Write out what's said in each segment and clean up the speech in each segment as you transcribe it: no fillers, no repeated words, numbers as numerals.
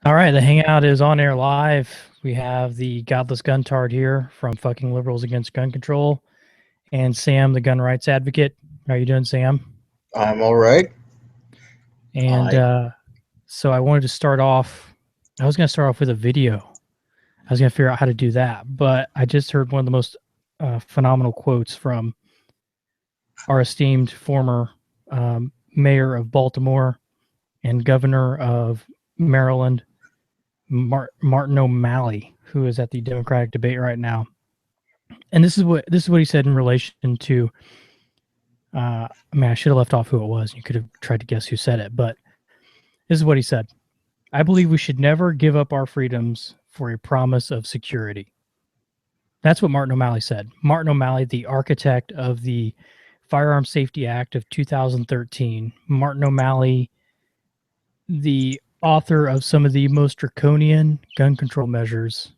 All right, the Hangout is on air live. We have the Godless Guntard here from Fucking Liberals Against Gun Control, and Sam, the gun rights advocate. How you doing, Sam? I'm all right. And I so I wanted to start off. I was going to start off with a video. I was going to figure out how to do that, but I just heard one of the most phenomenal quotes from our esteemed former mayor of Baltimore and governor of Maryland, Martin O'Malley, who is at the Democratic debate right now. And this is what he said in relation to. I mean, I should have left off who it was. You could have tried to guess who said it, but this is what he said. I believe we should never give up our freedoms for a promise of security. That's what Martin O'Malley said. Martin O'Malley, the architect of the Firearm Safety Act of 2013. Martin O'Malley, the author of some of the most draconian gun control measures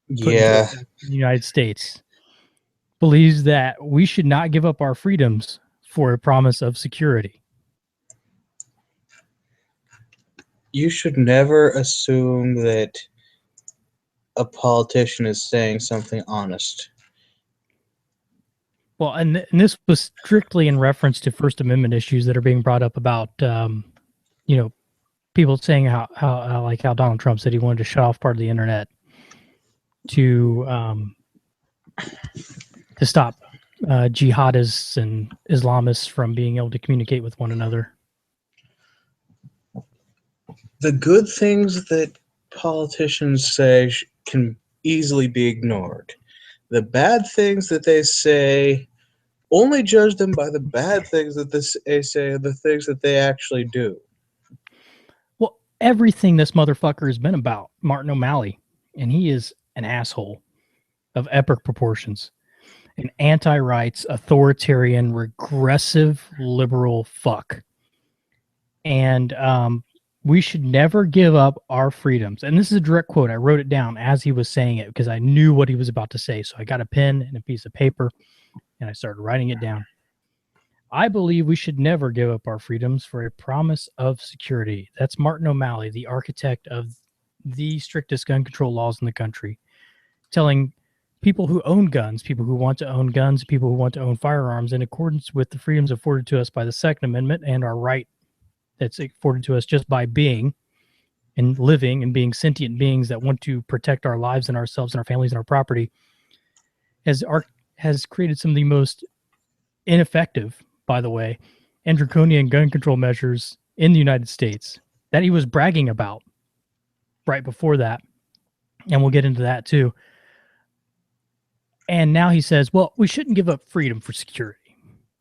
put into yeah, effect in the United States, believes that we should not give up our freedoms for a promise of security. you should never assume that a politician is saying something honest. Well, and this was strictly in reference to First Amendment issues that are being brought up about, people saying how Donald Trump said he wanted to shut off part of the internet to stop jihadists and Islamists from being able to communicate with one another. The good things that politicians say can easily be ignored. The bad things that they say, only judge them by the bad things that they say and the things that they actually do. Well, everything this motherfucker has been about, Martin O'Malley, and he is an asshole of epic proportions. An anti-rights, authoritarian, regressive, liberal fuck. And we should never give up our freedoms. And this is a direct quote. I wrote it down as he was saying it because I knew what he was about to say. So I got a pen and a piece of paper and I started writing it down. I believe we should never give up our freedoms for a promise of security. That's Martin O'Malley, the architect of the strictest gun control laws in the country, telling people who own guns, people who want to own guns, people who want to own firearms in accordance with the freedoms afforded to us by the Second Amendment and our right that's afforded to us just by being and living and being sentient beings that want to protect our lives and ourselves and our families and our property, has created some of the most ineffective, by the way, and draconian gun control measures in the United States that he was bragging about right before that. And we'll get into that too. And now he says, well, we shouldn't give up freedom for security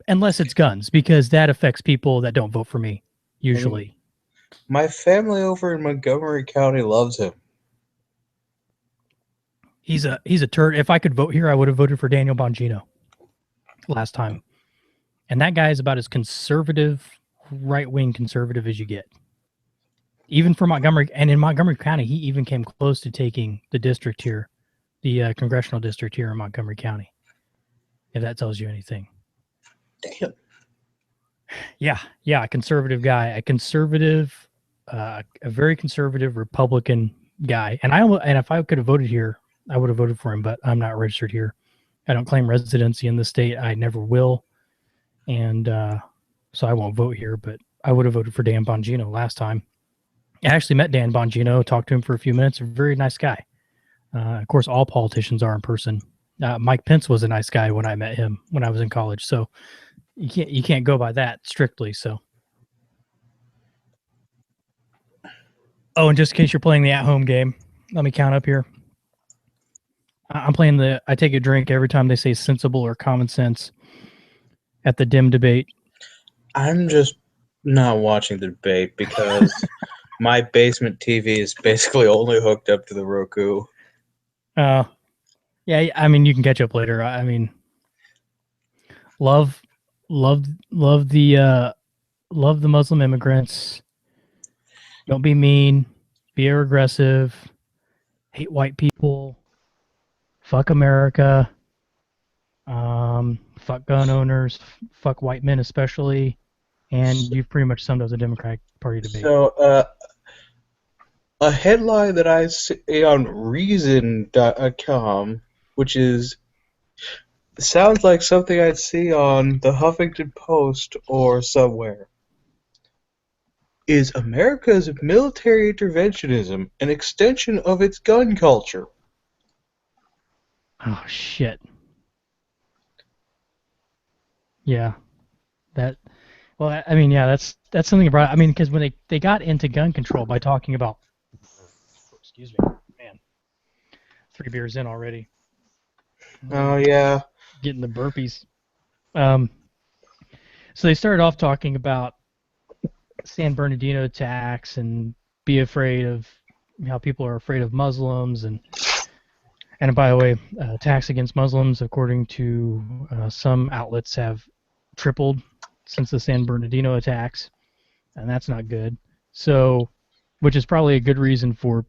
unless it's guns, because that affects people that don't vote for me, usually. My family over in Montgomery County loves him. He's a turd. If I could vote here, I would have voted for Daniel Bongino last time. And that guy is about as conservative, right-wing conservative as you get. Even for Montgomery, and in Montgomery County, he even came close to taking the district here, the congressional district here in Montgomery County, if that tells you anything. Damn. Yeah, a conservative guy, a very conservative Republican guy. And if I could have voted here, I would have voted for him, but I'm not registered here. I don't claim residency in the state. I never will. And so I won't vote here, but I would have voted for Dan Bongino last time. I actually met Dan Bongino, talked to him for a few minutes. A very nice guy. Of course, all politicians are in person. Mike Pence was a nice guy when I met him when I was in college. So you can't go by that strictly. So, oh, and just in case you're playing the at-home game, let me count up here. I'm playing I take a drink every time they say sensible or common sense at the Dem debate. I'm just not watching the debate because my basement TV is basically only hooked up to the Roku. Yeah, I mean, you can catch up later. I mean, love the Muslim immigrants. Don't be mean. Be aggressive. Hate white people. Fuck America. Fuck gun owners. Fuck white men especially. And you've pretty much summed up the Democratic Party debate. So, a headline that I see on Reason.com, which sounds like something I'd see on the Huffington Post or somewhere, is America's military interventionism an extension of its gun culture? Oh shit. Yeah. That. Well, I mean, yeah, that's something about. I mean, because when they got into gun control by talking about. Excuse me, man. 3 beers in already. Oh yeah. Getting the burpees. So they started off talking about San Bernardino attacks and be afraid of how people are afraid of Muslims and by the way, attacks against Muslims, according to some outlets, have tripled since the San Bernardino attacks, and that's not good. So, which is probably a good reason for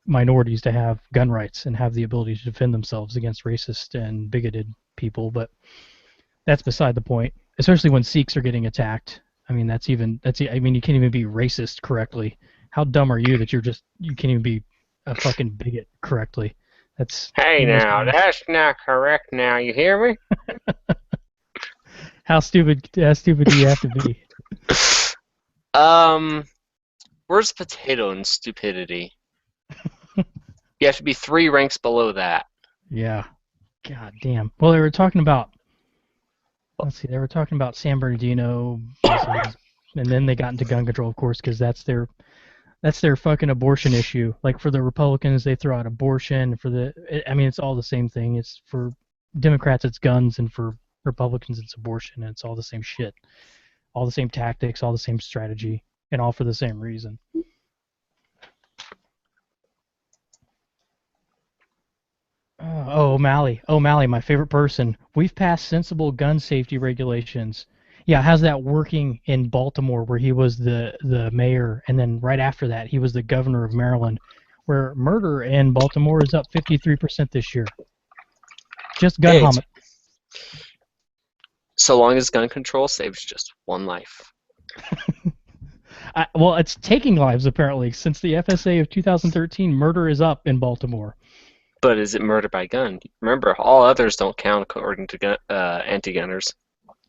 minorities to have gun rights and have the ability to defend themselves against racist and bigoted people, but that's beside the point. Especially when Sikhs are getting attacked. I mean, you can't even be racist correctly. How dumb are you that you can't even be a fucking bigot correctly? Hey now, that's not correct now, you hear me? How stupid do you have to be? Where's potato in stupidity? You have to be 3 ranks below that. Yeah. God damn. Well, they were talking about San Bernardino, and then they got into gun control, of course, because that's their fucking abortion issue. Like for the Republicans, they throw out abortion. It's all the same thing. It's for Democrats, it's guns, and for Republicans, it's abortion. And it's all the same shit, all the same tactics, all the same strategy, and all for the same reason. O'Malley, my favorite person. We've passed sensible gun safety regulations. Yeah, how's that working in Baltimore, where he was the mayor, and then right after that, he was the governor of Maryland, where murder in Baltimore is up 53% this year. Just gun homicide. So long as gun control saves just 1 life. Well, it's taking lives, apparently. Since the FSA of 2013, murder is up in Baltimore. But is it murder by gun? Remember, all others don't count according to anti-gunners.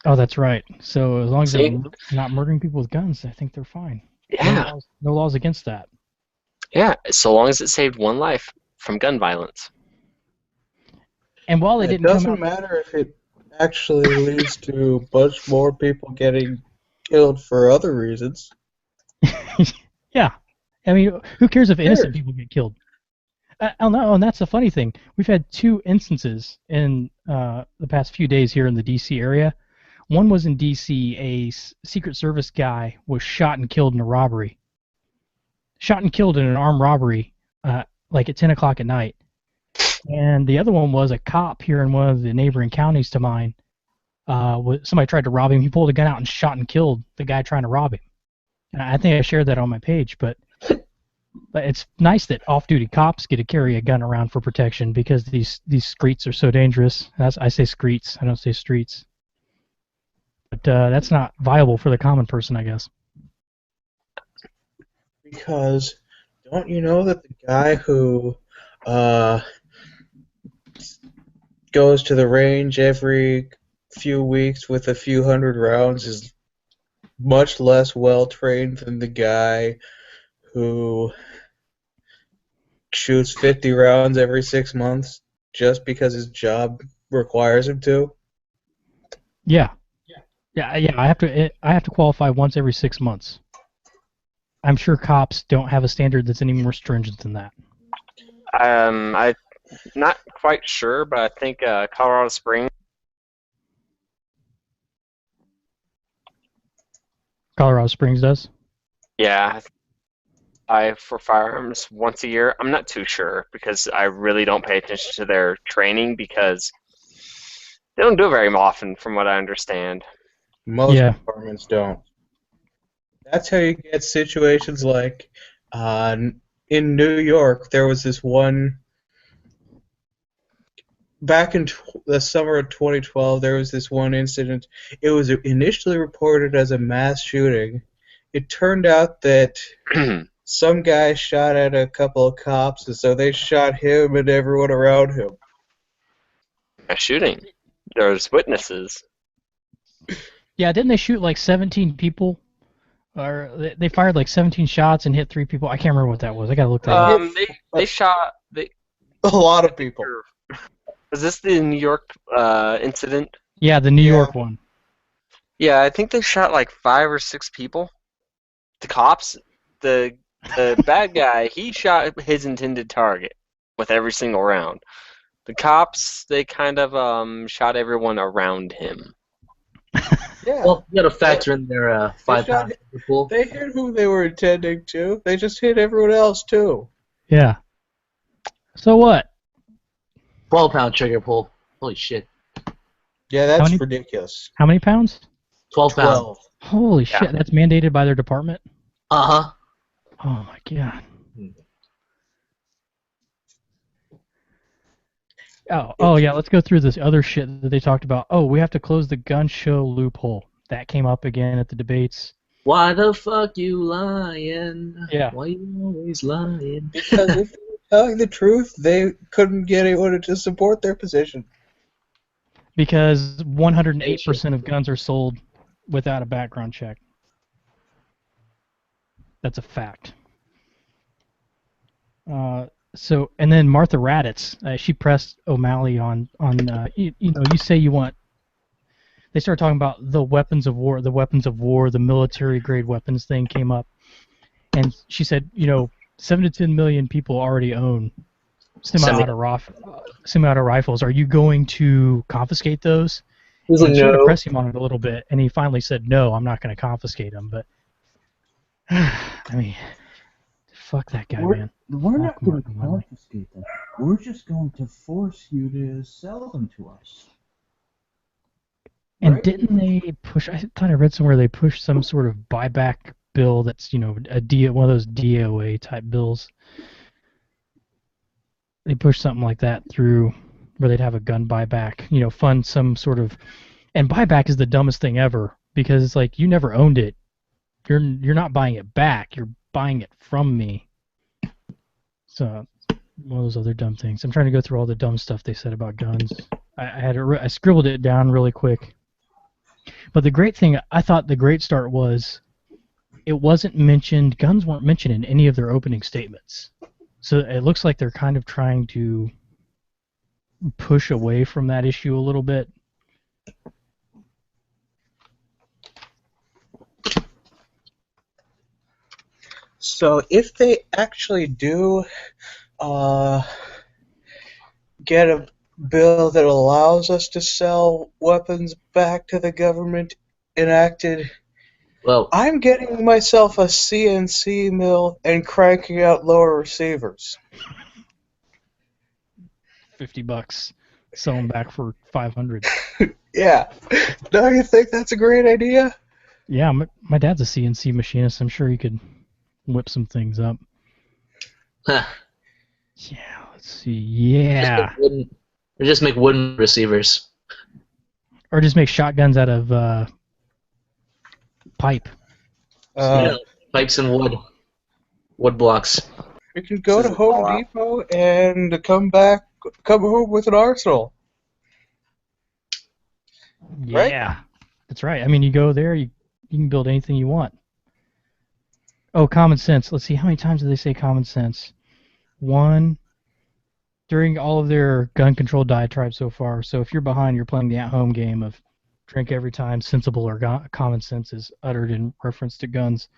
Oh, that's right. So as long as they're not murdering people with guns, I think they're fine. Yeah. No laws against that. Yeah, so long as it saved 1 life from gun violence. And while it doesn't matter if it actually leads to much more people getting killed for other reasons. Yeah. I mean, who cares if innocent people get killed? I don't know, and that's the funny thing. We've had 2 instances in the past few days here in the D.C. area. One was in D.C. A Secret Service guy was shot and killed in a robbery. Shot and killed in an armed robbery, like at 10 o'clock at night. And the other one was a cop here in one of the neighboring counties to mine. Somebody tried to rob him. He pulled a gun out and shot and killed the guy trying to rob him. And I think I shared that on my page, but it's nice that off-duty cops get to carry a gun around for protection because these streets are so dangerous. I say streets, I don't say streets. But that's not viable for the common person, I guess. Because don't you know that the guy who goes to the range every few weeks with a few hundred rounds is much less well-trained than the guy who shoots 50 rounds every 6 months just because his job requires him to? Yeah. I have to qualify once every 6 months. I'm sure cops don't have a standard that's any more stringent than that. I'm not quite sure, but I think Colorado Springs. Colorado Springs does? Yeah. For firearms once a year. I'm not too sure because I really don't pay attention to their training because they don't do it very often from what I understand. Most departments don't. That's how you get situations like in New York, there was this one. Back in the summer of 2012, there was this one incident. It was initially reported as a mass shooting. It turned out that some guy shot at a couple of cops, and so they shot him and everyone around him. A shooting. There's witnesses. Yeah, didn't they shoot like 17 people? Or they fired like 17 shots and hit 3 people? I can't remember what that was. I gotta look that up. They shot. A lot of people. Was this the New York incident? Yeah, the New York one. Yeah, I think they shot like 5 or 6 people. The cops, the bad guy, he shot his intended target with every single round. The cops, they kind of shot everyone around him. Yeah. Well, you got to factor in their 5 pound pool. They hit who they were intending to. They just hit everyone else too. Yeah. So what? 12-pound trigger pull. Holy shit. Yeah, that's ridiculous. How many pounds? 12 pounds. Holy shit, that's mandated by their department? Uh-huh. Oh my god. Oh yeah, let's go through this other shit that they talked about. Oh, we have to close the gun show loophole. That came up again at the debates. Why the fuck you lying? Yeah. Why you always lying? Because if they were telling the truth, they couldn't get anyone to support their position. Because 108% of guns are sold without a background check. That's a fact. So, and then Martha Raddatz, she pressed O'Malley on you say you want. They started talking about the weapons of war, the military grade weapons thing came up, and she said, 7 to 10 million people already own semi-auto rifles. Are you going to confiscate those? He's And like, she tried to no. press him on it a little bit, and he finally said, "No, I'm not going to confiscate them." But I mean, fuck that guy, man. We're not Fuck going to Martin O'Malley. confiscate them. We're just going to force you to sell them to us. And Right? didn't they push? I thought I read somewhere they pushed some sort of buyback bill that's one of those DOA type bills. They pushed something like that through where they'd have a gun buyback, fund some sort of. And buyback is the dumbest thing ever because it's like you never owned it. You're not buying it back. You're buying it from me. So one of those other dumb things. I'm trying to go through all the dumb stuff they said about guns. I scribbled it down really quick. But the great thing, I thought the great start was it wasn't mentioned, guns weren't mentioned in any of their opening statements. So it looks like they're kind of trying to push away from that issue a little bit. So if they actually do get a bill that allows us to sell weapons back to the government enacted, Well, I'm getting myself a CNC mill and cranking out lower receivers. $50, sell them back for $500. Yeah. Don't you think that's a great idea? Yeah, my dad's a CNC machinist. I'm sure he could whip some things up. huh. Yeah, let's see. Yeah. Just make wooden receivers. Or just make shotguns out of pipe. Pipes and wood blocks. We can go to Home Depot and come home with an arsenal. Right? Yeah, that's right. I mean, you go there, you can build anything you want. Oh, common sense. Let's see, how many times did they say common sense? 1 during all of their gun control diatribe so far. So if you're behind, you're playing the at-home game of drink every time sensible or common sense is uttered in reference to guns.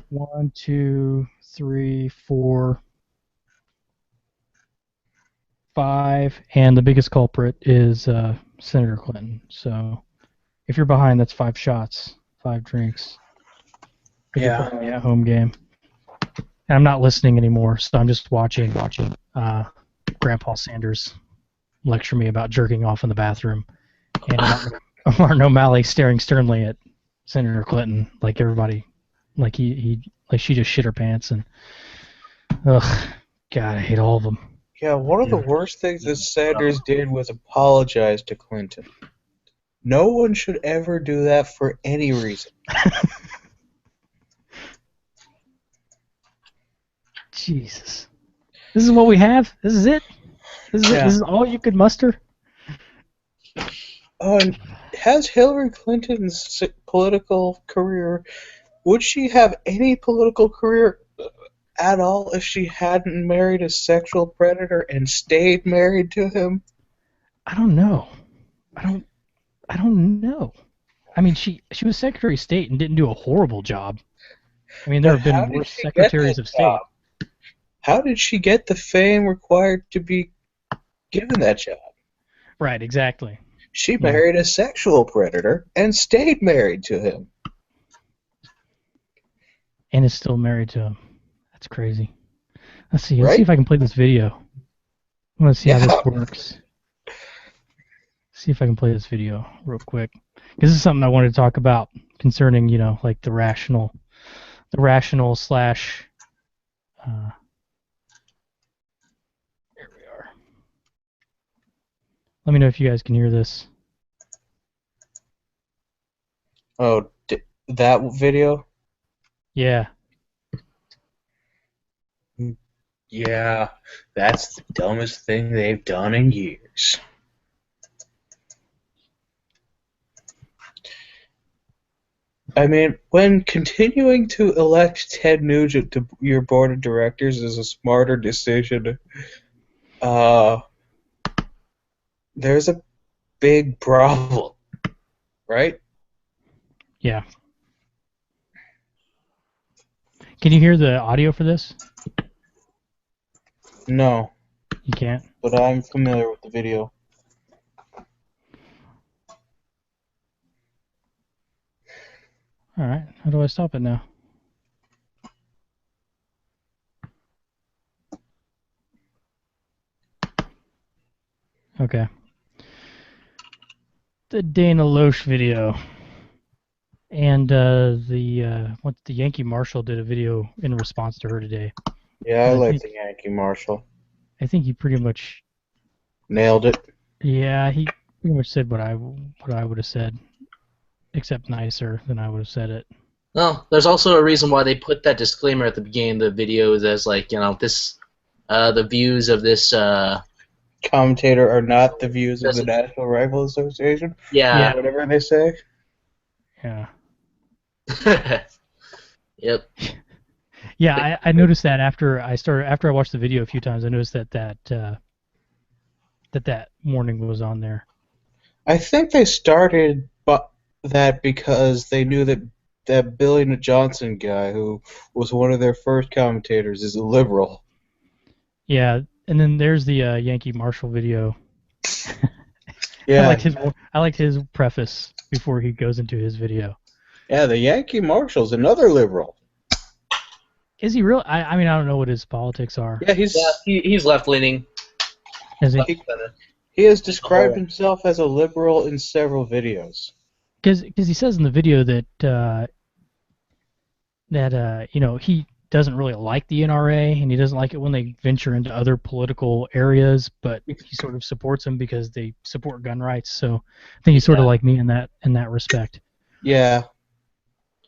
1, 2, 3, 4, 5, and the biggest culprit is Senator Clinton. So if you're behind, that's 5 shots, 5 drinks. If you're playing the at-home game. And I'm not listening anymore, so I'm just watching Grandpa Sanders lecture me about jerking off in the bathroom, and Martin O'Malley staring sternly at Senator Clinton, like everybody, like she just shit her pants, and ugh, God, I hate all of them. Yeah, one of the worst things that Sanders did was apologize to Clinton. No one should ever do that for any reason. Jesus. This is what we have? This is it? This is it? This is all you could muster? Has Hillary Clinton's political career, would she have any political career at all if she hadn't married a sexual predator and stayed married to him? I don't know. I don't know. I mean, she was Secretary of State and didn't do a horrible job. I mean, there have been worse secretaries of state. How did she get the fame required to be given that job? Right, exactly. She married a sexual predator and stayed married to him. And is still married to him. That's crazy. Let's see. Let's see if I can play this video. I want to see how this works. See if I can play this video real quick. This is something I wanted to talk about concerning, you know, like the rational slash. Here we are. Let me know if you guys can hear this. Oh, that video? Yeah. Yeah, that's the dumbest thing they've done in years. I mean, when continuing to elect Ted Nugent to your board of directors is a smarter decision, there's a big problem, right? Yeah. Can you hear the audio for this? No. You can't? But I'm familiar with the video. Alright, how do I stop it now? Okay. The Dana Loesch video. And the Yankee Marshal did a video in response to her today. Yeah, I like the Yankee Marshal. I think he pretty much nailed it. Yeah, he pretty much said what I would have said, except nicer than I would have said it. Well, there's also a reason why they put that disclaimer at the beginning of the video as like, you know, this the views of this commentator are not the views of the National Rifle Association. Yeah. Whatever they say. Yeah. Yep. Yeah, I noticed that after I watched the video a few times. I noticed that warning was on there. I think they started that because they knew that Billy Johnson guy, who was one of their first commentators, is a liberal. Yeah, and then there's the Yankee Marshal video. Yeah. I liked his preface before he goes into his video. Yeah, the Yankee Marshal's another liberal. Is he real? I mean, I don't know what his politics are. Yeah, he's left leaning. Is he? He has described himself as a liberal in several videos. Because he says in the video that you know, he doesn't really like the NRA and he doesn't like it when they venture into other political areas, but he sort of supports them because they support gun rights. So I think he's sort of like me in that respect. Yeah.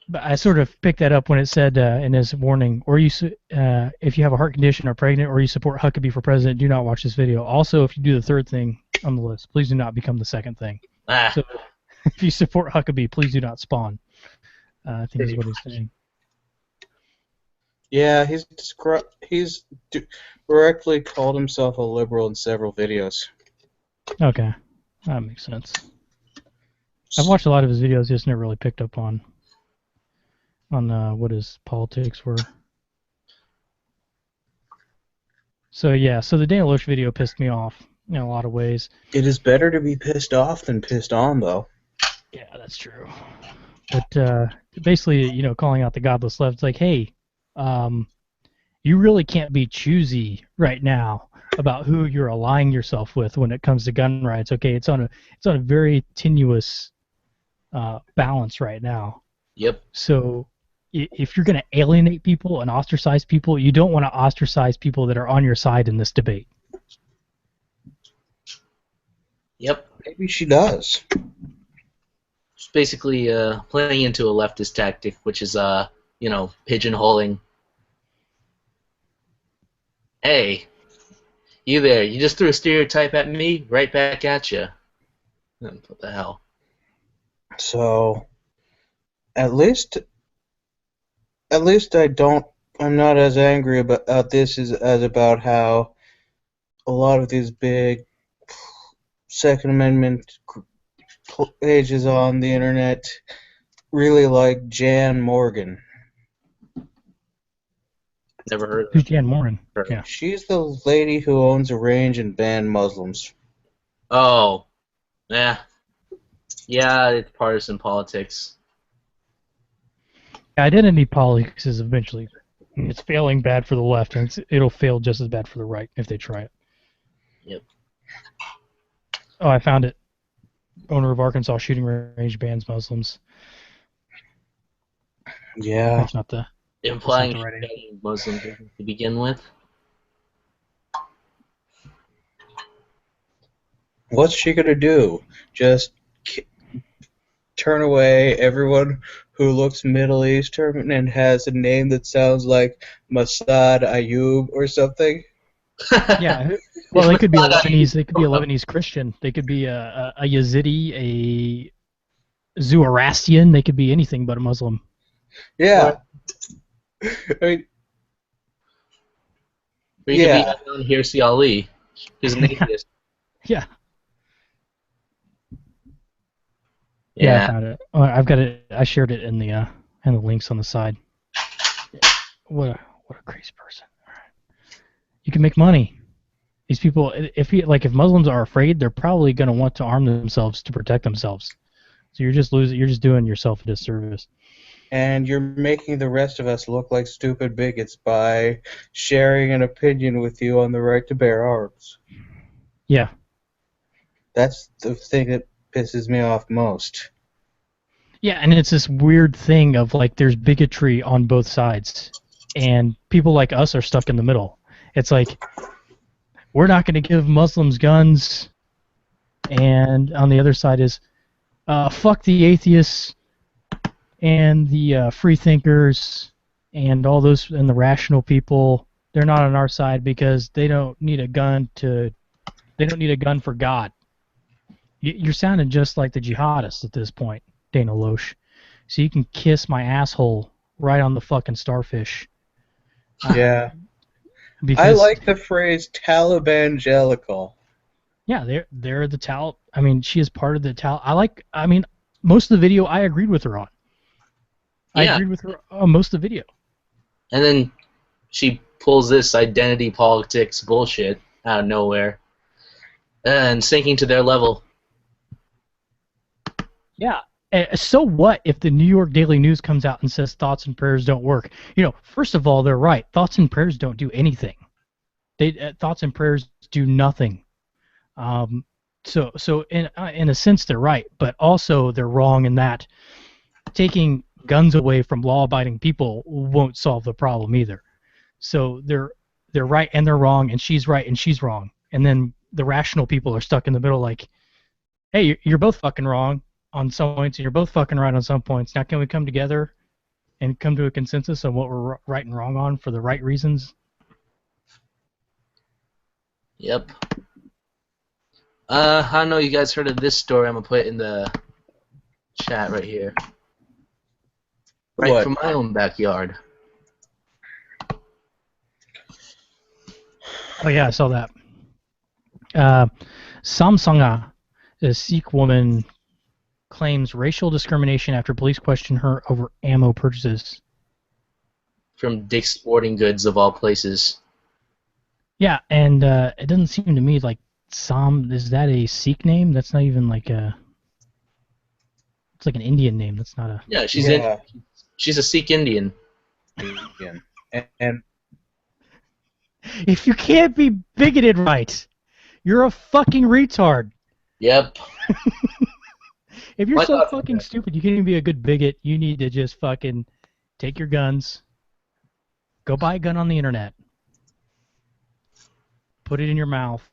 But I sort of picked that up when it said in his warning, or if you have a heart condition or pregnant or you support Huckabee for president, do not watch this video. Also, if you do the third thing on the list, please do not become the second thing. So if you support Huckabee, please do not spawn. I think is what he's saying. Yeah, he's directly called himself a liberal in several videos. Okay, that makes sense. I've watched a lot of his videos, just never really picked up on what his politics were. So yeah, so the Dana Loesch video pissed me off in a lot of ways. It is better to be pissed off than pissed on, though. Yeah, that's true. But basically, you know, calling out the godless left, it's like, hey, you really can't be choosy right now about who you're aligning yourself with when it comes to gun rights. Okay, it's on a very tenuous balance right now. Yep. So if you're going to alienate people and ostracize people, you don't want to ostracize people that are on your side in this debate. Yep. Maybe she does. It's basically playing into a leftist tactic, which is you know, pigeonholing. Hey, you there? You just threw a stereotype at me, right back at you. What the hell? So, at least I'm not as angry about this as about how a lot of these big Second Amendment pages on the internet really like Jan Morgan. Never heard of Who's it. Jan Morin? Yeah. She's the lady who owns a range and banned Muslims. Oh, yeah. Yeah, it's partisan politics. Identity politics is eventually it's failing bad for the left, and it'll fail just as bad for the right if they try it. Yep. Oh, I found it. Owner of Arkansas shooting range bans Muslims. Yeah. That's not the. Implying That's not the right she's Muslim to begin with. What's she gonna do? Just turn away everyone who looks Middle Eastern and has a name that sounds like Masad Ayub or something? Yeah. Well, they could be a Lebanese. They could be a Lebanese Christian. They could be a Yazidi, a Zoroastrian. They could be anything but a Muslim. Yeah. I mean, Or you Yeah. could be Hirsi Ali, who's an atheist. Yeah. I Yeah. found it. Oh, I've got it. I shared it in the links on the side. What a crazy person. All right. You can make money. These people, if Muslims are afraid, they're probably going to want to arm themselves to protect themselves. So you're just doing yourself a disservice. And you're making the rest of us look like stupid bigots by sharing an opinion with you on the right to bear arms. Yeah. That's the thing that pisses me off most. Yeah, and it's this weird thing of there's bigotry on both sides, and people like us are stuck in the middle. It's like, we're not going to give Muslims guns, and on the other side is, fuck the atheists and the free thinkers and all those and the rational people. They're not on our side because they don't need a gun for God. You're sounding just like the jihadists at this point, Dana Loesch. So you can kiss my asshole right on the fucking starfish. Yeah. Because, I like the phrase Talibangelical. Yeah, they're the Tal. I mean, she is part of the Tal. Most of the video I agreed with her on. I Yeah. agreed with her on most of the video. And then she pulls this identity politics bullshit out of nowhere and sinking to their level. Yeah. So what if the New York Daily News comes out and says thoughts and prayers don't work? First of all, they're right. Thoughts and prayers don't do anything. Thoughts and prayers do nothing. So in a sense they're right, but also they're wrong in that taking guns away from law-abiding people won't solve the problem either. So they're right and they're wrong, and she's right and she's wrong, and then the rational people are stuck in the middle, like, hey, you're both fucking wrong on some points, and you're both fucking right on some points. Now, can we come together and come to a consensus on what we're right and wrong on for the right reasons? Yep. I don't know. You guys heard of this story? I'm gonna put it in the chat right here. Right What? from my own backyard. Oh yeah, I saw that. Samsanga, a Sikh woman, claims racial discrimination after police question her over ammo purchases. From Dick's Sporting Goods, of all places. Yeah, and it doesn't seem to me like Sam. Is that a Sikh name? That's not even like a. It's like an Indian name. That's not a. Yeah, she's she's a Sikh Indian. And If you can't be bigoted right, you're a fucking retard. Yep. If you're Why so not? fucking stupid, you can't even be a good bigot. You need to just fucking take your guns, go buy a gun on the internet, put it in your mouth,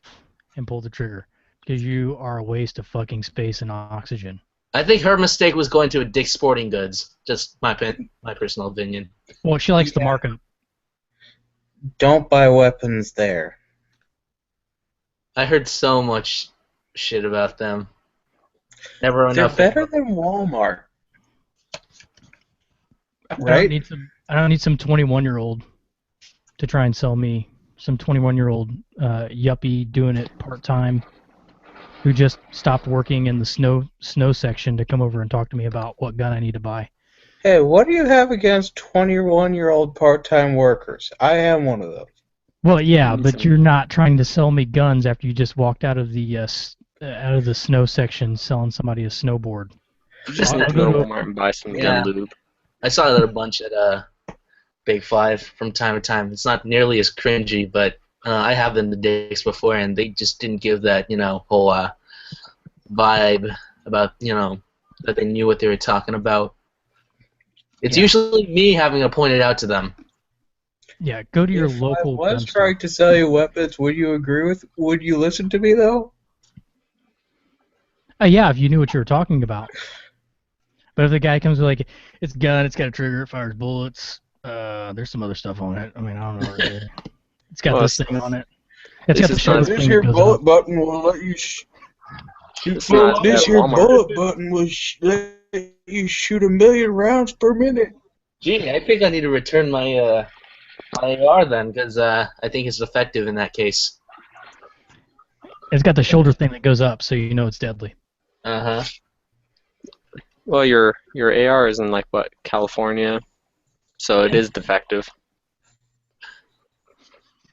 and pull the trigger, because you are a waste of fucking space and oxygen. I think her mistake was going to a Dick's Sporting Goods. Just my personal opinion. Well, she likes the Yeah. markup. don't buy weapons there. I heard so much shit about them. Never They're enough. better than Walmart, I don't right? need some 21-year-old to try and sell me some 21-year-old yuppie doing it part-time who just stopped working in the snow section to come over and talk to me about what gun I need to buy. Hey, what do you have against 21-year-old part-time workers? I am one of those. Well, yeah, but you're not trying to sell me guns after you just walked out of the snow section selling somebody a snowboard. You just I'll need to go go to to Walmart and buy some Yeah. gun lube. I saw that a bunch at Big Five from time to time. It's not nearly as cringy, but I have been the days before, and they just didn't give that, whole vibe about, that they knew what they were talking about. It's usually me having to point it out to them. Yeah, go to your If local I gun was store. trying to sell you weapons, would you agree with? Would you listen to me though? Yeah, if you knew what you were talking about. But if the guy comes with like, it's a gun, it's got a trigger, it fires bullets, there's some other stuff on it. I mean, I don't know. Really. It's got Well, this thing on it. It's got this the is shoulder not- This thing here that goes bullet up. button will let you. It's not This at here Walmart. bullet button will let you shoot 1,000,000 rounds per minute. Gee, I think I need to return my my AR then, because I think it's effective in that case. It's got the shoulder thing that goes up, so you know it's deadly. Uh-huh. Well, your AR is in like what, California, so it is defective.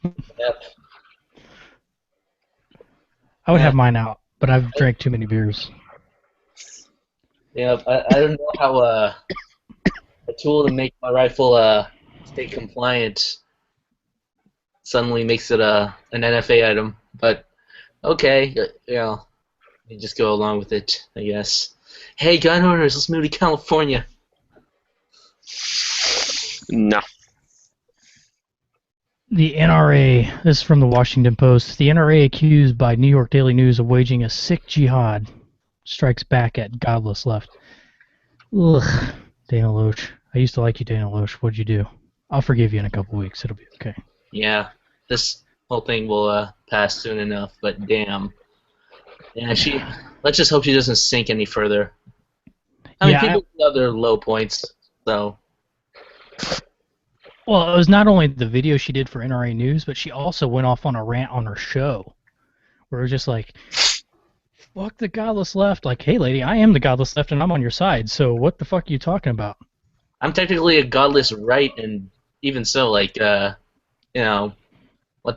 Yep. I would Yeah. have mine out, but I've drank too many beers. Yep. I don't know how a tool to make my rifle stay compliant suddenly makes it an NFA item, but okay, you just go along with it, I guess. Hey, gun owners, let's move to California. No. The NRA, this is from the Washington Post, the NRA accused by New York Daily News of waging a sick jihad strikes back at godless left. Ugh, Dana Loesch. I used to like you, Dana Loesch. What'd you do? I'll forgive you in a couple weeks. It'll be okay. Yeah, this whole thing will pass soon enough, but damn. Yeah, let's just hope she doesn't sink any further. I mean, Yeah, people love their low points, so. Well, it was not only the video she did for NRA News, but she also went off on a rant on her show, where it was just like, fuck the godless left. Like, hey, lady, I am the godless left, and I'm on your side, so what the fuck are you talking about? I'm technically a godless right, and even so, like, what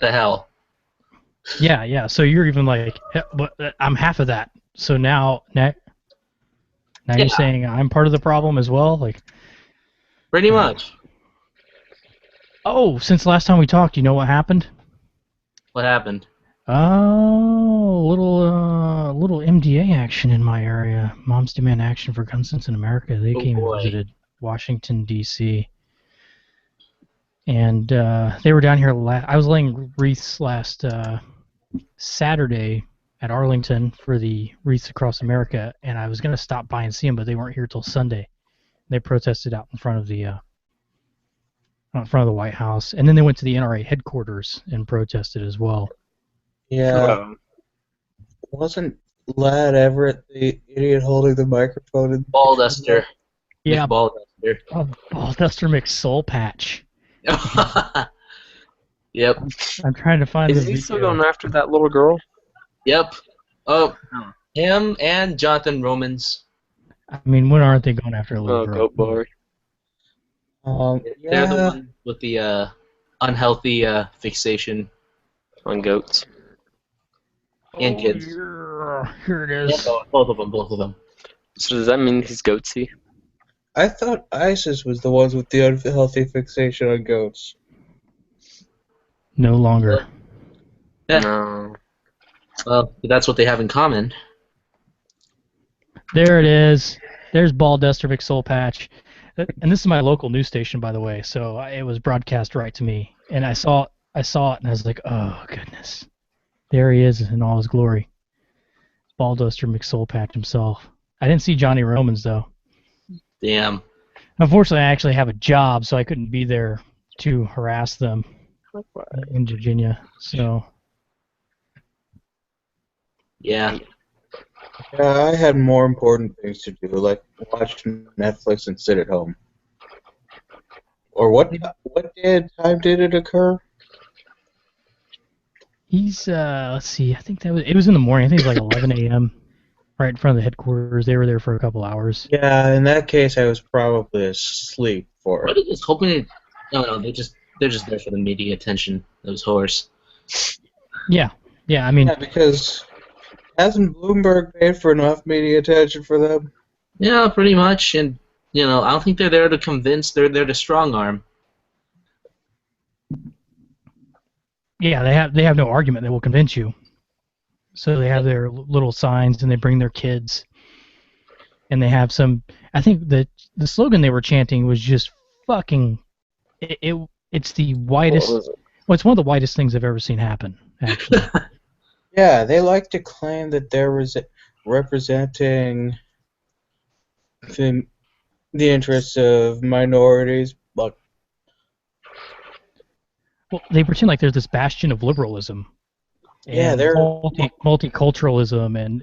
the hell? Yeah, so you're even like, but I'm half of that. So now you're saying I'm part of the problem as well? Like, Pretty much. oh, since last time we talked, you know what happened? What happened? Oh, little MDA action in my area. Moms Demand Action for Gun Sense in America. They came boy. and visited Washington, D.C. And they were down here. I was laying wreaths last Saturday at Arlington for the Wreaths Across America, and I was going to stop by and see them, but they weren't here till Sunday. They protested out in front of the White House, and then they went to the NRA headquarters and protested as well. Yeah. Wasn't Lad Everett the idiot holding the microphone? In Ball duster. Yeah, Ball duster. Ball Duster McSoul Patch. Yep. I'm trying to find Is the he still video. going after that little girl? Yep. Oh, him and Jonathan Romans. I mean, when aren't they going after a little Oh, girl? goat boy. They're the Yeah. one with the unhealthy fixation. On goats. And kids. Yeah, here it Yeah, is. both of them. So does that mean he's goatsy? I thought ISIS was the ones with the unhealthy fixation on goats. No longer. Yeah. No. Well, that's what they have in common. There it is. There's Ball Duster McSoul Patch. And this is my local news station, by the way, so it was broadcast right to me. And I saw it, and I was like, oh, goodness. There he is in all his glory. Ball Duster McSoul Patch himself. I didn't see Johnny Romans, though. Damn. Unfortunately, I actually have a job, so I couldn't be there to harass them. in Virginia. So Yeah. Yeah, I had more important things to do, like watch Netflix and sit at home. Or what time did it occur? he's let's see, I think it was in the morning. I think it was like 11 a.m. right in front of the headquarters. They were there for a couple hours. Yeah, in that case, I was probably asleep for What it. are they just hoping? No, they're just there for the media attention. Those whores. Yeah, I mean, Yeah, because hasn't Bloomberg paid for enough media attention for them? Yeah, pretty much. And I don't think they're there to convince. They're there to strong arm. yeah, they have no argument that will convince you. So they have their little signs and they bring their kids, and they have some. I think the slogan they were chanting was just fucking. It's the whitest. What was it? Well, it's one of the whitest things I've ever seen happen. Actually, Yeah, they like to claim that there was representing the interests of minorities, but well, they pretend like there's this bastion of liberalism. Yeah, and they're multiculturalism and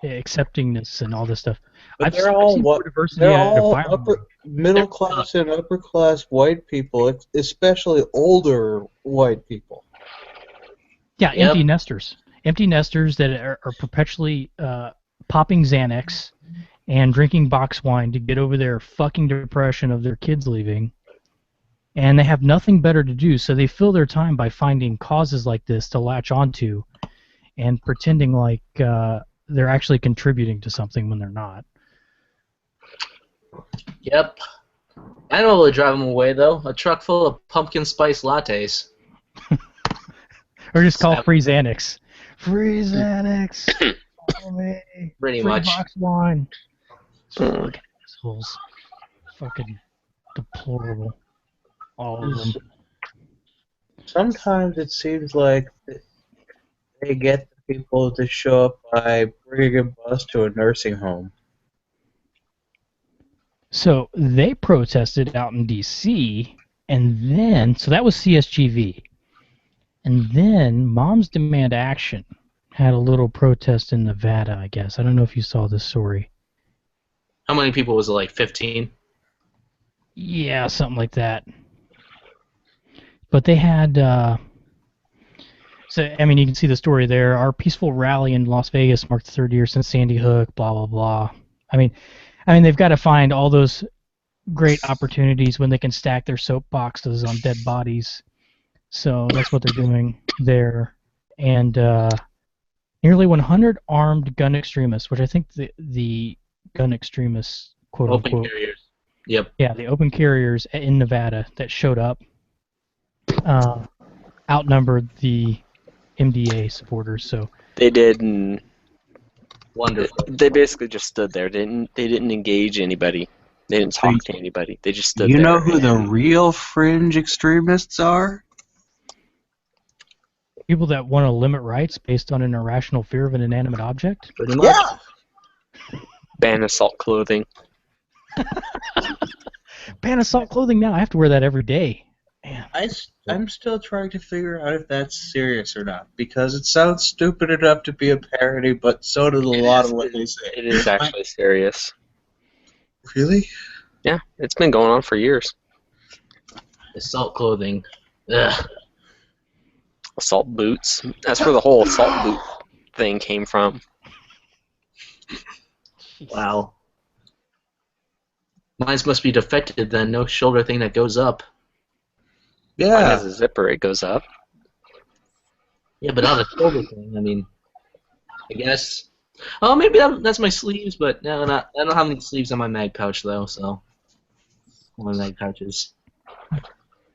acceptingness and all this stuff. but I've they're seen all more what diversity they're at a all firearm. middle class and upper class white people, especially older white people. Yeah, Yep. empty nesters that are perpetually popping Xanax and drinking box wine to get over their fucking depression of their kids leaving. And they have nothing better to do, so they fill their time by finding causes like this to latch onto and pretending like they're actually contributing to something when they're not. Yep. I know what would drive them away, though. A truck full of pumpkin spice lattes. Or just call free Xanax. Free Xanax. Follow me. Pretty Free much. box wine. Fucking assholes. Fucking deplorable. All of them. Sometimes it seems like they get the people to show up by bringing a bus to a nursing home. So they protested out in D.C. and then, so that was CSGV. And then Moms Demand Action had a little protest in Nevada, I guess. I don't know if you saw this story. How many people was it, like 15? Yeah, something like that. But they had, so I mean, you can see the story there. Our peaceful rally in Las Vegas marked the third year since Sandy Hook, blah, blah, blah. I mean, they've got to find all those great opportunities when they can stack their soapboxes on dead bodies. So that's what they're doing there. And nearly 100 armed gun extremists, which I think the gun extremists, quote Open unquote. carriers. Yep. Yeah, the open carriers in Nevada that showed up outnumbered the MDA supporters. So They didn't. Wonderful. They basically just stood there. They didn't engage anybody. They didn't talk to anybody. They just stood there. You know who the real fringe extremists are? people that want to limit rights based on an irrational fear of an inanimate object. Pretty much. Ban assault clothing. Ban assault clothing now. I have to wear that every day. Man. I'm still trying to figure out if that's serious or not, because it sounds stupid enough to be a parody, but so does a lot of what they say. It is actually serious. Really? Yeah, it's been going on for years. Assault clothing. Ugh. Assault boots. That's where the whole assault boot thing came from. Wow. Mine must be defected then. No shoulder thing that goes up. Mine Yeah. has a zipper. It goes up. Yeah, but not a shoulder thing. I mean, I guess. Oh, maybe that's my sleeves, but no, not. I don't have any sleeves on my mag pouch though, so. My mag pouches.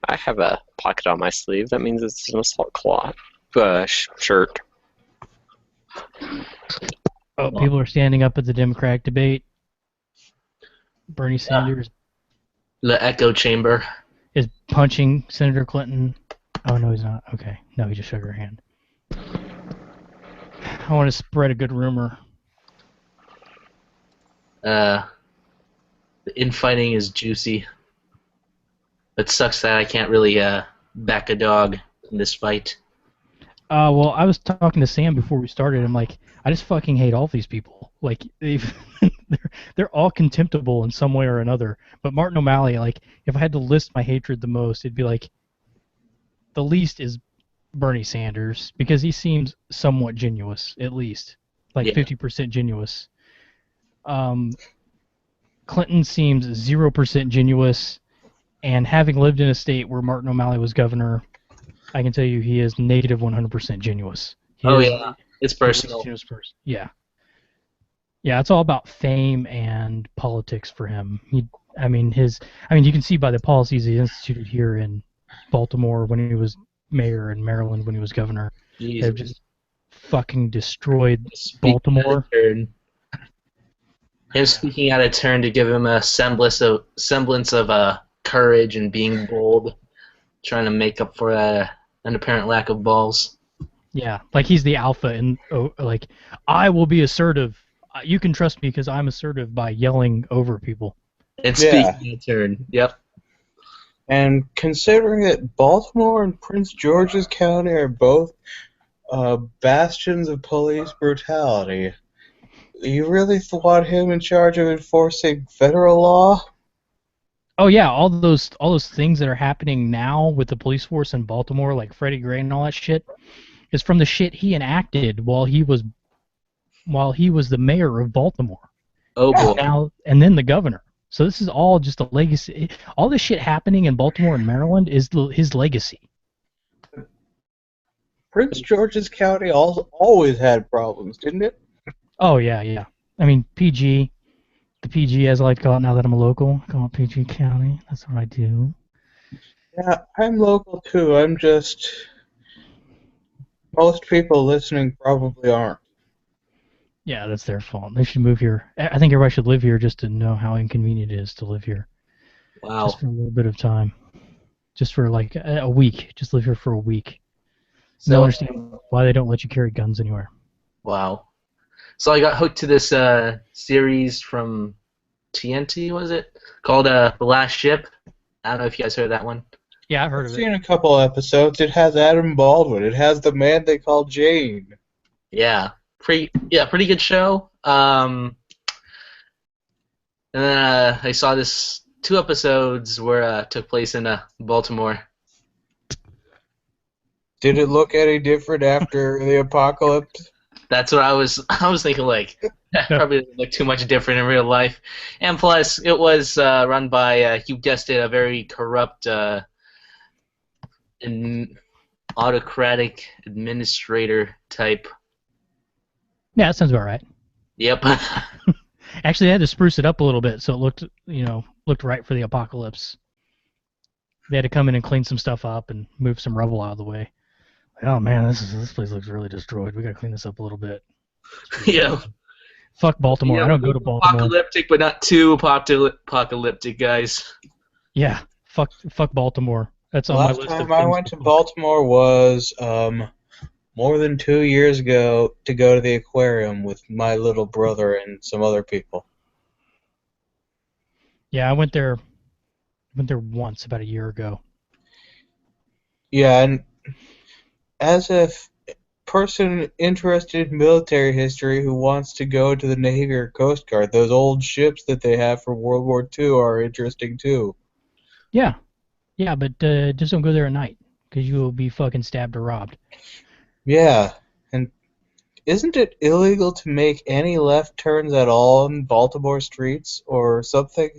I have a pocket on my sleeve. That means it's an assault cloth shirt. Oh, people are standing up at the Democratic debate. Bernie Sanders The echo chamber. is punching Senator Clinton. Oh, no, he's not. Okay. No, he just shook her hand. I want to spread a good rumor. The infighting is juicy. It sucks that I can't really back a dog in this fight. Well, I was talking to Sam before we started. I'm like, I just fucking hate all these people. Like, they're all contemptible in some way or another. But Martin O'Malley, like, if I had to list my hatred the most, it'd be like, the least is Bernie Sanders, because he seems somewhat genuous, at least. Like, Yeah. 50% genuous. Clinton seems 0% genuous, and having lived in a state where Martin O'Malley was governor, I can tell you he is negative 100% genuous. He Oh is yeah, it's the least personal. genuous person. Yeah. Yeah, it's all about fame and politics for him. You can see by the policies he instituted here in Baltimore when he was mayor and Maryland when he was governor. They've Jesus. just fucking destroyed Speaking Baltimore. out of turn. Him speaking out of turn to give him a semblance of courage and being bold, trying to make up for an apparent lack of balls. Yeah, like he's the alpha, and like, I will be assertive. You can trust me because I'm assertive by yelling over people. And Yeah. speaking out of turn. Yep. And considering that Baltimore and Prince George's County are both bastions of police brutality, you really want him in charge of enforcing federal law? Oh yeah, all those things that are happening now with the police force in Baltimore, like Freddie Gray and all that shit, is from the shit he enacted while he was the mayor of Baltimore. Oh boy. Now and then the governor. So this is all just a legacy. All this shit happening in Baltimore and Maryland is his legacy. Prince George's County always had problems, didn't it? Oh yeah. I mean PG, the PG as I like to call it now that I'm a local. I call it PG County. That's what I do. Yeah, I'm local too. I'm just... Most people listening probably aren't. Yeah, that's their fault. They should move here. I think everybody should live here just to know how inconvenient it is to live here. Wow. Just for a little bit of time. Just for like a week. Just live here for a week. So, No understand why they don't let you carry guns anywhere. wow. So I got hooked to this series from TNT, was it? Called The Last Ship. I don't know if you guys heard of that one. Yeah, I've heard I've of it. seen a couple episodes. It has Adam Baldwin. It has the man they call Jane. Yeah. Pretty good show. And then I saw this 2 episodes where took place in Baltimore. Did it look any different after the apocalypse? That's what I was thinking. Like, probably doesn't look too much different in real life. And plus, it was run by you guessed it, a very corrupt and autocratic administrator type. Yeah, that sounds about right. Yep. Actually, they had to spruce it up a little bit so it looked right for the apocalypse. They had to come in and clean some stuff up and move some rubble out of the way. Like, oh man, this place looks really destroyed. We gotta clean this up a little bit. Yeah. Fuck Baltimore. Yeah, I don't go to Baltimore. Apocalyptic, but not too apocalyptic, guys. Yeah, fuck Baltimore. That's on my Last list. time I went to Baltimore was more than 2 years ago to go to the aquarium with my little brother and some other people. Yeah, I went there once about a year ago. Yeah, and as a person interested in military history who wants to go to the Navy or Coast Guard, those old ships that they have from World War II are interesting too. Yeah, but just don't go there at night because you will be fucking stabbed or robbed. Yeah, and isn't it illegal to make any left turns at all in Baltimore streets or something?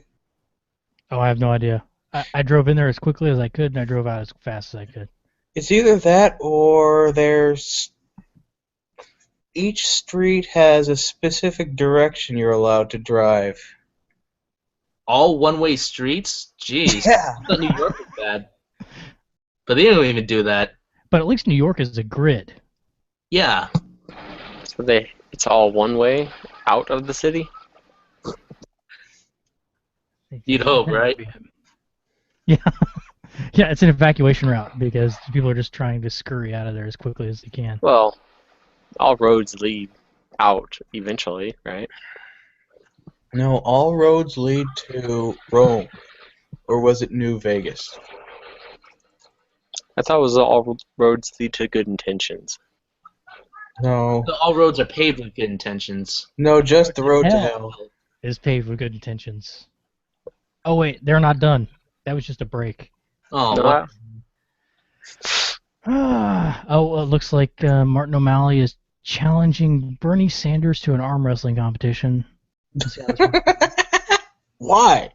Oh, I have no idea. I drove in there as quickly as I could, and I drove out as fast as I could. It's either that or each street has a specific direction you're allowed to drive. All one-way streets? Jeez. Yeah. I thought New York was bad. But they don't even do that. But at least New York is a grid. Yeah. So it's all one way out of the city? You'd hope, right? Yeah. Yeah, it's an evacuation route because people are just trying to scurry out of there as quickly as they can. Well, all roads lead out eventually, right? No, all roads lead to Rome. Or was it New Vegas? I thought it was all roads lead to good intentions. No, All roads are paved with good intentions. no, just the road to Hell. hell. Is paved with good intentions. Oh wait, they're not done. That was just a break. Oh, No, what? Oh, it looks like Martin O'Malley is challenging Bernie Sanders to an arm wrestling competition. Let's see how this works. Why?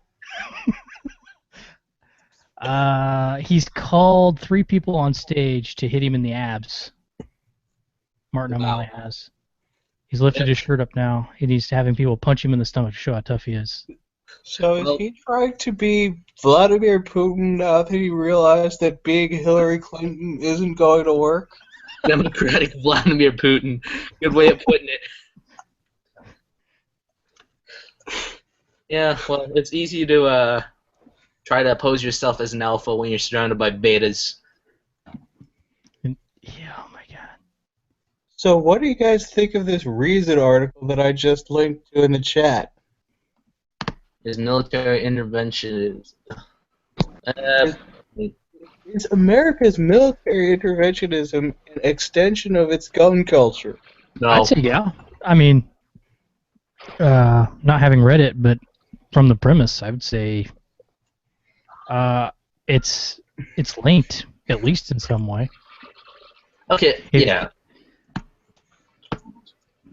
He's called 3 people on stage to hit him in the abs. Martin O'Malley has. He's lifted his shirt up now, and he's having people punch him in the stomach to show how tough he is. So is he trying to be Vladimir Putin now that he realized that being Hillary Clinton isn't going to work? Democratic Vladimir Putin. Good way of putting it. Yeah, well, it's easy to try to pose yourself as an alpha when you're surrounded by betas. Yeah, oh my god. So what do you guys think of this Reason article that I just linked to in the chat? His military intervention is... Is America's military interventionism an extension of its gun culture? no. I'd say yeah. I mean, not having read it, but from the premise, I would say it's linked, at least in some way. Okay, yeah.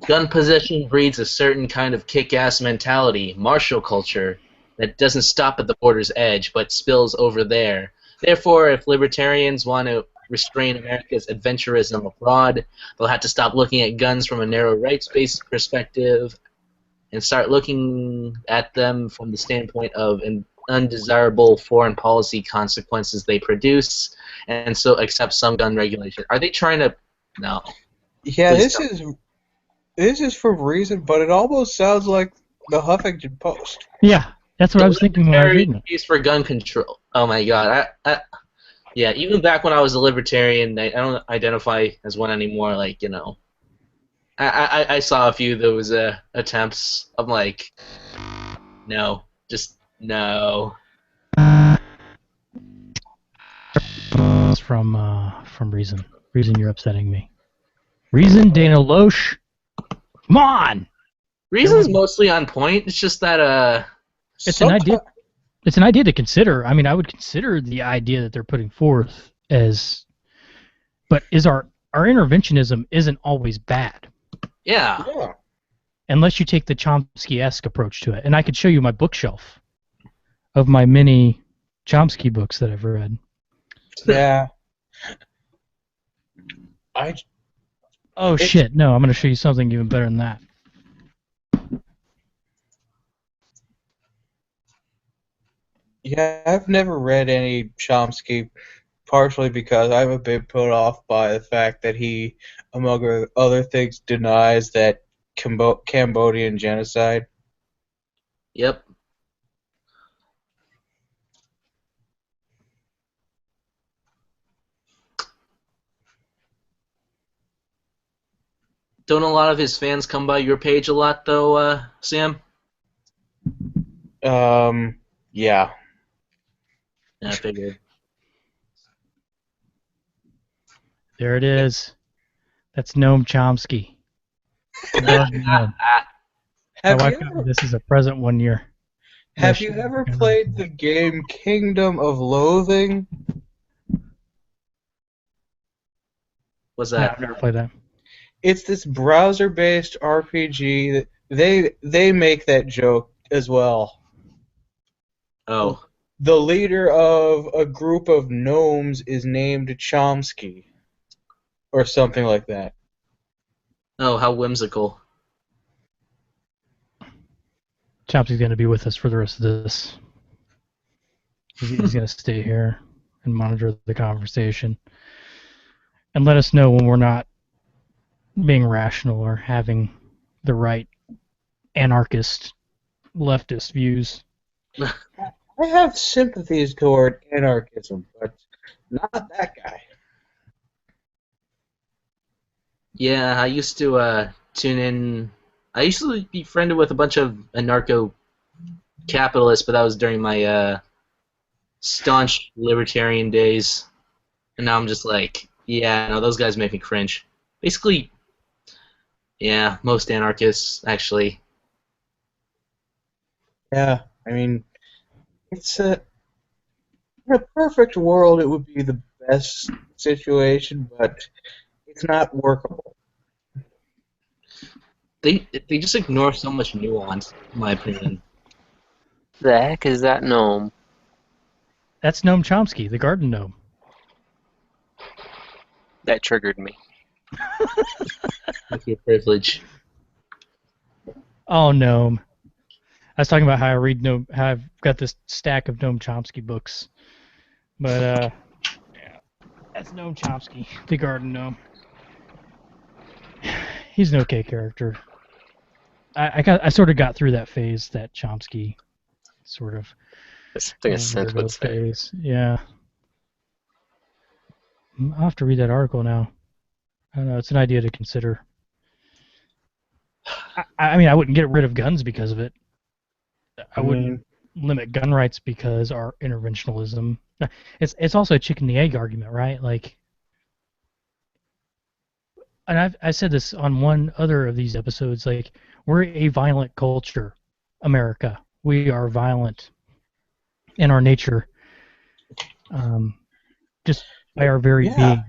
Gun possession breeds a certain kind of kick-ass mentality, martial culture, that doesn't stop at the border's edge, but spills over there. Therefore, if libertarians want to restrain America's adventurism abroad, they'll have to stop looking at guns from a narrow rights-based perspective and start looking at them from the standpoint of undesirable foreign policy consequences they produce, and so accept some gun regulation. Are they trying to... No. Yeah, Please this is from Reason, but it almost sounds like the Huffington Post. Yeah, that's what I was thinking when I was reading it. Case for gun control. Oh my god. Yeah, even back when I was a libertarian, I don't identify as one anymore. Like, you know, I saw a few of those attempts. I'm like, no, just no. It's from Reason. Reason, you're upsetting me. Reason, Dana Loesch. Come on. Reason's mostly on point. It's just that It's an idea. It's an idea to consider. I mean, I would consider the idea that they're putting forth as, but our interventionism isn't always bad. yeah. Unless you take the Chomsky-esque approach to it. And I could show you my bookshelf of my many Chomsky books that I've read. Yeah. Oh, shit. No, I'm going to show you something even better than that. Yeah, I've never read any Chomsky, partially because I'm a bit put off by the fact that he, among other things, denies that Cambodian genocide. Yep. Don't a lot of his fans come by your page a lot, though, Sam? Yeah. Yeah, I figured. There it is. That's Noam Chomsky. My Have wife you got ever, me this is a present one year. have you ever played the game Kingdom of Loathing? What's No, that? I've never played that. It's this browser-based RPG that they make that joke as well. Oh. The leader of a group of gnomes is named Chomsky, or something like that. Oh, how whimsical. Chomsky's going to be with us for the rest of this. He's going to stay here and monitor the conversation and let us know when we're not being rational or having the right anarchist, leftist views. I have sympathies toward anarchism, but not that guy. Yeah, I used to tune in. I used to be friended with a bunch of anarcho-capitalists, but that was during my staunch libertarian days. And now I'm just like, yeah, no, those guys make me cringe. Basically, yeah, most anarchists, actually. Yeah, I mean, it's a in a perfect world, it would be the best situation, but it's not workable. They just ignore so much nuance, in my opinion. The heck is that gnome? That's Noam Chomsky, the garden gnome. That triggered me. With your privilege. Oh, Noam. I was talking about how I read Noam, how I've got this stack of Noam Chomsky books. But, yeah, that's Noam Chomsky, the garden gnome. He's an okay character. I sort of got through that phase, that Chomsky sort of That's something a synth would say. phase. Yeah. I'll have to read that article now. I don't know. It's an idea to consider. I mean, I wouldn't get rid of guns because of it. I wouldn't limit gun rights because our interventionism. It's also a chicken and the egg argument, right? Like, and I said this on one other of these episodes. Like, we're a violent culture, America. We are violent in our nature, just by our very being.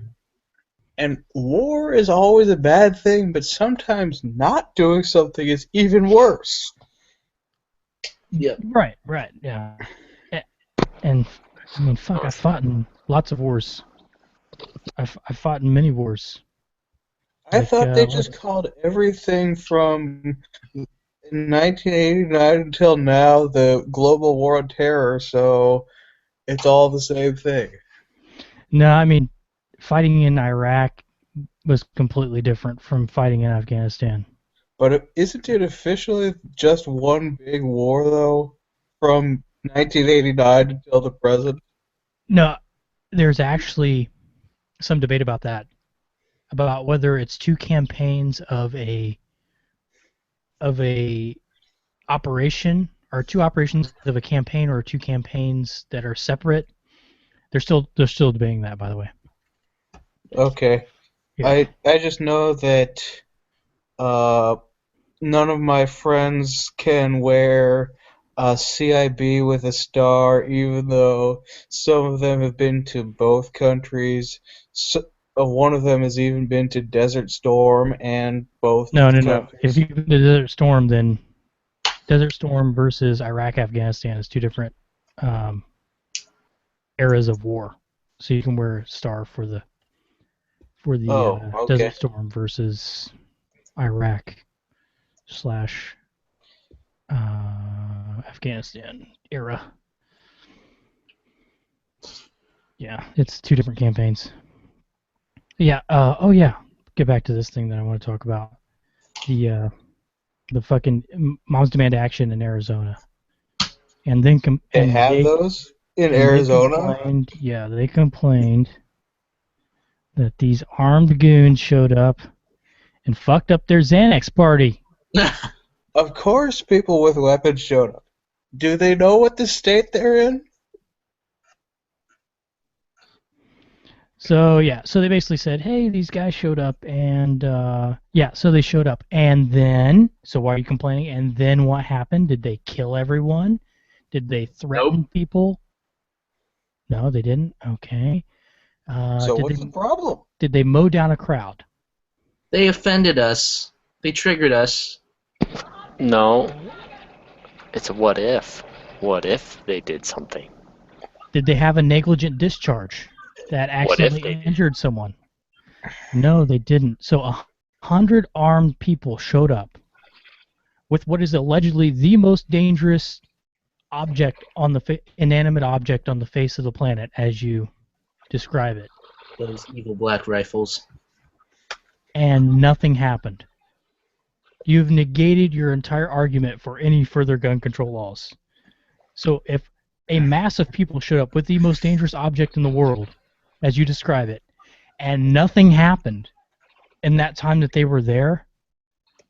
And war is always a bad thing, but sometimes not doing something is even worse. Yep. Right, yeah. And, I mean, fuck, I fought in lots of wars. I fought in many wars. I thought they just called everything from 1989 until now the global war on terror, so it's all the same thing. No, I mean, fighting in Iraq was completely different from fighting in Afghanistan. But isn't it officially just one big war, though, from 1989 until the present? No, there's actually some debate about that, about whether it's two campaigns of a operation, or two operations of a campaign, or two campaigns that are separate. They're still debating that, by the way. Okay. Yeah. I just know that none of my friends can wear a CIB with a star, even though some of them have been to both countries. One of them has even been to Desert Storm and both countries. No. If you've been to Desert Storm, then Desert Storm versus Iraq, Afghanistan is two different eras of war. So you can wear a star for the okay. Desert Storm versus Iraq / Afghanistan era. Yeah, it's two different campaigns. Yeah. Oh yeah. Get back to this thing that I want to talk about. The fucking Moms Demand Action in Arizona. And then they have those in Arizona? They complained that these armed goons showed up and fucked up their Xanax party. Of course people with weapons showed up. Do they know what the state they're in? So they basically said, hey, these guys showed up, and so they showed up, and then, so why are you complaining? And then what happened? Did they kill everyone? Did they threaten people? No, they didn't. Okay. So what's the problem? Did they mow down a crowd? They offended us. They triggered us. No. It's a what if. What if they did something? Did they have a negligent discharge that accidentally injured someone? No, they didn't. So 100 armed people showed up with what is allegedly the most dangerous object on the inanimate object on the face of the planet, as you describe it. Those evil black rifles. And nothing happened. You've negated your entire argument for any further gun control laws. So if a mass of people showed up with the most dangerous object in the world, as you describe it, and nothing happened in that time that they were there,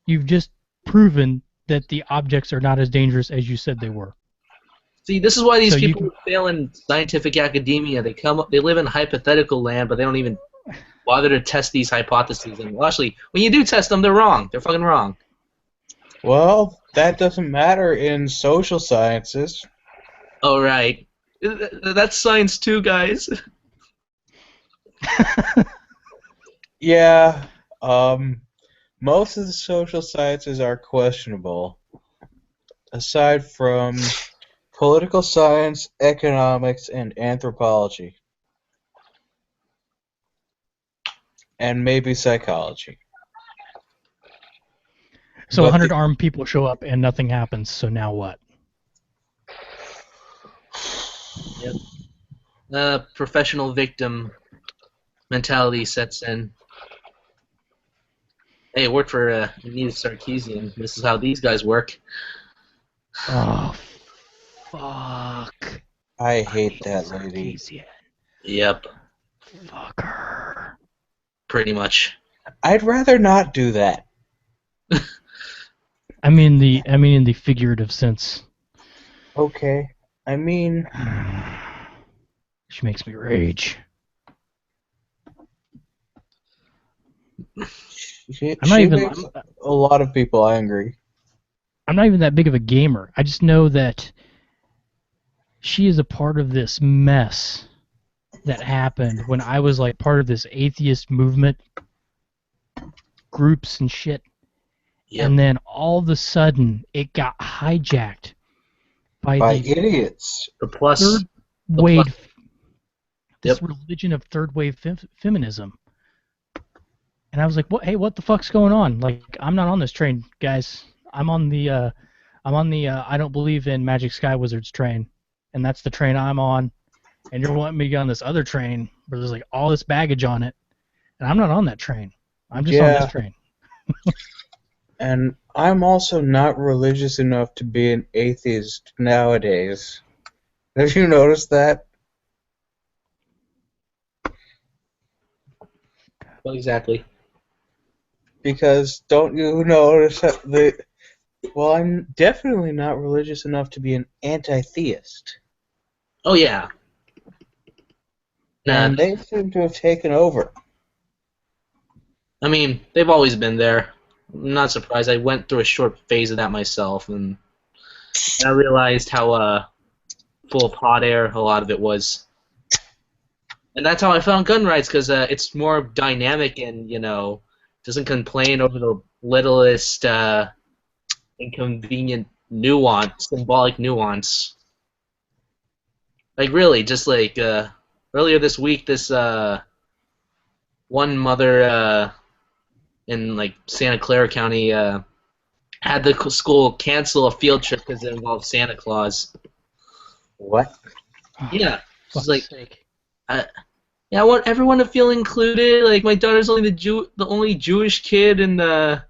you've just proven that the objects are not as dangerous as you said they were. See, this is why these So you people fail in scientific academia. They live in hypothetical land, but they don't even bother to test these hypotheses. And well, actually, when you do test them, they're wrong. They're fucking wrong. Well, that doesn't matter in social sciences. Oh, right. That's science too, guys. Yeah, most of the social sciences are questionable, aside from political science, economics, and anthropology. And maybe psychology. So But 100 armed people show up and nothing happens. So now what? Yep. Professional victim mentality sets in. Hey, it worked for Anita Sarkeesian. This is how these guys work. Oh, fuck. I hate that lady. Sarkeesian. Yep, Fuck her. pretty much. I'd rather not do that. I mean in the figurative sense. Okay. I mean, She makes me rage. she I'm not even. makes a lot of people angry. I'm not even that big of a gamer. I just know that she is a part of this mess that happened when I was like part of this atheist movement groups and shit. Yep. And then all of a sudden it got hijacked by By the idiots. The plus. third wave, this Yep. religion of third wave feminism. And I was like, "What? Hey, what the fuck's going on? Like, I'm not on this train, guys. I'm on the I don't believe in Magic Sky Wizards train, and that's the train I'm on. And you're wanting me to get on this other train where there's like all this baggage on it, and I'm not on that train. I'm just on this train." And I'm also not religious enough to be an atheist nowadays. Have you noticed that? What exactly? Because don't you notice that well, I'm definitely not religious enough to be an anti-theist. Oh yeah. Nah, And they seem to have taken over. I mean, they've always been there. I'm not surprised. I went through a short phase of that myself, and I realized how full of hot air a lot of it was. And that's how I found gun rights, because it's more dynamic and, doesn't complain over the littlest inconvenient nuance, symbolic nuance. Like, really, just like earlier this week, this one mother in like Santa Clara County had the school cancel a field trip because it involved Santa Claus. What? Yeah, she's Fuck's like, sake. yeah, I want everyone to feel included. Like, my daughter's only the only Jewish kid in her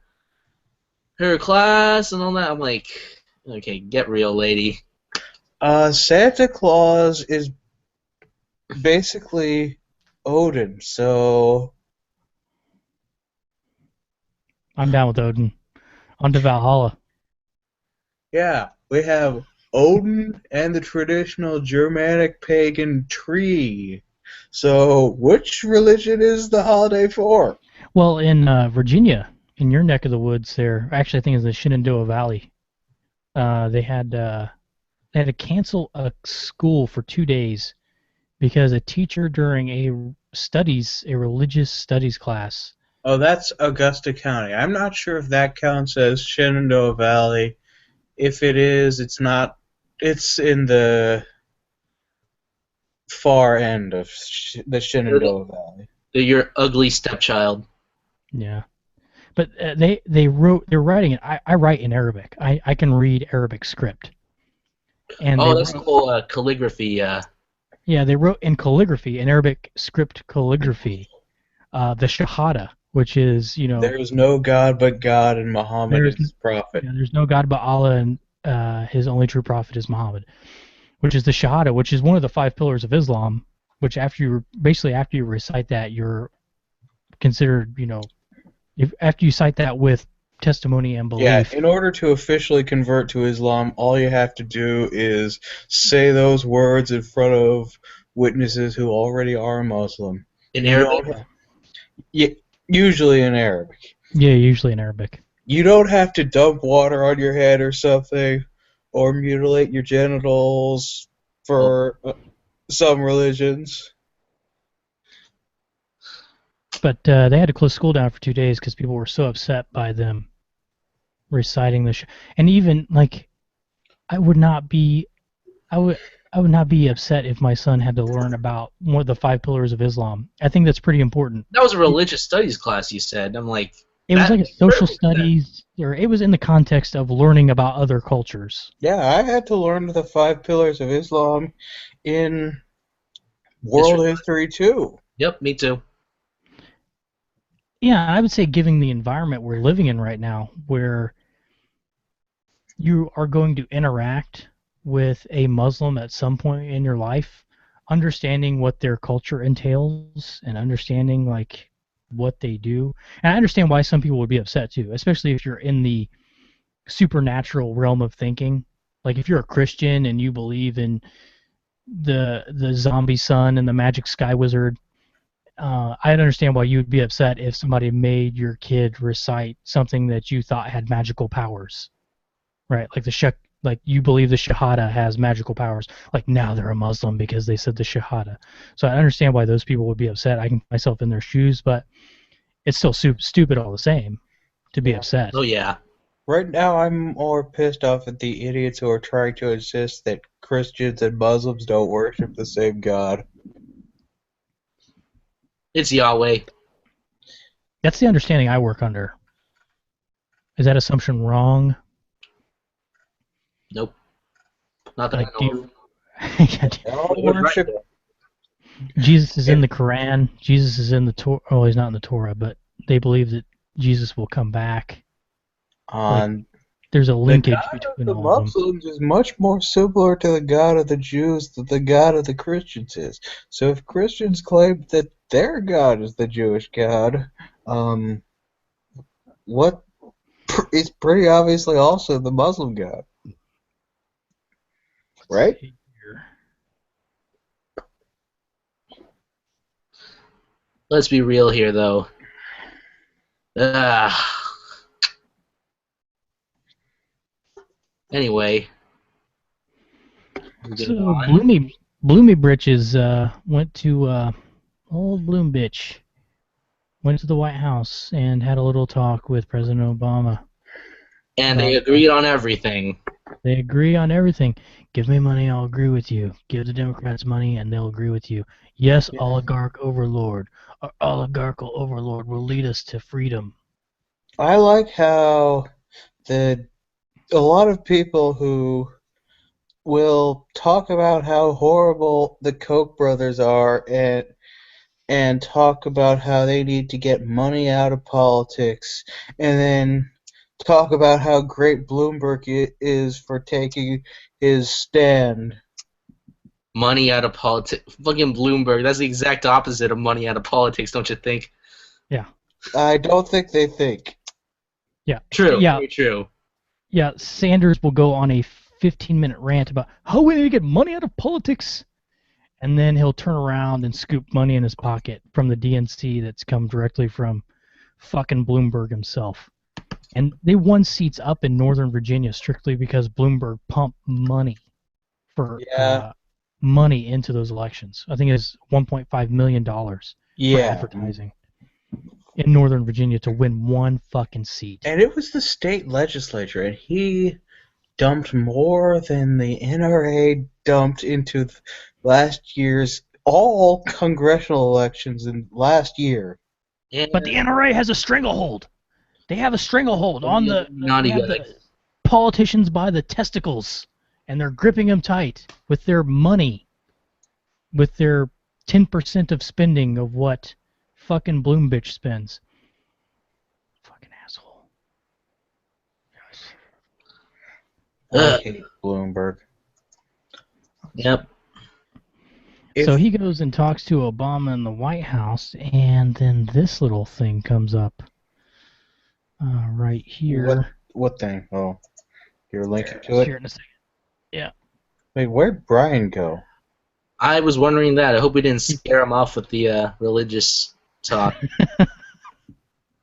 class and all that. I'm like, okay, get real, lady. Santa Claus is basically Odin, so I'm down with Odin. On to Valhalla. yeah, we have Odin and the traditional Germanic pagan tree. So, which religion is the holiday for? Well, in Virginia, in your neck of the woods, there actually I think it's the Shenandoah Valley. They had to cancel a school for 2 days because a teacher during a religious studies class. Oh, that's Augusta County. I'm not sure if that counts as Shenandoah Valley. If it is, it's not. It's in the far end of the Shenandoah Valley. Your ugly stepchild. Yeah, but they're writing it. I write in Arabic. I can read Arabic script. And Oh, that's cool. Calligraphy. Yeah, they wrote in calligraphy, in Arabic script calligraphy, the Shahada, which is, There is no God but God, and Muhammad is his prophet. Yeah, there's no God but Allah, and his only true prophet is Muhammad, which is the Shahada, which is one of the 5 pillars of Islam. Which after you recite that, you're considered, after you cite that with testimony and Yeah, belief. in order to officially convert to Islam, all you have to do is say those words in front of witnesses who already are Muslim. In You Arabic? don't, usually in Arabic. Yeah, usually in Arabic. You don't have to dump water on your head or something, or mutilate your genitals for some religions. But they had to close school down for 2 days because people were so upset by them reciting the and even like I would not be upset if my son had to learn about one of the 5 pillars of Islam. I think that's pretty important. That was a religious studies class, you said. I'm like, It was like a social perfect studies, or it was in the context of learning about other cultures. Yeah, I had to learn the 5 pillars of Islam in world history too. Yep, me too. Yeah, I would say given the environment we're living in right now, where you are going to interact with a Muslim at some point in your life, understanding what their culture entails and understanding like what they do. And I understand why some people would be upset too, especially if you're in the supernatural realm of thinking. Like if you're a Christian and you believe in the zombie sun and the magic sky wizard, I'd understand why you'd be upset if somebody made your kid recite something that you thought had magical powers, right? Like you believe the Shahada has magical powers. Like now they're a Muslim because they said the Shahada. So I understand why those people would be upset. I can put myself in their shoes, but it's still stupid all the same to be upset. Oh, yeah. Right now, I'm more pissed off at the idiots who are trying to insist that Christians and Muslims don't worship the same God. It's Yahweh. That's the understanding I work under. Is that assumption wrong? Nope. Not that Like, I know of. They all You're right worship. there. Jesus is in the Quran. Jesus is in the Torah. Oh, he's not in the Torah, but they believe that Jesus will come back. On There's a the linkage God of between the all of them. Muslims is much more similar to the God of the Jews than the God of the Christians is. So if Christians claim that their God is the Jewish God, what is pretty obviously also the Muslim God, right? See here. Let's be real here, though. Anyway. So Bloomy Britches went to old Bloom Bitch went to the White House and had a little talk with President Obama. And they agreed on everything. They agree on everything. Give me money, I'll agree with you. Give the Democrats money, and they'll agree with you. Yes, oligarch overlord. Our oligarchical overlord will lead us to freedom. I like how a lot of people who will talk about how horrible the Koch brothers are and talk about how they need to get money out of politics, and then talk about how great Bloomberg is for taking his stand. Money out of politics. Fucking Bloomberg. That's the exact opposite of money out of politics, don't you think? Yeah. I don't think they think. Yeah. True. Yeah. Very true. Yeah. Sanders will go on a 15-minute rant about how we need to get money out of politics. And then he'll turn around and scoop money in his pocket from the DNC that's come directly from fucking Bloomberg himself. And they won seats up in Northern Virginia strictly because Bloomberg pumped money for money into those elections. I think it's $1.5 million for advertising in Northern Virginia to win one fucking seat. And it was the state legislature, and he dumped more than the NRA dumped into last year's all congressional elections in last year. But the NRA has a stranglehold. They have a stranglehold on the politicians by the testicles, and they're gripping them tight with their money, with their 10% of spending of what fucking Bloom bitch spends. Fucking asshole. I hate Bloomberg. Yep. So he goes and talks to Obama in the White House, and then this little thing comes up. right here. What thing? Oh, you're linking Here, to I'll it? share it in a second. Yeah. Wait, where'd Brian go? I was wondering that. I hope we didn't scare him off with the religious talk.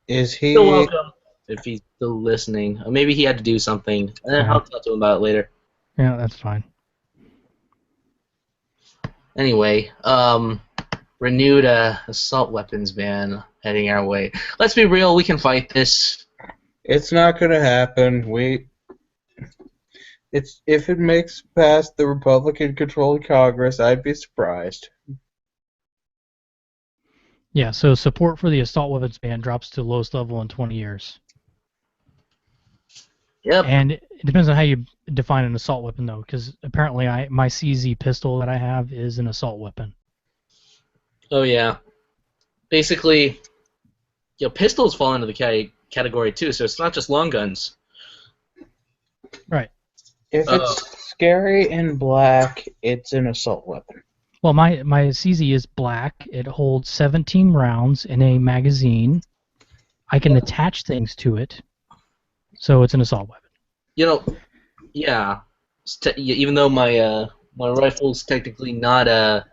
Is Still he? welcome if he's still listening. Or maybe he had to do something. I'll talk to him about it later. Yeah, that's fine. Anyway, renewed assault weapons ban heading our way. Let's be real, we can fight this. It's not gonna happen. It's if it makes past the Republican-controlled Congress, I'd be surprised. Yeah, so support for the assault weapons ban drops to lowest level in 20 years. Yep. And it depends on how you define an assault weapon, though, because apparently my CZ pistol that I have is an assault weapon. Oh yeah. Basically, pistols fall into the category too, so it's not just long guns. Right. If it's scary and black, it's an assault weapon. Well, my CZ is black. It holds 17 rounds in a magazine. I can attach things to it, so it's an assault weapon. Yeah. Even though my rifle's technically not an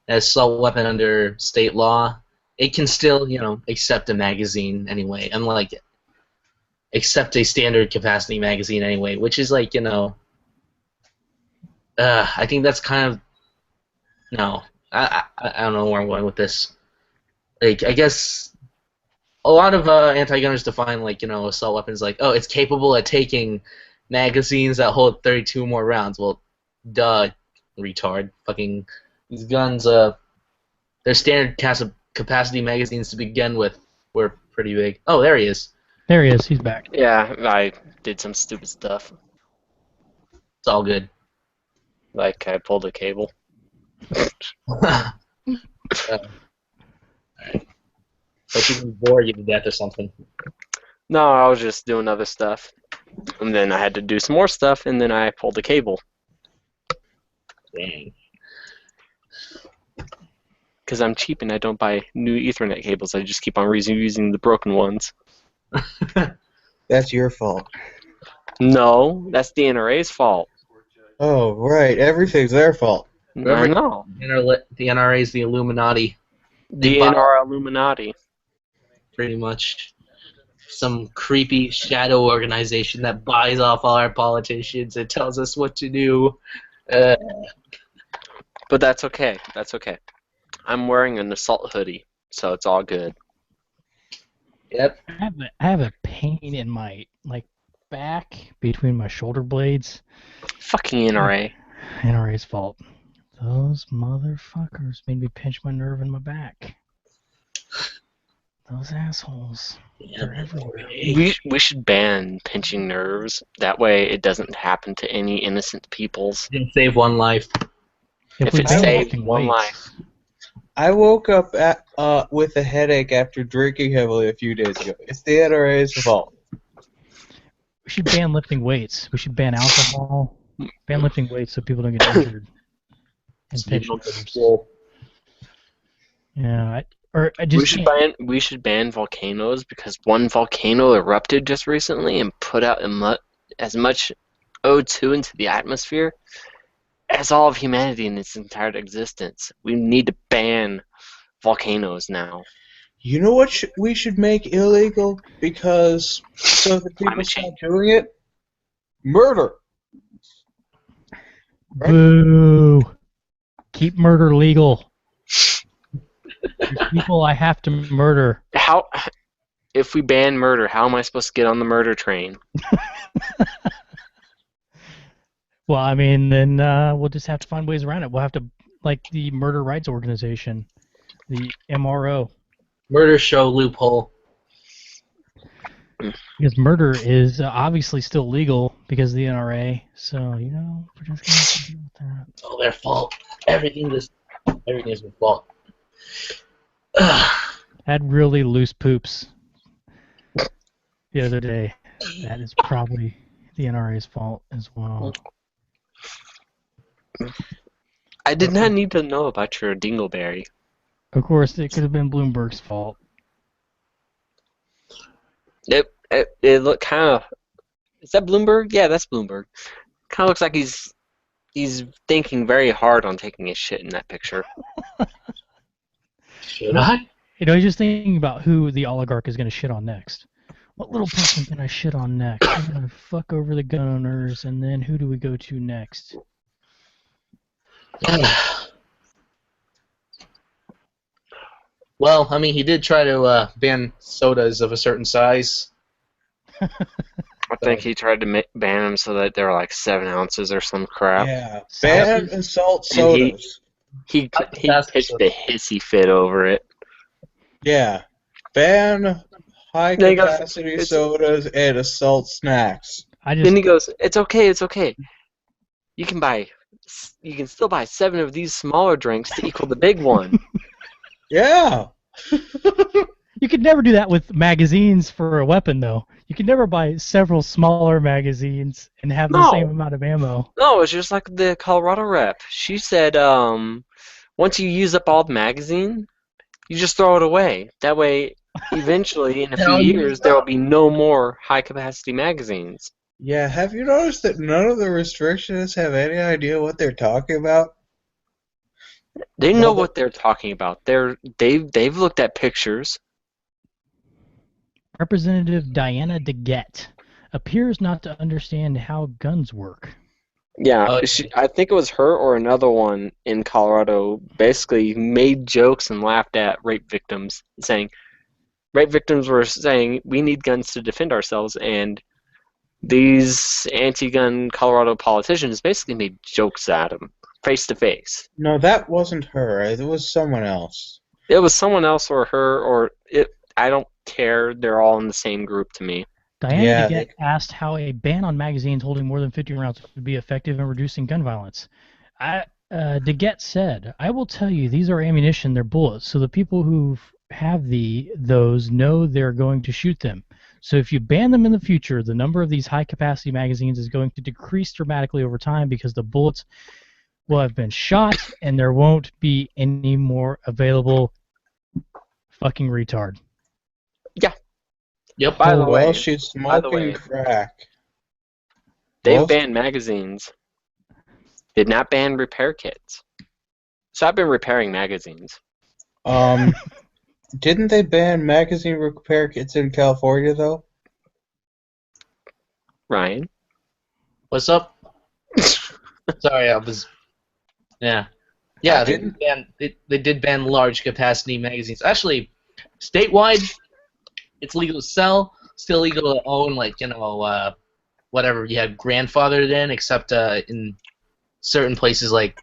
assault weapon under state law, it can still, accept a magazine anyway. And accept a standard capacity magazine anyway, which is I think that's kind of no. I don't know where I'm going with this. I guess a lot of anti-gunners define assault weapons it's capable of taking magazines that hold 32 more rounds. Well, duh, retard. Fucking these guns, their standard capacity magazines to begin with were pretty big. Oh, there he is. There he is. He's back. Yeah, I did some stupid stuff. It's all good. Like I pulled a cable. Alright. But you bored you to death or something. No, I was just doing other stuff. And then I had to do some more stuff, and then I pulled a cable. Dang. Because I'm cheap and I don't buy new Ethernet cables. I just keep on reusing the broken ones. That's your fault. No, that's the NRA's fault. Oh, right. Everything's their fault. I know. The NRA is the Illuminati. The NRA Illuminati. Pretty much. Some creepy shadow organization that buys off all our politicians and tells us what to do. But that's okay. That's okay. I'm wearing an assault hoodie, so it's all good. Yep. I have a pain in my back between my shoulder blades. Fucking NRA. NRA's fault. Those motherfuckers made me pinch my nerve in my back. Those assholes. They're everywhere. We should ban pinching nerves. That way it doesn't happen to any innocent peoples. Didn't save one life. If we it ban saved lifting one weights- life. I woke up with a headache after drinking heavily a few days ago. It's the NRA's fault. We should ban lifting weights. We should ban alcohol. Ban lifting weights so people don't get injured. And pinch nerves. Yeah, I just can't. We should ban volcanoes because one volcano erupted just recently and put out as much O2 into the atmosphere as all of humanity in its entire existence. We need to ban volcanoes now. You know what we should make illegal so that people Climate stop change. doing it? Murder. Boo! Keep murder legal. There's people I have to murder. If we ban murder, how am I supposed to get on the murder train? Well, I mean, then we'll just have to find ways around it. We'll have to, like the murder rights organization, the MRO. Murder show loophole. Because murder is obviously still legal because of the NRA. So, we're just going to have to deal with that. It's all their fault. Everything is their fault. Had really loose poops the other day. That is probably the NRA's fault as well. I did not need to know about your dingleberry. Of course, it could have been Bloomberg's fault. It look kind of. Is that Bloomberg? Yeah, that's Bloomberg. Kind of looks like he's thinking very hard on taking a shit in that picture. Should I? He's just thinking about who the oligarch is going to shit on next. What little person can I shit on next? I'm going to fuck over the gun owners, and then who do we go to next? Well, I mean, he did try to ban sodas of a certain size. I think he tried to ban them so that they were like 7 ounces or some crap. Yeah, ban assault sodas. He pitched a hissy fit over it. Yeah, ban high Then he goes, capacity sodas and assault snacks. Then he goes, it's okay. You can still buy 7 of these smaller drinks to equal the big one. Yeah. You could never do that with magazines for a weapon, though. You could never buy several smaller magazines and have the same amount of ammo. No, it's just like the Colorado rep. She said, once you use up all the magazine, you just throw it away. That way, eventually, in a few years, there will be no more high-capacity magazines. Yeah, have you noticed that none of the restrictionists have any idea what they're talking about? They know what they're talking about. They've looked at pictures. Representative Diana DeGette appears not to understand how guns work. Yeah, I think it was her or another one in Colorado basically made jokes and laughed at rape victims, saying rape victims were saying we need guns to defend ourselves, and these anti-gun Colorado politicians basically made jokes at them face to face. No, that wasn't her. It was someone else. It was someone else or her or it. I don't care. They're all in the same group to me. Diana DeGette asked how a ban on magazines holding more than 50 rounds would be effective in reducing gun violence. DeGette said, "I will tell you, these are ammunition, they're bullets, so the people who have those know they're going to shoot them. So if you ban them in the future, the number of these high-capacity magazines is going to decrease dramatically over time because the bullets will have been shot and there won't be any more available." Fucking retard. Yeah. Yep. By the way, she's smoking crack. They've banned magazines. Did not ban repair kits. So I've been repairing magazines. Didn't they ban magazine repair kits in California though? Ryan, what's up? Sorry, I was. Yeah. Yeah, they did ban large capacity magazines. Actually, statewide, it's legal to sell, still legal to own, whatever you had grandfathered in, except in certain places like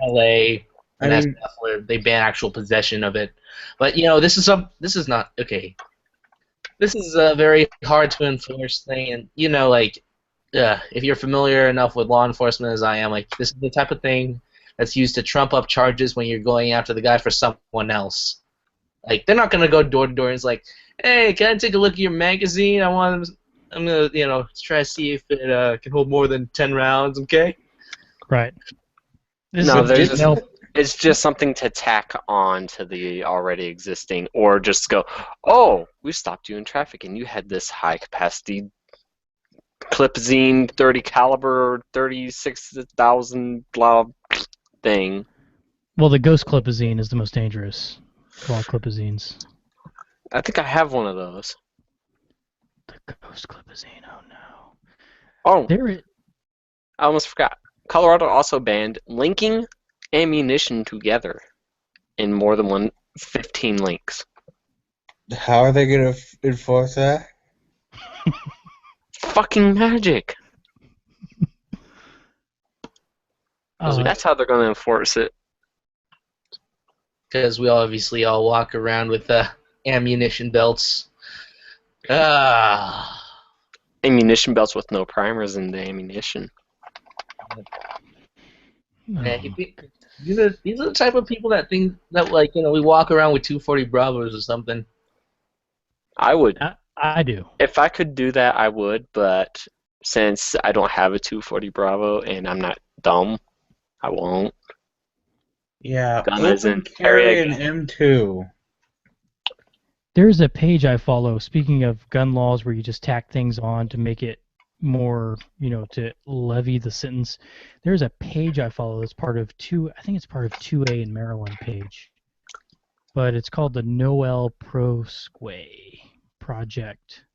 LA and stuff where they ban actual possession of it. But this is not okay. This is a very hard to enforce thing, and if you're familiar enough with law enforcement as I am, this is the type of thing that's used to trump up charges when you're going after the guy for someone else. They're not gonna go door to door and it's like, hey, can I take a look at your magazine? I'm gonna try to see if it can hold more than 10 rounds, okay? Right. It's just something to tack on to the already existing, or just go, oh, we stopped you in traffic and you had this high capacity clip-zine 30 caliber 36,000 blah thing. Well, the ghost clipazine is the most dangerous of all clipazines. I think I have one of those. The ghost clipazine, oh no. Oh, I almost forgot. Colorado also banned linking ammunition together in more than 15 links. How are they going to enforce that? Fucking magic. That's how they're going to enforce it. Because we obviously all walk around with ammunition belts. Ammunition belts with no primers in the ammunition. Yeah, these are the type of people that think that we walk around with 240 Bravos or something. I would. I do. If I could do that, I would. But since I don't have a 240 Bravo and I'm not dumb, I won't. Yeah, Gun isn't carry an M2. There's a page I follow, speaking of gun laws, where you just tack things on to make it more, to levy the sentence. There's a page I follow that's part of I think it's part of 2A in Maryland page. But it's called the Noel Prosque Project.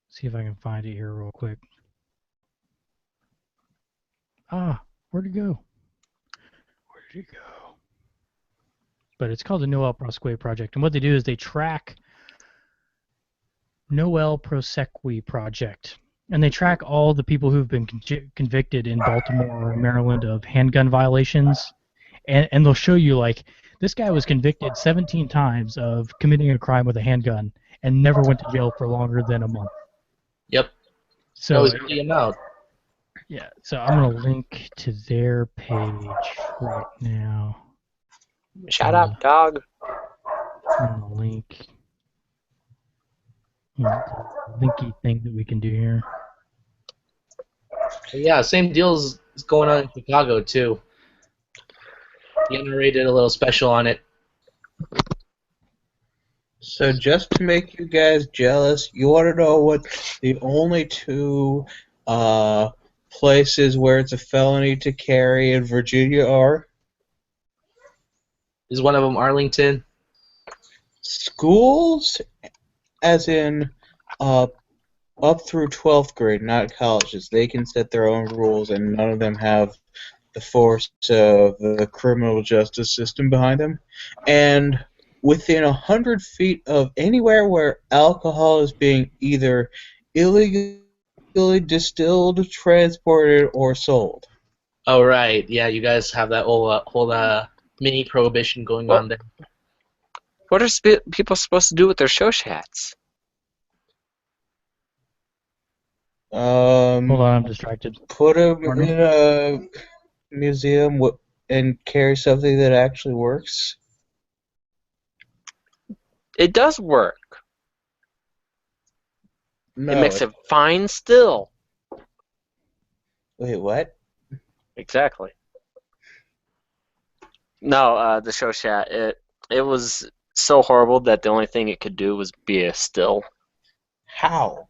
See if I can find it here real quick. Where'd it go? But it's called the Noel Prosque Project. And what they do is they track Noel Prosque Project. And they track all the people who've been convicted in Baltimore or Maryland of handgun violations. And they'll show you, like, this guy was convicted 17 times of committing a crime with a handgun and never went to jail for longer than a month. Yep. So was really out. Yeah, so I'm going to link to their page right now. Shut up, dog. I'm going to link. Linky thing that we can do here. Yeah, same deal is going on in Chicago, too. The NRA did a little special on it. So just to make you guys jealous, you want to know what the only two places where it's a felony to carry in Virginia are? Is one of them Arlington? Schools, as in up through 12th grade, not colleges. They can set their own rules, and none of them have the force of the criminal justice system behind them. And within 100 feet of anywhere where alcohol is being either illegally distilled, transported, or sold. Oh, right. Yeah, you guys have that whole mini prohibition going on there. What are people supposed to do with their show chats? Hold on, I'm distracted. Put them in a museum and carry something that actually works. It does work. No, it makes it fine still. Wait, what? Exactly. No, the show chat, it was so horrible that the only thing it could do was be a still. How?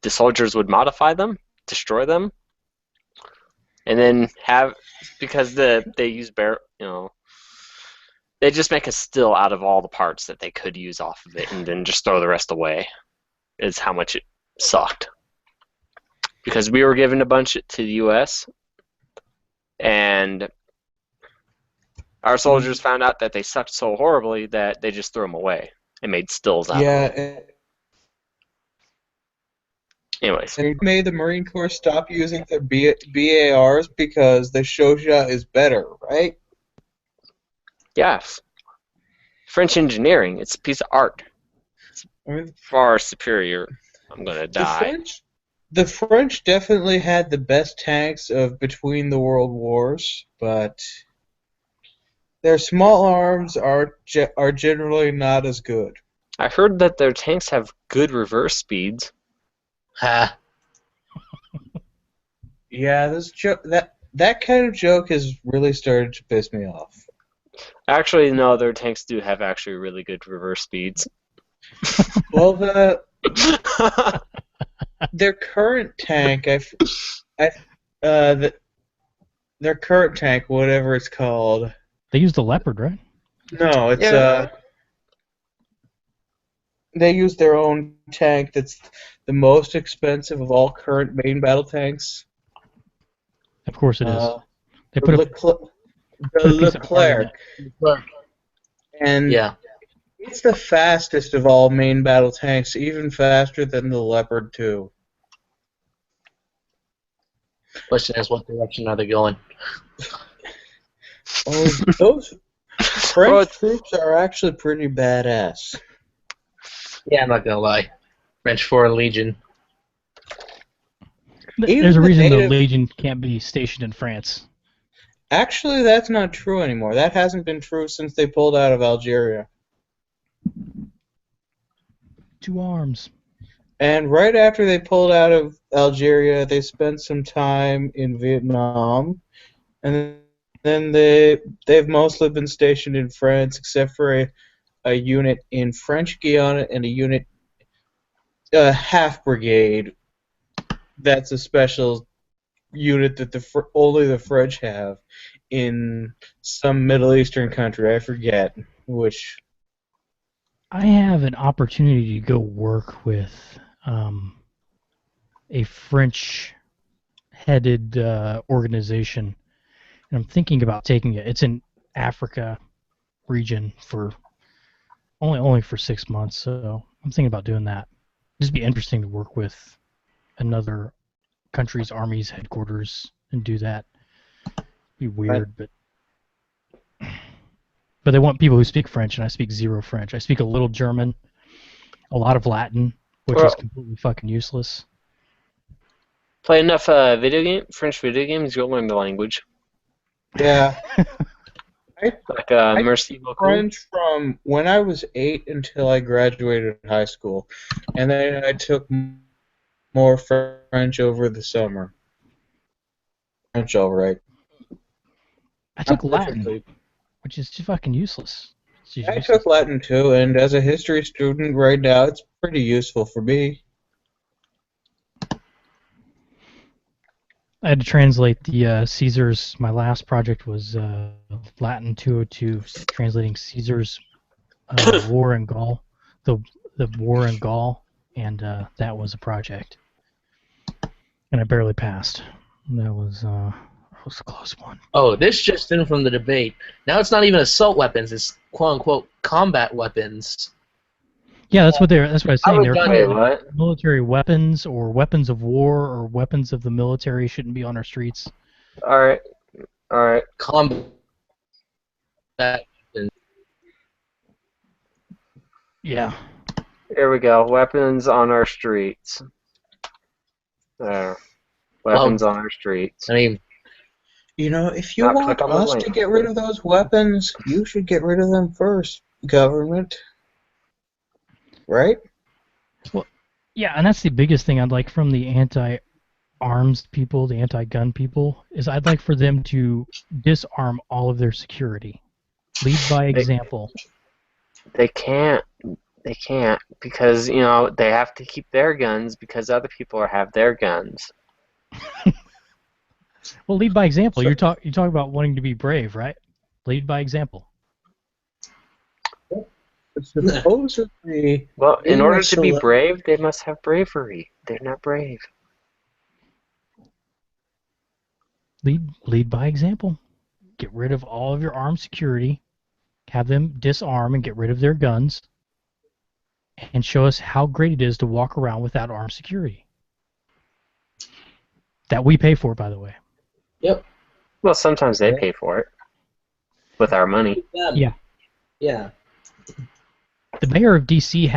The soldiers would modify them, destroy them, and then because they use they just make a still out of all the parts that they could use off of it, and then just throw the rest away. Is how much it sucked. Because we were given a bunch to the U.S. and our soldiers found out that they sucked so horribly that they just threw them away and made stills out of them. Anyways. They made the Marine Corps stop using their BARs because the show shot is better, right? Yes. French engineering, it's a piece of art. It's far superior. I'm going to die. The French definitely had the best tanks of between the world wars, but their small arms are generally not as good. I heard that their tanks have good reverse speeds. Ha. Yeah, that kind of joke has really started to piss me off. Actually, no, their tanks do have actually really good reverse speeds. Well, their current tank, their current tank, whatever it's called. They use the Leopard, right? No, it's they use their own tank that's the most expensive of all current main battle tanks. Of course it is. They put the Leclerc. And yeah, it's the fastest of all main battle tanks, even faster than the Leopard 2. Question is, what direction are they going? Those French troops are actually pretty badass. Yeah, I'm not gonna lie. French Foreign Legion. There's a reason the Legion can't be stationed in France. Actually, that's not true anymore. That hasn't been true since they pulled out of Algeria. 2 arms. And right after they pulled out of Algeria, they spent some time in Vietnam, and Then they've mostly been stationed in France, except for a unit in French Guiana and a unit, half brigade. That's a special unit that only the French have in some Middle Eastern country. I forget which. I have an opportunity to go work with a French-headed organization, and I'm thinking about taking it. It's in Africa region for only for 6 months, so I'm thinking about doing that. It'd be interesting to work with another country's army's headquarters and do that. Be weird, but they want people who speak French, and I speak zero French. I speak a little German, a lot of Latin, which is completely fucking useless. Play enough French video games, you'll learn the language. Yeah. Like I Merci took beaucoup. French from when I was 8 until I graduated high school, and then I took more French over the summer. French, all right. I took Not Latin, perfectly. which is just fucking useless. It's just I useless. took Latin too, and as a history student right now, it's pretty useful for me. I had to translate the Caesar's. My last project was Latin 202, translating Caesar's war in Gaul, the war in Gaul, and that was a project, and I barely passed. That was a close one. Oh, this just in from the debate. Now it's not even assault weapons; it's quote unquote combat weapons. Yeah, that's what I was saying. They're Wait, calling what? military weapons or weapons of war or weapons of the military shouldn't be on our streets. Alright. Combat weapons. Yeah. Here we go. Weapons on our streets. There. Weapons on our streets. I mean, You know, if you Not want click on the us link. to get rid of those weapons, you should get rid of them first, government. Right? Yeah, and that's the biggest thing I'd like from the anti-arms people, the anti-gun people, is I'd like for them to disarm all of their security. Lead by example. They can't. They can't because, you know, they have to keep their guns because other people have their guns. Well, lead by example. You talk about wanting to be brave, right? Lead by example. Supposedly, Well, in being order a to be cele- brave, they must have bravery. They're not brave. Lead by example. Get rid of all of your armed security. Have them disarm and get rid of their guns. And show us how great it is to walk around without armed security. That we pay for, by the way. yep. Well, sometimes they pay for it with our money. Yeah. Yeah. The mayor of DC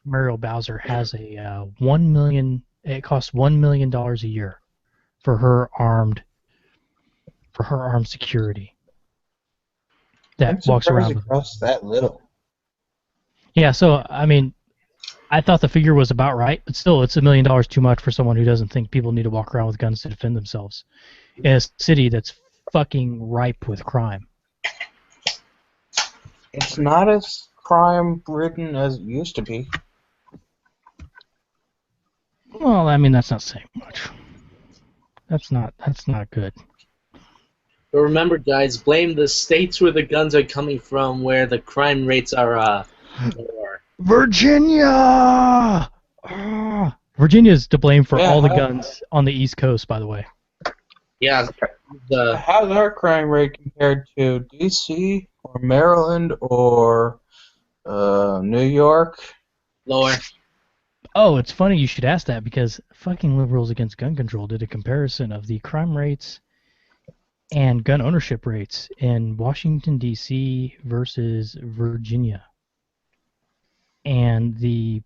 Muriel Bowser has a $1 million. It costs $1 million a year for her armed security. I'm That walks surprised around it with. costs that little. Yeah, so I mean, I thought the figure was about right, but still, it's $1 million too much for someone who doesn't think people need to walk around with guns to defend themselves in a city that's fucking ripe with crime. It's not as crime-ridden as it used to be. Well, I mean, that's not saying much. That's not good. But remember, guys, blame the states where the guns are coming from, where the crime rates are lower. Virginia! Virginia's to blame for Yeah, all the guns on the East Coast, by the way. Yeah, the How's our crime rate compared to D.C. or Maryland or New York? lower. Oh, it's funny you should ask that because fucking Liberals Against Gun Control did a comparison of the crime rates and gun ownership rates in Washington, D.C. versus Virginia. And the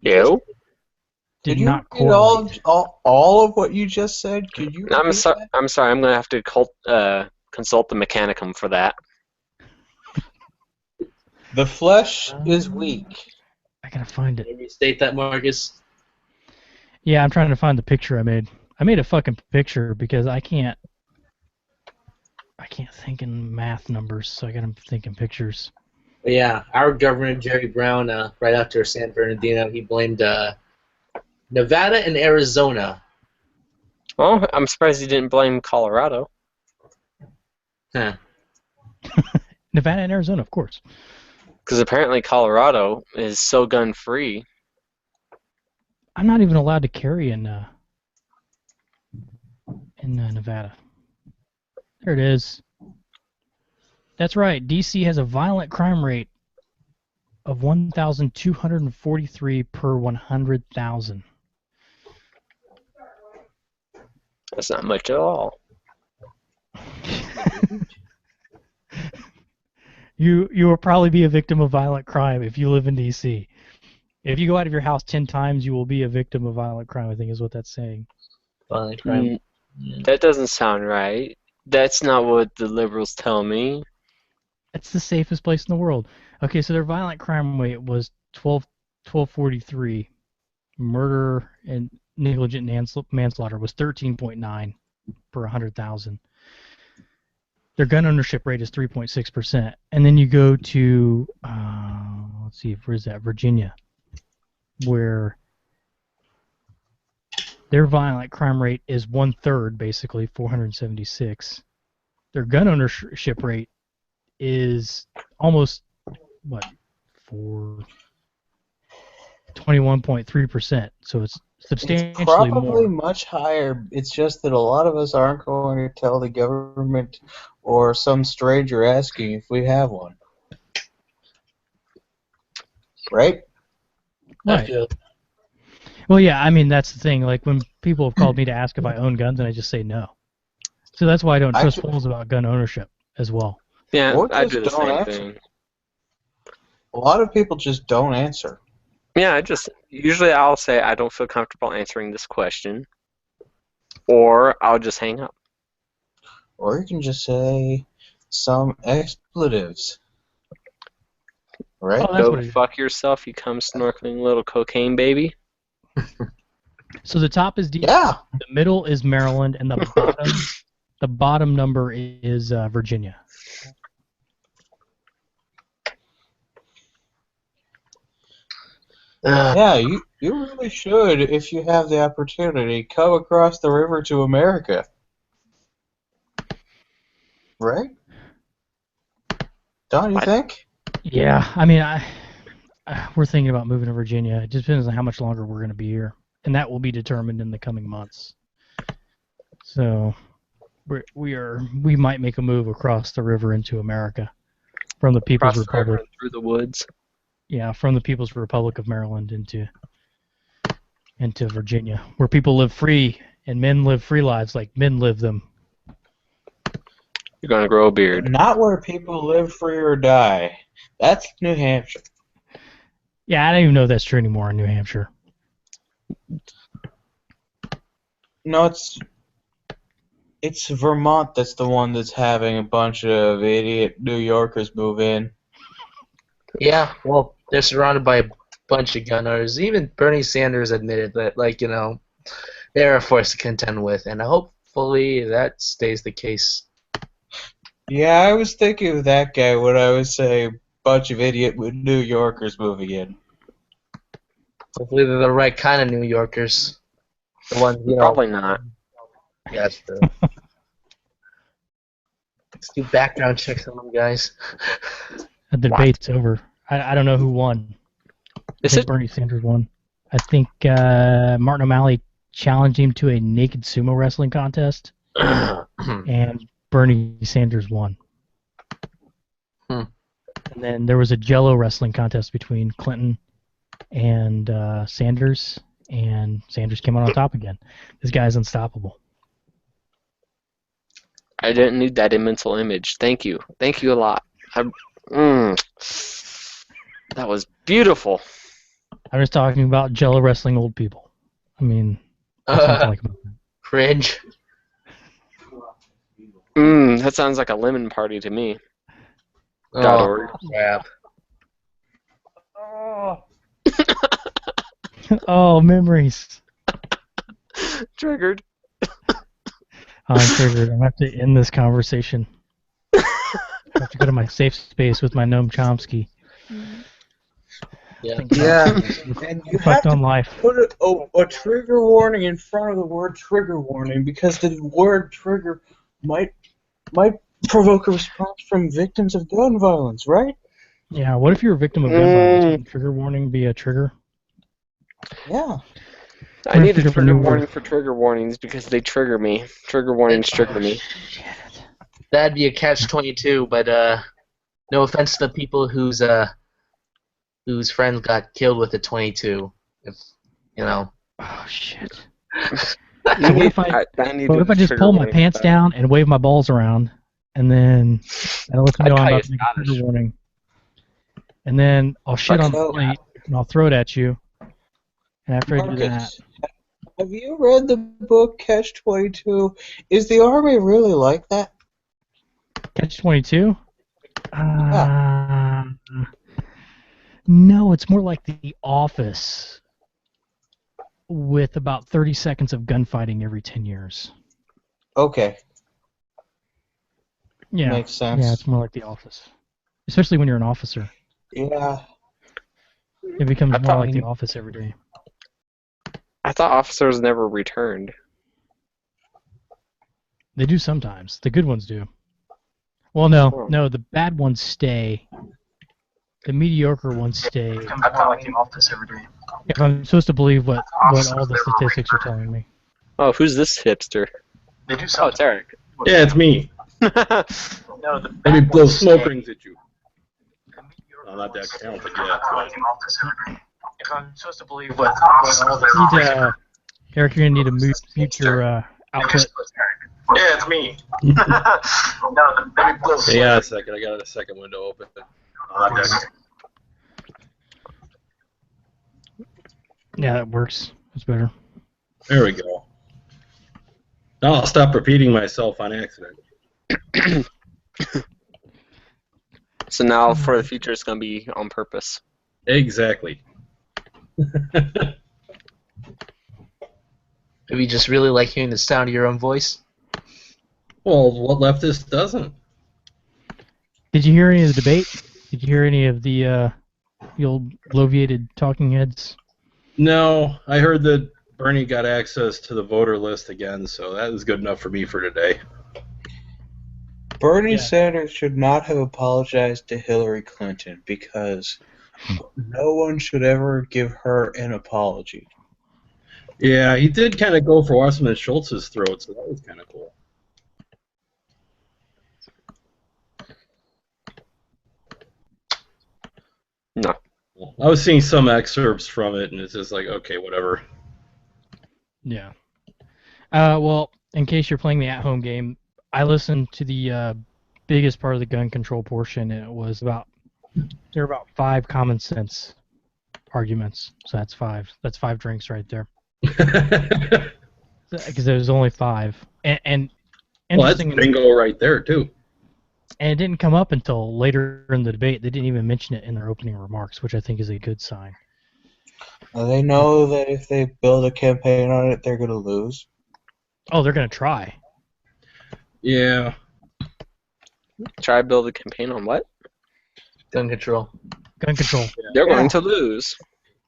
You? did Could you not repeat correlate. all of what you just said? Could you I'm repeat sorry. that? I'm sorry. I'm gonna have to consult the Mechanicum for that. The flesh is weak. I gotta find it. Can you restate that, Marcus? Yeah, I'm trying to find the picture I made. I made a fucking picture because I can't think in math numbers, so I gotta think in pictures. But yeah, our governor, Jerry Brown, right after San Bernardino, he blamed Nevada and Arizona. Well, I'm surprised he didn't blame Colorado. Huh. Nevada and Arizona, of course. Because apparently Colorado is so gun-free. I'm not even allowed to carry in Nevada. There it is. That's right. DC has a violent crime rate of 1,243 per 100,000. That's not much at all. You will probably be a victim of violent crime if you live in DC. If you go out of your house 10 times, you will be a victim of violent crime, I think is what that's saying. Violent crime. Yeah. That doesn't sound right. That's not what the liberals tell me. It's the safest place in the world. Okay, so their violent crime rate was 1243. Murder and negligent manslaughter was 13.9 per 100,000. Their gun ownership rate is 3.6%. And then you go to, let's see, where's that? Virginia, where their violent crime rate is 1/3, basically, 476. Their gun ownership rate is almost, 21.3%. So it's substantially It's probably more. much higher. It's just that a lot of us aren't going to tell the government or some stranger asking if we have one. Right? Right. Well, yeah, I mean, that's the thing. Like, when people have called me to ask if I own guns, and I just say no. So that's why I don't trust polls about gun ownership as well. Yeah, Or I do the just don't same answer. thing. A lot of people just don't answer. Yeah, usually I'll say I don't feel comfortable answering this question, or I'll just hang up. Or you can just say some expletives. Right? Oh, that's what Go it is. fuck yourself, you come snorkeling little cocaine baby. So the top is DC, Yeah. the middle is Maryland, and the bottom number is Virginia. Yeah, you really should, if you have the opportunity, come across the river to America. Right? Don't you think? Yeah, I mean, we're thinking about moving to Virginia. It just depends on how much longer we're going to be here, and that will be determined in the coming months. So we might make a move across the river into America from the People's Across the river Republic. and through the woods. Yeah, from the People's Republic of Maryland into Virginia, where people live free and men live free lives like men live them. You're gonna grow a beard. Not where people live free or die. That's New Hampshire. Yeah, I don't even know if that's true anymore in New Hampshire. No, it's Vermont that's the one that's having a bunch of idiot New Yorkers move in. Yeah, well, they're surrounded by a bunch of gun owners. Even Bernie Sanders admitted that, like, you know, they're a force to contend with, and hopefully that stays the case. Yeah, I was thinking of that guy when I was saying bunch of idiot New Yorkers moving in. Hopefully they're the right kind of New Yorkers. The ones, you know. Probably not. Yeah, that's true. Let's do background checks on them guys. The debate's over. I don't know who won. I think Bernie Sanders won. I think Martin O'Malley challenged him to a naked sumo wrestling contest, and Bernie Sanders won. And then there was a Jello wrestling contest between Clinton and Sanders, and Sanders came out on top again. This guy's unstoppable. I didn't need that mental image. Thank you. Thank you a lot. That was beautiful. I'm just talking about Jello wrestling old people. I mean, what's not to like about that? Cringe. That sounds like a lemon party to me. Oh, .org. crap. Oh, memories. Triggered. I'm triggered. I'm going to have to end this conversation. I have to go to my safe space with my Noam Chomsky. Yeah. Think about Yeah, things. and you Reflect have on to life. put a trigger warning in front of the word trigger warning because the word trigger might provoke a response from victims of gun violence, right? Yeah, what if you're a victim of gun violence? Wouldn't trigger warning be a trigger? Yeah. I need a figure out a trigger new warning word. for trigger warnings because they trigger me. Trigger warnings trigger me. Shit. That'd be a catch-22, but no offense to the people whose friends got killed with a 22. If you know. Oh, shit. You what need, if I need What if I a just trigger pull my warning pants for that. down and wave my balls around, and then that'll let you I'd know I'm call you about to make a trigger Scottish. warning. And then I'll shit on the So, plate, and I'll throw it at you. And after I do that, Marcus, have you read the book Catch-22? Is the Army really like that? Catch-22? Yeah. No, it's more like The Office, with about 30 seconds of gunfighting every 10 years. Okay. Yeah, Makes sense. yeah, it's more like The Office, especially when you're an officer. Yeah. It becomes I more thought- like The Office every day. I thought officers never returned. They do sometimes. The good ones do. Well, no, the bad ones stay. The mediocre ones stay. I thought like the office every day. If I'm supposed to believe what all the statistics are telling me. Oh, who's this hipster? They do Oh, it's Eric. Yeah, it's me. No, the Let me bad blow ones smoke stay. rings at you. No, not that talented I yet. thought like the office every day. If I'm supposed to believe what all Need, Eric, you're gonna need to mute your output. Yeah, it's me. No, the bad ones Hang on a second. I got a second window open. Not that. Yeah, that works. That's better. There we go. Now I'll stop repeating myself on accident. So now for the future, it's going to be on purpose. Exactly. Maybe just really like hearing the sound of your own voice. Well, what leftist doesn't? Did you hear any of the debate? Did you hear any of the old bloviated talking heads? No, I heard that Bernie got access to the voter list again, so that is good enough for me for today. Bernie Yeah. Sanders should not have apologized to Hillary Clinton because no one should ever give her an apology. Yeah, he did kind of go for Wasserman Schultz's throat, so that was kind of cool. No. I was seeing some excerpts from it, and it's just like, okay, whatever. Yeah. Well, in case you're playing the at-home game, I listened to the biggest part of the gun control portion, and it was there were about 5 common sense arguments. So that's 5. That's 5 drinks right there. Because there was only 5. And Well, that's interesting, bingo right there, too. and it didn't come up until later in the debate. They didn't even mention it in their opening remarks, which I think is a good sign. They know that if they build a campaign on it, they're going to lose. Oh, they're going to try. Yeah. Try to build a campaign on what? Gun control. Gun control. They're Yeah. going to lose.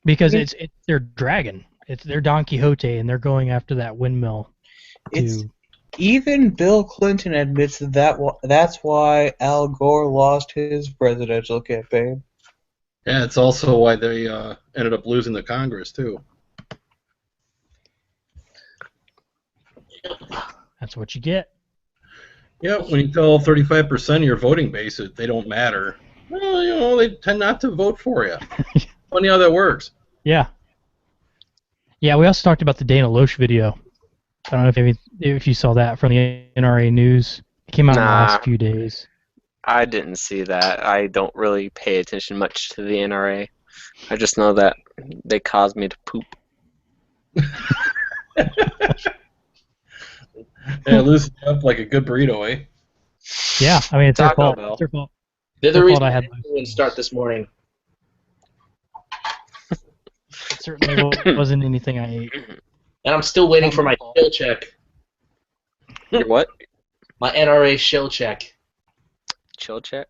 Because it's their dragon. It's their Don Quixote, and they're going after that windmill. It's even Bill Clinton admits that's why Al Gore lost his presidential campaign. Yeah, it's also why they ended up losing the Congress, too. That's what you get. Yeah, when you tell 35% of your voting base that they don't matter, well, you know, they tend not to vote for you. Funny how that works. Yeah. Yeah, we also talked about the Dana Loesch video. I don't know if you saw that from the NRA News. It came out in the Nah. last few days. I didn't see that. I don't really pay attention much to the NRA. I just know that they caused me to poop. Yeah, loosen you up like a good burrito, eh? Yeah, I mean, it's their Taco fault. Bell. It's their fault. They're the Their reason fault I I had didn't start this morning. That certainly wasn't anything I ate. And I'm still waiting for my shill check. Your what? My NRA shill check. Chill check?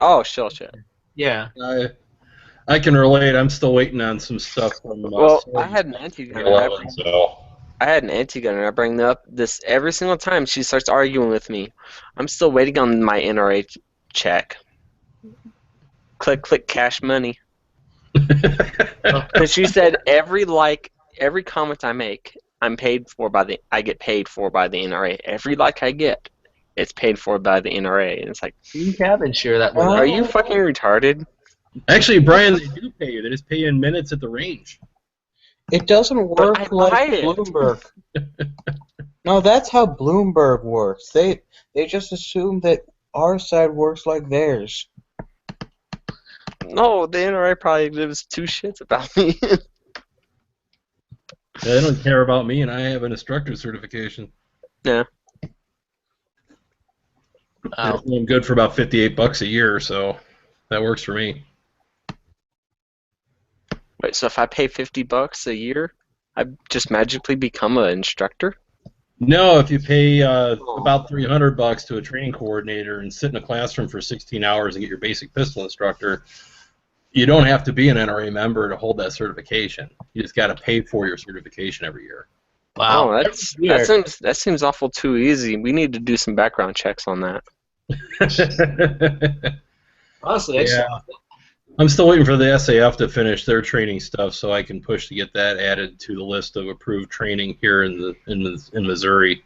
Oh, chill check. Yeah. I can relate. I'm still waiting on some stuff from. Well, I had an anti-gun. 11, so. I had an anti-gun, and I bring up this every single time she starts arguing with me. I'm still waiting on my NRA check. Click, cash money. Because she said every comment I make, I get paid for by the NRA. Every like I get, it's paid for by the NRA, and it's like, You have insure that one. are you fucking retarded? Actually, Brian, they do pay you. They just pay you in minutes at the range. It doesn't work like Bloomberg. No, that's how Bloomberg works. They just assume that our side works like theirs. No, the NRA probably gives two shits about me. They don't care about me, and I have an instructor certification. Yeah. I'm good for about $58 a year, so that works for me. Wait, so if I pay $50 a year, I just magically become an instructor? No, if you pay about $300 to a training coordinator and sit in a classroom for 16 hours and get your basic pistol instructor, you don't have to be an NRA member to hold that certification. You just got to pay for your certification every year. Wow. Oh, that seems awful too easy. We need to do some background checks on that. Honestly, Yeah. I'm still waiting for the SAF to finish their training stuff so I can push to get that added to the list of approved training here in Missouri.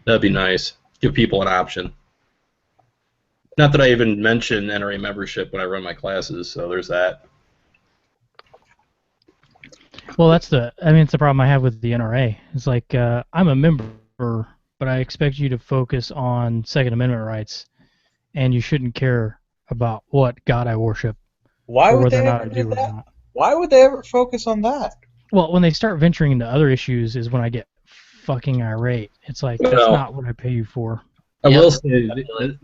That'd be nice. Give people an option. Not that I even mention NRA membership when I run my classes, so there's that. Well, it's the problem I have with the NRA. It's like I'm a member, but I expect you to focus on Second Amendment rights, and you shouldn't care about what God I worship. Why would whether they or not ever I do do or that? not. Why would they ever focus on that? Well, when they start venturing into other issues is when I get fucking irate. It's like, that's not what I pay you for. I will say,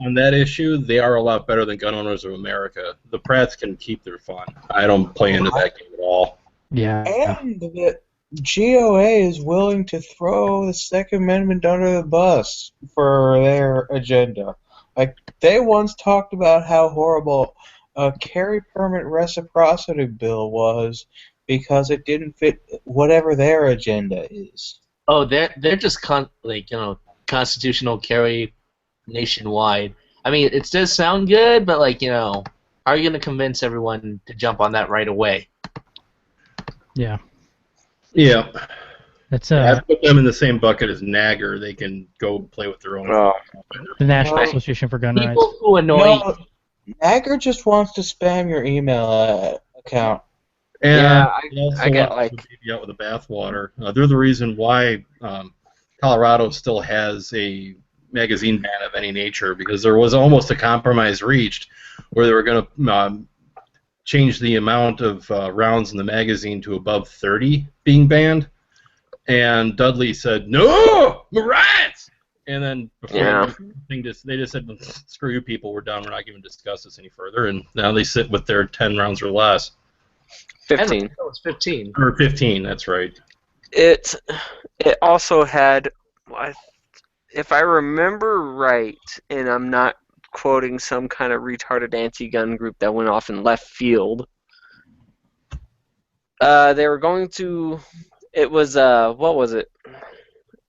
on that issue, they are a lot better than Gun Owners of America. The Pratts can keep their fun. I don't play into that game at all. Yeah. And the GOA is willing to throw the Second Amendment under the bus for their agenda. Like, they once talked about how horrible a carry permit reciprocity bill was because it didn't fit whatever their agenda is. Oh, they're just constitutional carry nationwide. I mean, it does sound good, but how are you going to convince everyone to jump on that right away? Yeah. Yeah. That's I put them in the same bucket as Nagger. They can go play with their own. the National Association for Gun Rights. People who annoy No, Nagger just wants to spam your email account. And Yeah, they also I get want to baby out with the bathwater. They're the reason why Colorado still has a magazine ban of any nature, because there was almost a compromise reached where they were going to change the amount of rounds in the magazine to above 30 being banned. And Dudley said, "No, my rights!" And then before they just said, "Screw you people, we're done. We're not going to discuss this any further." And now they sit with their 10 rounds or less. 15. Oh, it's 15. Or 15, that's right. It also had, if I remember right, and I'm not quoting some kind of retarded anti-gun group that went off in left field, they were going to, it was, what was it?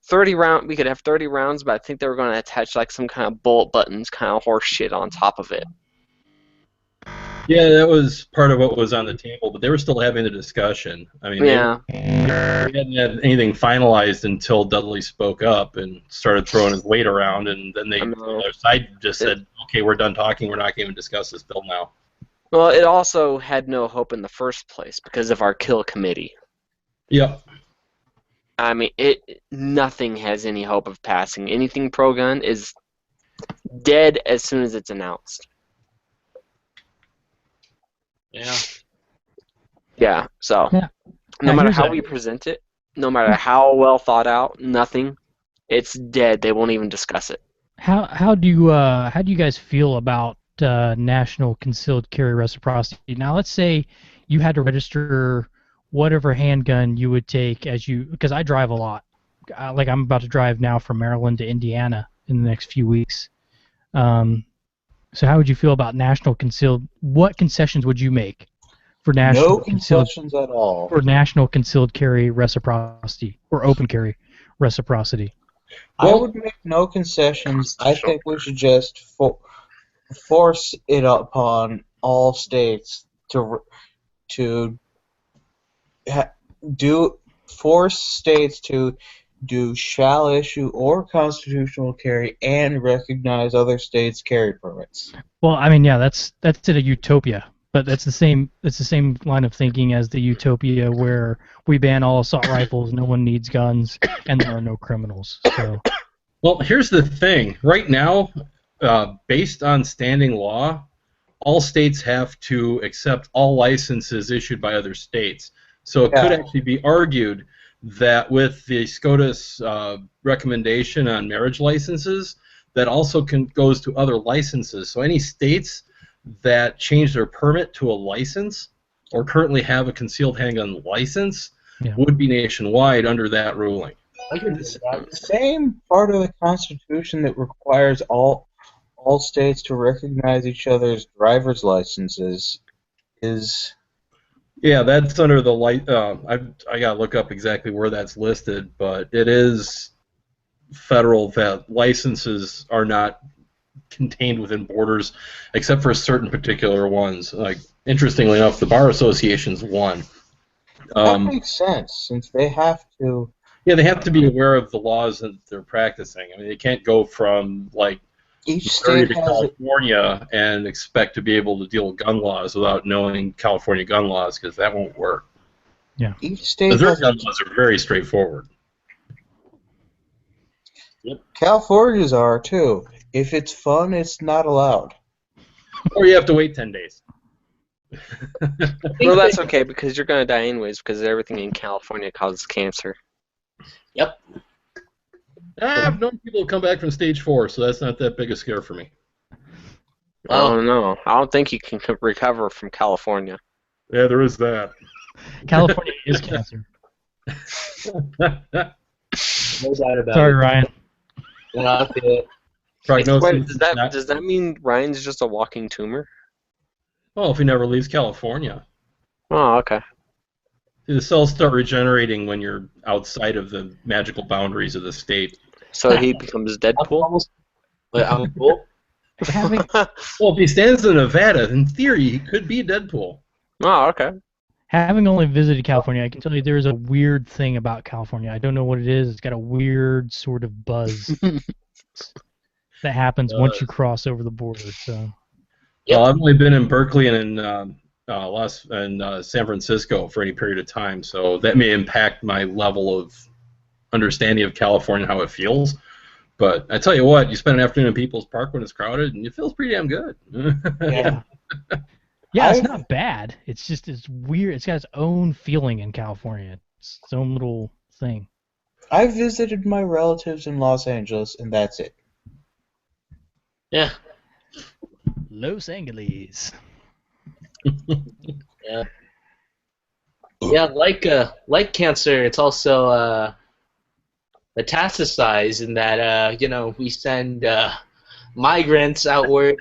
30 round. We could have 30 rounds, but I think they were going to attach some kind of bullet buttons, kind of horse shit on top of it. Yeah, that was part of what was on the table, but they were still having the discussion. I mean, they hadn't had anything finalized until Dudley spoke up and started throwing his weight around, and then the other side just said, "Okay, we're done talking. We're not going to discuss this bill now." Well, it also had no hope in the first place because of our kill committee. Yep. I mean, nothing has any hope of passing. Anything pro-gun is dead as soon as it's announced. Yeah. Yeah, so no matter how we present it, no matter how well thought out, nothing, it's dead. They won't even discuss it. How do you guys feel about national concealed carry reciprocity? Now, let's say you had to register whatever handgun you would take because I drive a lot. Like I'm about to drive now from Maryland to Indiana in the next few weeks. So how would you feel about national concealed? What concessions would you make for No concessions at all. for national concealed carry reciprocity or open carry reciprocity? I would make no concessions. I think we should just force it upon all states force states to do shall issue or constitutional carry and recognize other states' carry permits. Well, I mean, yeah, that's in a utopia, but that's the same line of thinking as the utopia where we ban all assault rifles, no one needs guns, and there are no criminals. So, well, here's the thing. Right now, based on standing law, all states have to accept all licenses issued by other states. So it could actually be argued that with the SCOTUS recommendation on marriage licenses, that also goes to other licenses. So any states that change their permit to a license or currently have a concealed handgun license would be nationwide under that ruling. The same part of the Constitution that requires all states to recognize each other's driver's licenses is... Yeah, that's under the I gotta look up exactly where that's listed, but it is federal that licenses are not contained within borders, except for certain particular ones. Like, interestingly enough, the bar association's one. That makes sense, since they have to. Yeah, they have to be aware of the laws that they're practicing. I mean, they can't go from like each state to California and expect to be able to deal with gun laws without knowing California gun laws, because that won't work. Yeah. Each state their gun laws are very straightforward. Yep. California's are too. If it's fun, it's not allowed. Or you have to wait 10 days. Well, that's okay, because you're going to die anyways, because everything in California causes cancer. Yep. I've known people who come back from stage 4, so that's not that big a scare for me. I don't know. I don't think you can recover from California. Yeah, there is that. California is cancer. No doubt about Sorry, it. Ryan. Yeah, Prognosis. Wait, does that mean Ryan's just a walking tumor? Well, if he never leaves California. Oh, okay. The cells start regenerating when you're outside of the magical boundaries of the state. So he becomes Deadpool? I'm cool. Well, if he stands in Nevada, in theory, he could be Deadpool. Oh, okay. Having only visited California, I can tell you there's a weird thing about California. I don't know what it is. It's got a weird sort of buzz that happens once you cross over the border. So, Well, I've only been in Berkeley and in San Francisco for any period of time, so that may impact my level of understanding of California, how it feels. But I tell you what, you spend an afternoon in People's Park when it's crowded, and it feels pretty damn good. Yeah. Yeah, it's not bad. It's just it's weird. It's got its own feeling in California. It's its own little thing. I visited my relatives in Los Angeles, and that's it. Yeah. Los Angeles. Yeah. Yeah, like cancer, it's also metastasized in that we send migrants outward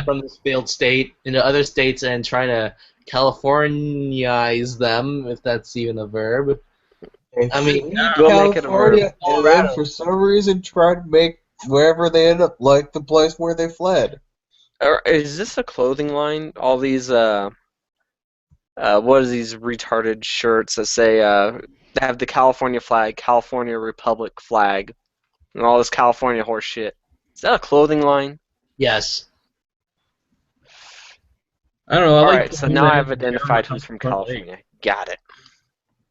from this failed state into other states and try to Californiaize them, if that's even a verb. I mean, we'll make it a verb. And then for some reason try to make wherever they end up like the place where they fled. Is this a clothing line? All these what are these retarded shirts that say they have the California flag, California Republic flag, and all this California horse shit. Is that a clothing line? Yes. I don't know. Alright, so now I've identified who's from California. Got it.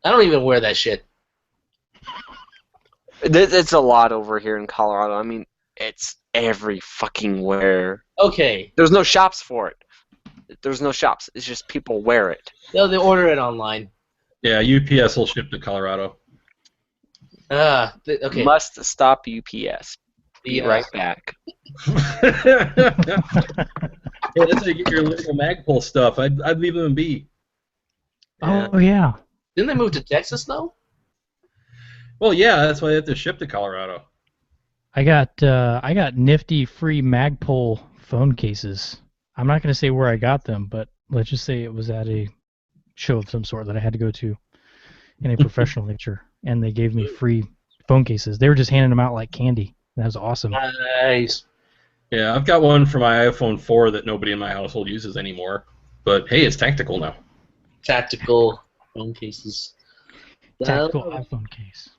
I don't even wear that shit. It's a lot over here in Colorado. I mean, it's every fucking where. Okay. There's no shops for it. There's no shops. It's just people wear it. No, they order it online. Yeah, UPS will ship to Colorado. Okay. Must stop UPS. Be right back. Hey, that's how you get your local Magpul stuff. I'd leave them be. Oh yeah. Didn't they move to Texas though? Well, yeah, that's why they have to ship to Colorado. I got nifty free Magpul phone cases. I'm not going to say where I got them, but let's just say it was at a show of some sort that I had to go to in a professional nature, and they gave me free phone cases. They were just handing them out like candy. That was awesome. Nice. Yeah, I've got one for my iPhone 4 that nobody in my household uses anymore. But hey, it's tactical now. Tactical phone cases. Tactical iPhone case.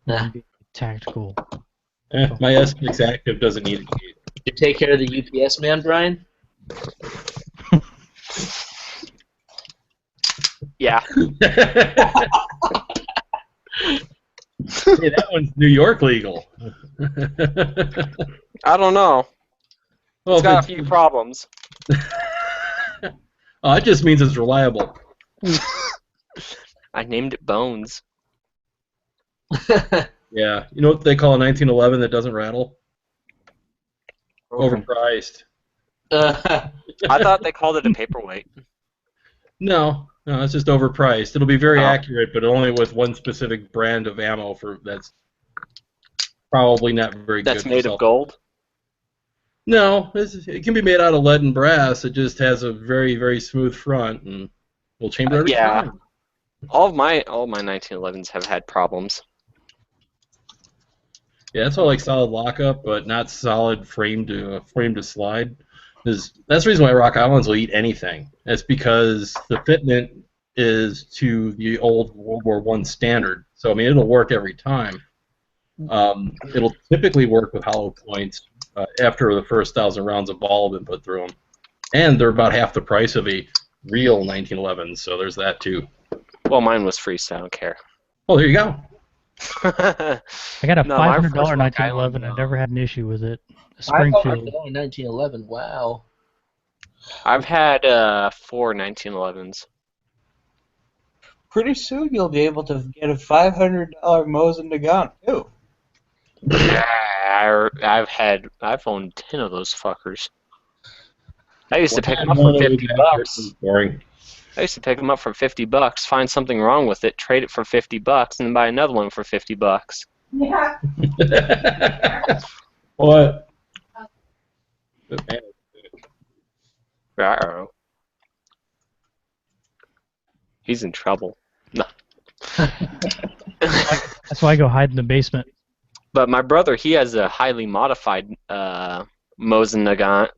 Nah. Tactical. My S6 Active doesn't need a case. Did you take care of the UPS man, Brian? Yeah. Hey, that one's New York legal. I don't know. Well, It's got a few problems. Oh, it just means it's reliable. I named it Bones. Yeah. You know what they call a 1911 that doesn't rattle? Overpriced. I thought they called it a paperweight. No, it's just overpriced. It'll be very accurate, but only with one specific brand of ammo that's probably not very good. That's made of gold? No, it can be made out of lead and brass. It just has a very, very smooth front and will chamber every time. All my 1911s have had problems. Yeah, that's all like solid lockup, but not solid frame to slide. That's the reason why Rock Islands will eat anything. That's because the fitment is to the old World War I standard. So I mean, it'll work every time. It'll typically work with hollow points after the first 1,000 rounds of ball have been put through them, and they're about half the price of a real 1911. So there's that too. Well, mine was free, so I don't care. Oh, there you go. I got a $500 1911. I never had an issue with it. Springfield. $500 1911. Wow. I've had 4 1911s. Pretty soon you'll be able to get a $500 Mosin Nagant too. Yeah, I've owned 10 of those fuckers. I used to pick them up for $50. Boring. I used to pick them up for $50, find something wrong with it, trade it for $50, and then buy another one for $50. Yeah. What? Uh-oh. He's in trouble. No. That's why I go hide in the basement. But my brother, he has a highly modified Mosin Nagant,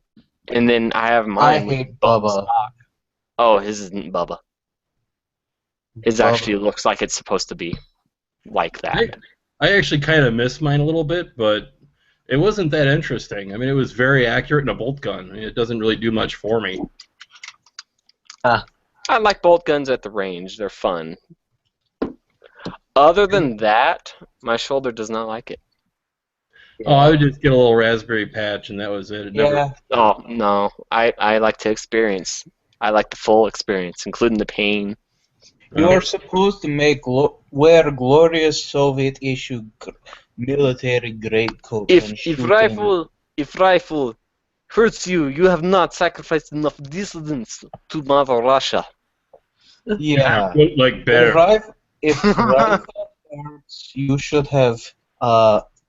and then I have mine. I hate Bubba. Stock. Oh, his isn't Bubba. His actually looks like it's supposed to be like that. I actually kind of miss mine a little bit, but it wasn't that interesting. I mean, it was very accurate in a bolt gun. I mean, it doesn't really do much for me. I like bolt guns at the range. They're fun. Other than that, my shoulder does not like it. Oh, I would just get a little raspberry patch, and that was it. Oh, no. I like to experience. I like the full experience, including the pain. You're supposed to wear glorious Soviet-issue military greatcoat. If rifle hurts you, you have not sacrificed enough dissidents to Mother Russia. Yeah. Like better. If rifle hurts, you should have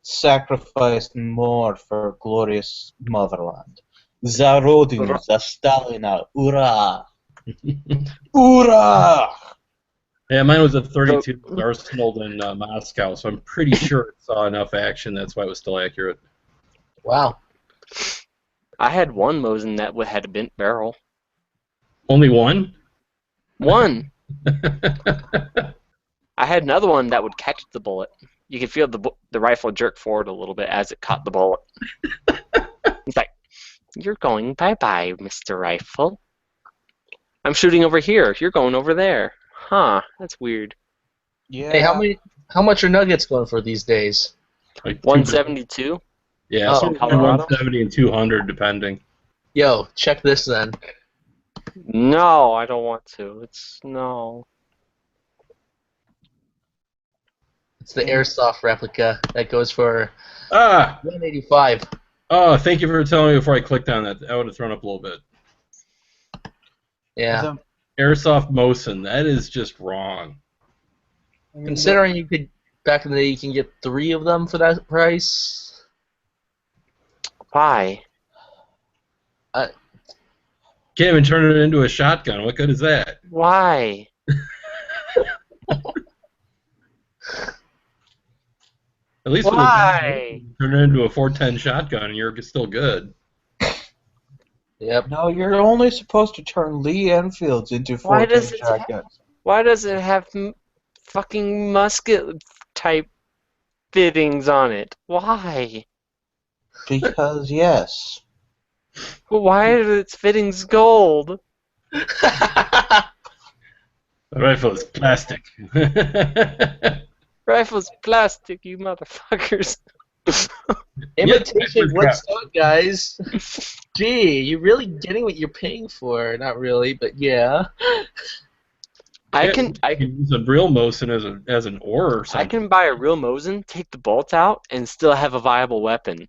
sacrificed more for glorious motherland. За Родину, за Сталина, ура! Ура! Yeah, mine was a 32 Arsenal in Moscow, so I'm pretty sure it saw enough action. That's why it was still accurate. Wow. I had one Mosin that had a bent barrel. Only one? One. I had another one that would catch the bullet. You could feel the rifle jerk forward a little bit as it caught the bullet. It's like, you're going bye-bye, Mr. Rifle. I'm shooting over here. You're going over there. Huh, that's weird. Yeah. Hey, how much are nuggets going for these days? Like 172? Yeah, Oh, so Colorado? 170 and 200 depending. Yo, check this then. No, I don't want to. No. It's the airsoft replica that goes for Ah! $185. Oh, thank you for telling me before I clicked on that. I would have thrown up a little bit. Yeah. Airsoft Mosin. That is just wrong. Considering you could back in the day, you can get 3 of them for that price. Why? Can't even turn it into a shotgun. What good is that? Why? At least Why? turn it into a 410 shotgun, and you're still good. Yep. No, you're only supposed to turn Lee Enfields into Why 410 does it shotguns. Why does it have fucking musket type fittings on it? Why? Because yes. Why are its fittings gold? The rifle is plastic. Rifle's plastic, you motherfuckers. Imitation Woodstock, guys. Gee, you're really getting what you're paying for. Not really, but yeah. I can use a real Mosin as an ore or I something. can buy a real Mosin, take the bolt out, and still have a viable weapon.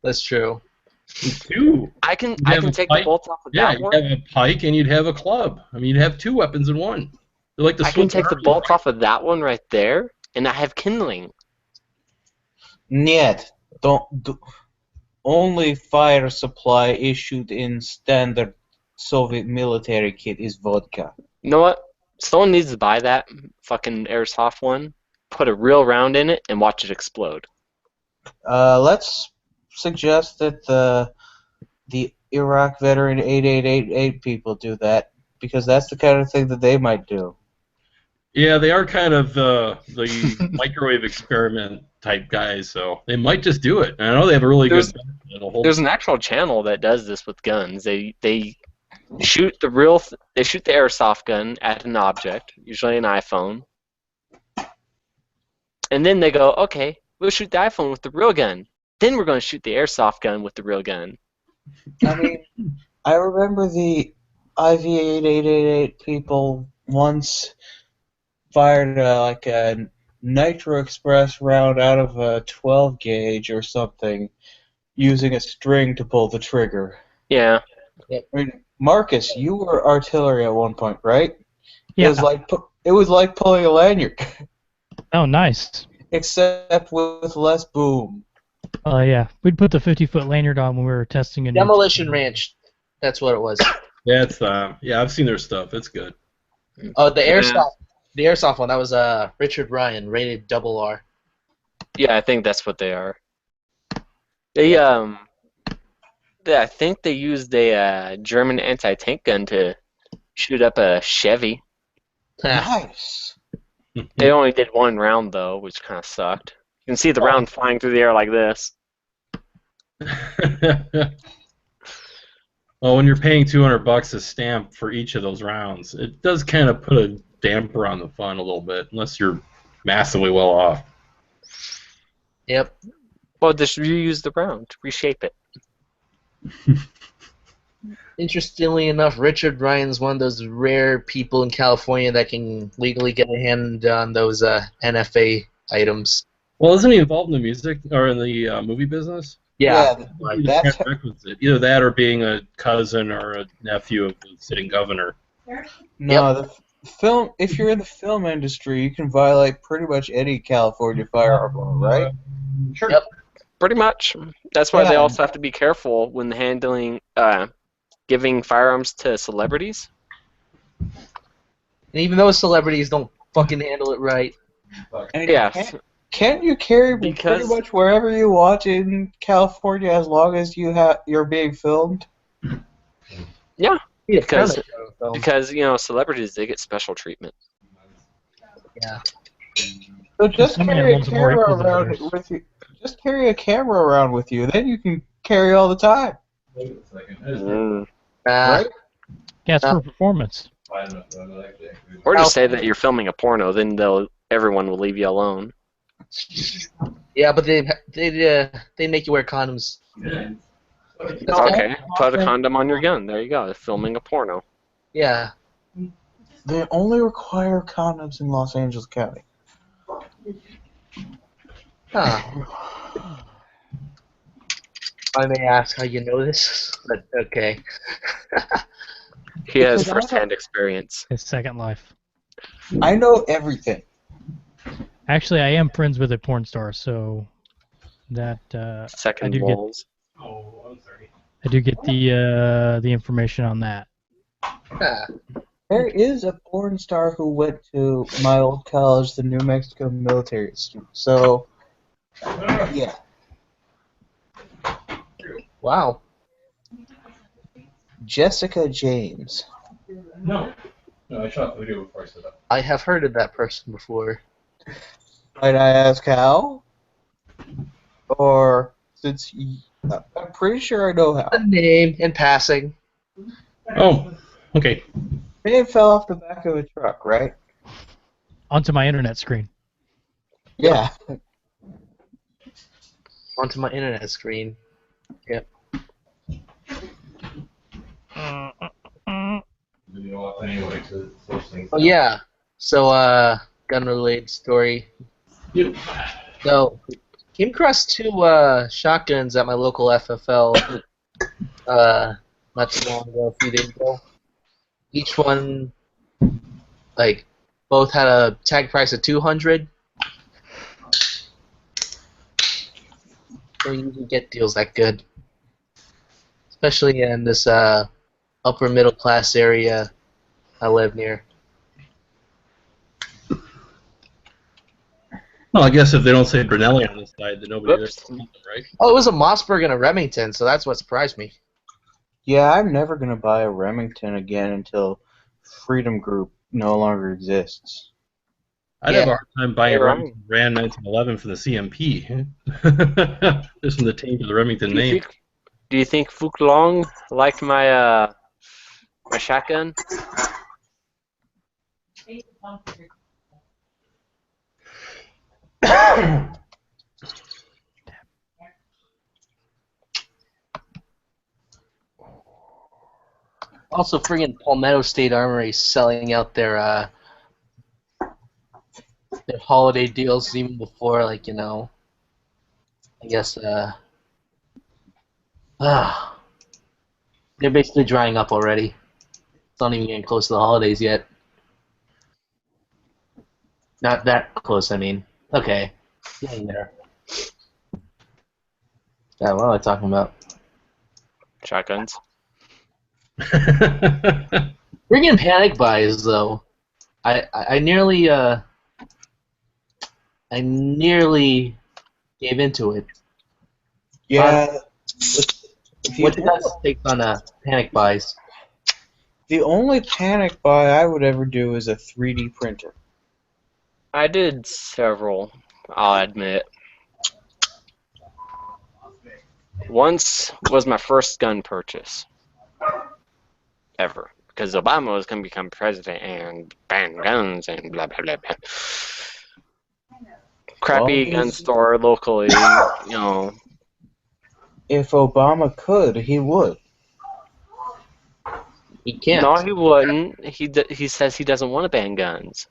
That's true. Two. I can You'd have a take the pike. bolt off of Yeah, that you'd one. have a pike and you'd have a club. I mean, you'd have 2 weapons in one. They're like the I can Swiss take the Army. bolt off of that one right there, and I have kindling. Niet. Only fire supply issued in standard Soviet military kit is vodka. You know what? Someone needs to buy that fucking airsoft one, put a real round in it, and watch it explode. Let's suggest that the Iraq veteran 8888 people do that, because that's the kind of thing that they might do. Yeah, they are kind of the microwave experiment type guys, so they might just do it. And I know they have a really good. There's an actual channel that does this with guns. They shoot the airsoft gun at an object, usually an iPhone, and then they go, okay, we'll shoot the iPhone with the real gun. Then we're going to shoot the airsoft gun with the real gun. I mean, I remember the IV8888 people once fired like a Nitro Express round out of a 12 gauge or something, using a string to pull the trigger. Yeah. I mean, Marcus, you were artillery at one point, right? Yeah. It was like pulling a lanyard, Oh, nice. except with less boom. Yeah. We'd put the 50-foot lanyard on when we were testing a new Demolition Ranch. That's what it was. Yeah, it's yeah, I've seen their stuff. It's good. Oh, the airsoft one. That was Richard Ryan, rated RR. Yeah, I think that's what they are. I think they used a German anti-tank gun to shoot up a Chevy. Nice. They only did 1 round though, which kind of sucked. You can see the round flying through the air like this. Well, when you're paying $200 a stamp for each of those rounds, it does kind of put a damper on the fun a little bit, unless you're massively well off. Yep. Well, just reuse the round, reshape it. Interestingly enough, Richard Ryan's one of those rare people in California that can legally get a hand on those NFA items. Well, isn't he involved in the music or in the movie business? Yeah. That's Requisite. Either that or being a cousin or a nephew of the sitting governor. no. The film. If you're in the film industry, you can violate pretty much any California firearm law, right? Sure. Yep. Pretty much. That's why they Yeah. also have to be careful when handling, giving firearms to celebrities. And even those celebrities don't fucking handle it right. And Yes. Can't you carry Because- pretty much wherever you want in California as long as you're being filmed? Yeah. Yeah, Because- kind of, Because, celebrities, they get special treatment. yeah. So just Some carry a animals are more camera equal than around others. with you. Just carry a camera around with you. Then you can carry all the time, Mm. right? Yeah, it's for performance. Or just say that you're filming a porno, then everyone will leave you alone. Yeah, but they make you wear condoms. Okay, put a condom on your gun. There you go. Filming a porno. Yeah. They only require condoms in Los Angeles County. Huh. I may ask how you know this, but okay. He has Because I first-hand experience. His second life. I know everything. Actually, I am friends with a porn star, so that I Second do get walls. Oh, I'm sorry. I do get the information on that. Ah, There is a porn star who went to my old college, the New Mexico Military Institute. So, yeah. wow. Jessica James. No, I shot the video before I said that. I have heard of that person before. Might I ask how? Or since I'm pretty sure I know how. The name in passing. Oh, okay. Name fell off the back of a truck, right? Onto my internet screen. Yeah. Onto my internet screen. Yep. Video up anyway to those things. Oh yeah. So gun-related story. Yep. So came across two shotguns at my local FFL not too long ago, a few days ago. Each one, like, both had a tag price of $200. Don't usually get deals that good, especially in this upper middle class area I live near. Well, I guess if they don't say Brunelli on the side, then nobody Whoops. there sees them, right? Oh, it was a Mossberg and a Remington, so that's what surprised me. Yeah, I'm never going to buy a Remington again until Freedom Group no longer exists. I'd Yeah. have a hard time buying a You're Remington Ran 1911 for the CMP. Just from the taint of the Remington name. Do you think Fook Long liked my my shotgun? Also, friggin' Palmetto State Armory selling out their holiday deals even before, like, you know, I guess they're basically drying up already. It's not even getting close to the holidays yet. Not that close, I mean. Okay, getting there. Yeah, what am I talking about? Shotguns. Friggin' panic buys, though. I nearly gave into it. Yeah. What do you guys take on panic buys? The only panic buy I would ever do is a 3D printer. I did several, I'll admit. Once was my first gun purchase. Ever. Because Obama was going to become president and ban guns and blah, blah, blah, blah. Crappy gun store locally, you know. If Obama could, he would. He can't. No, he wouldn't. He says he doesn't want to ban guns.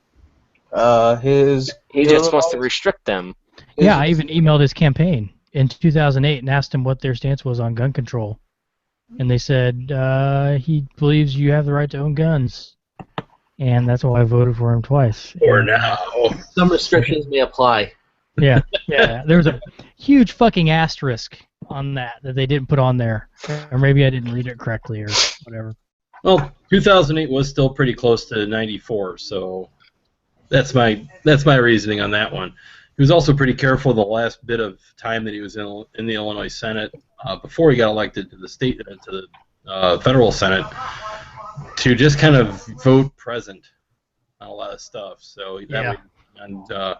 He just wants to restrict them. Yeah, I even emailed his campaign in 2008 and asked him what their stance was on gun control. And they said he believes you have the right to own guns. And that's why I voted for him twice. For now. Some restrictions may apply. Yeah, yeah. There was a huge fucking asterisk on that they didn't put on there. Or maybe I didn't read it correctly or whatever. Well, 2008 was still pretty close to 94, so that's my reasoning on that one. He was also pretty careful the last bit of time that he was in the Illinois Senate before he got elected to the state to the federal Senate to just kind of vote present on a lot of stuff. So that way, and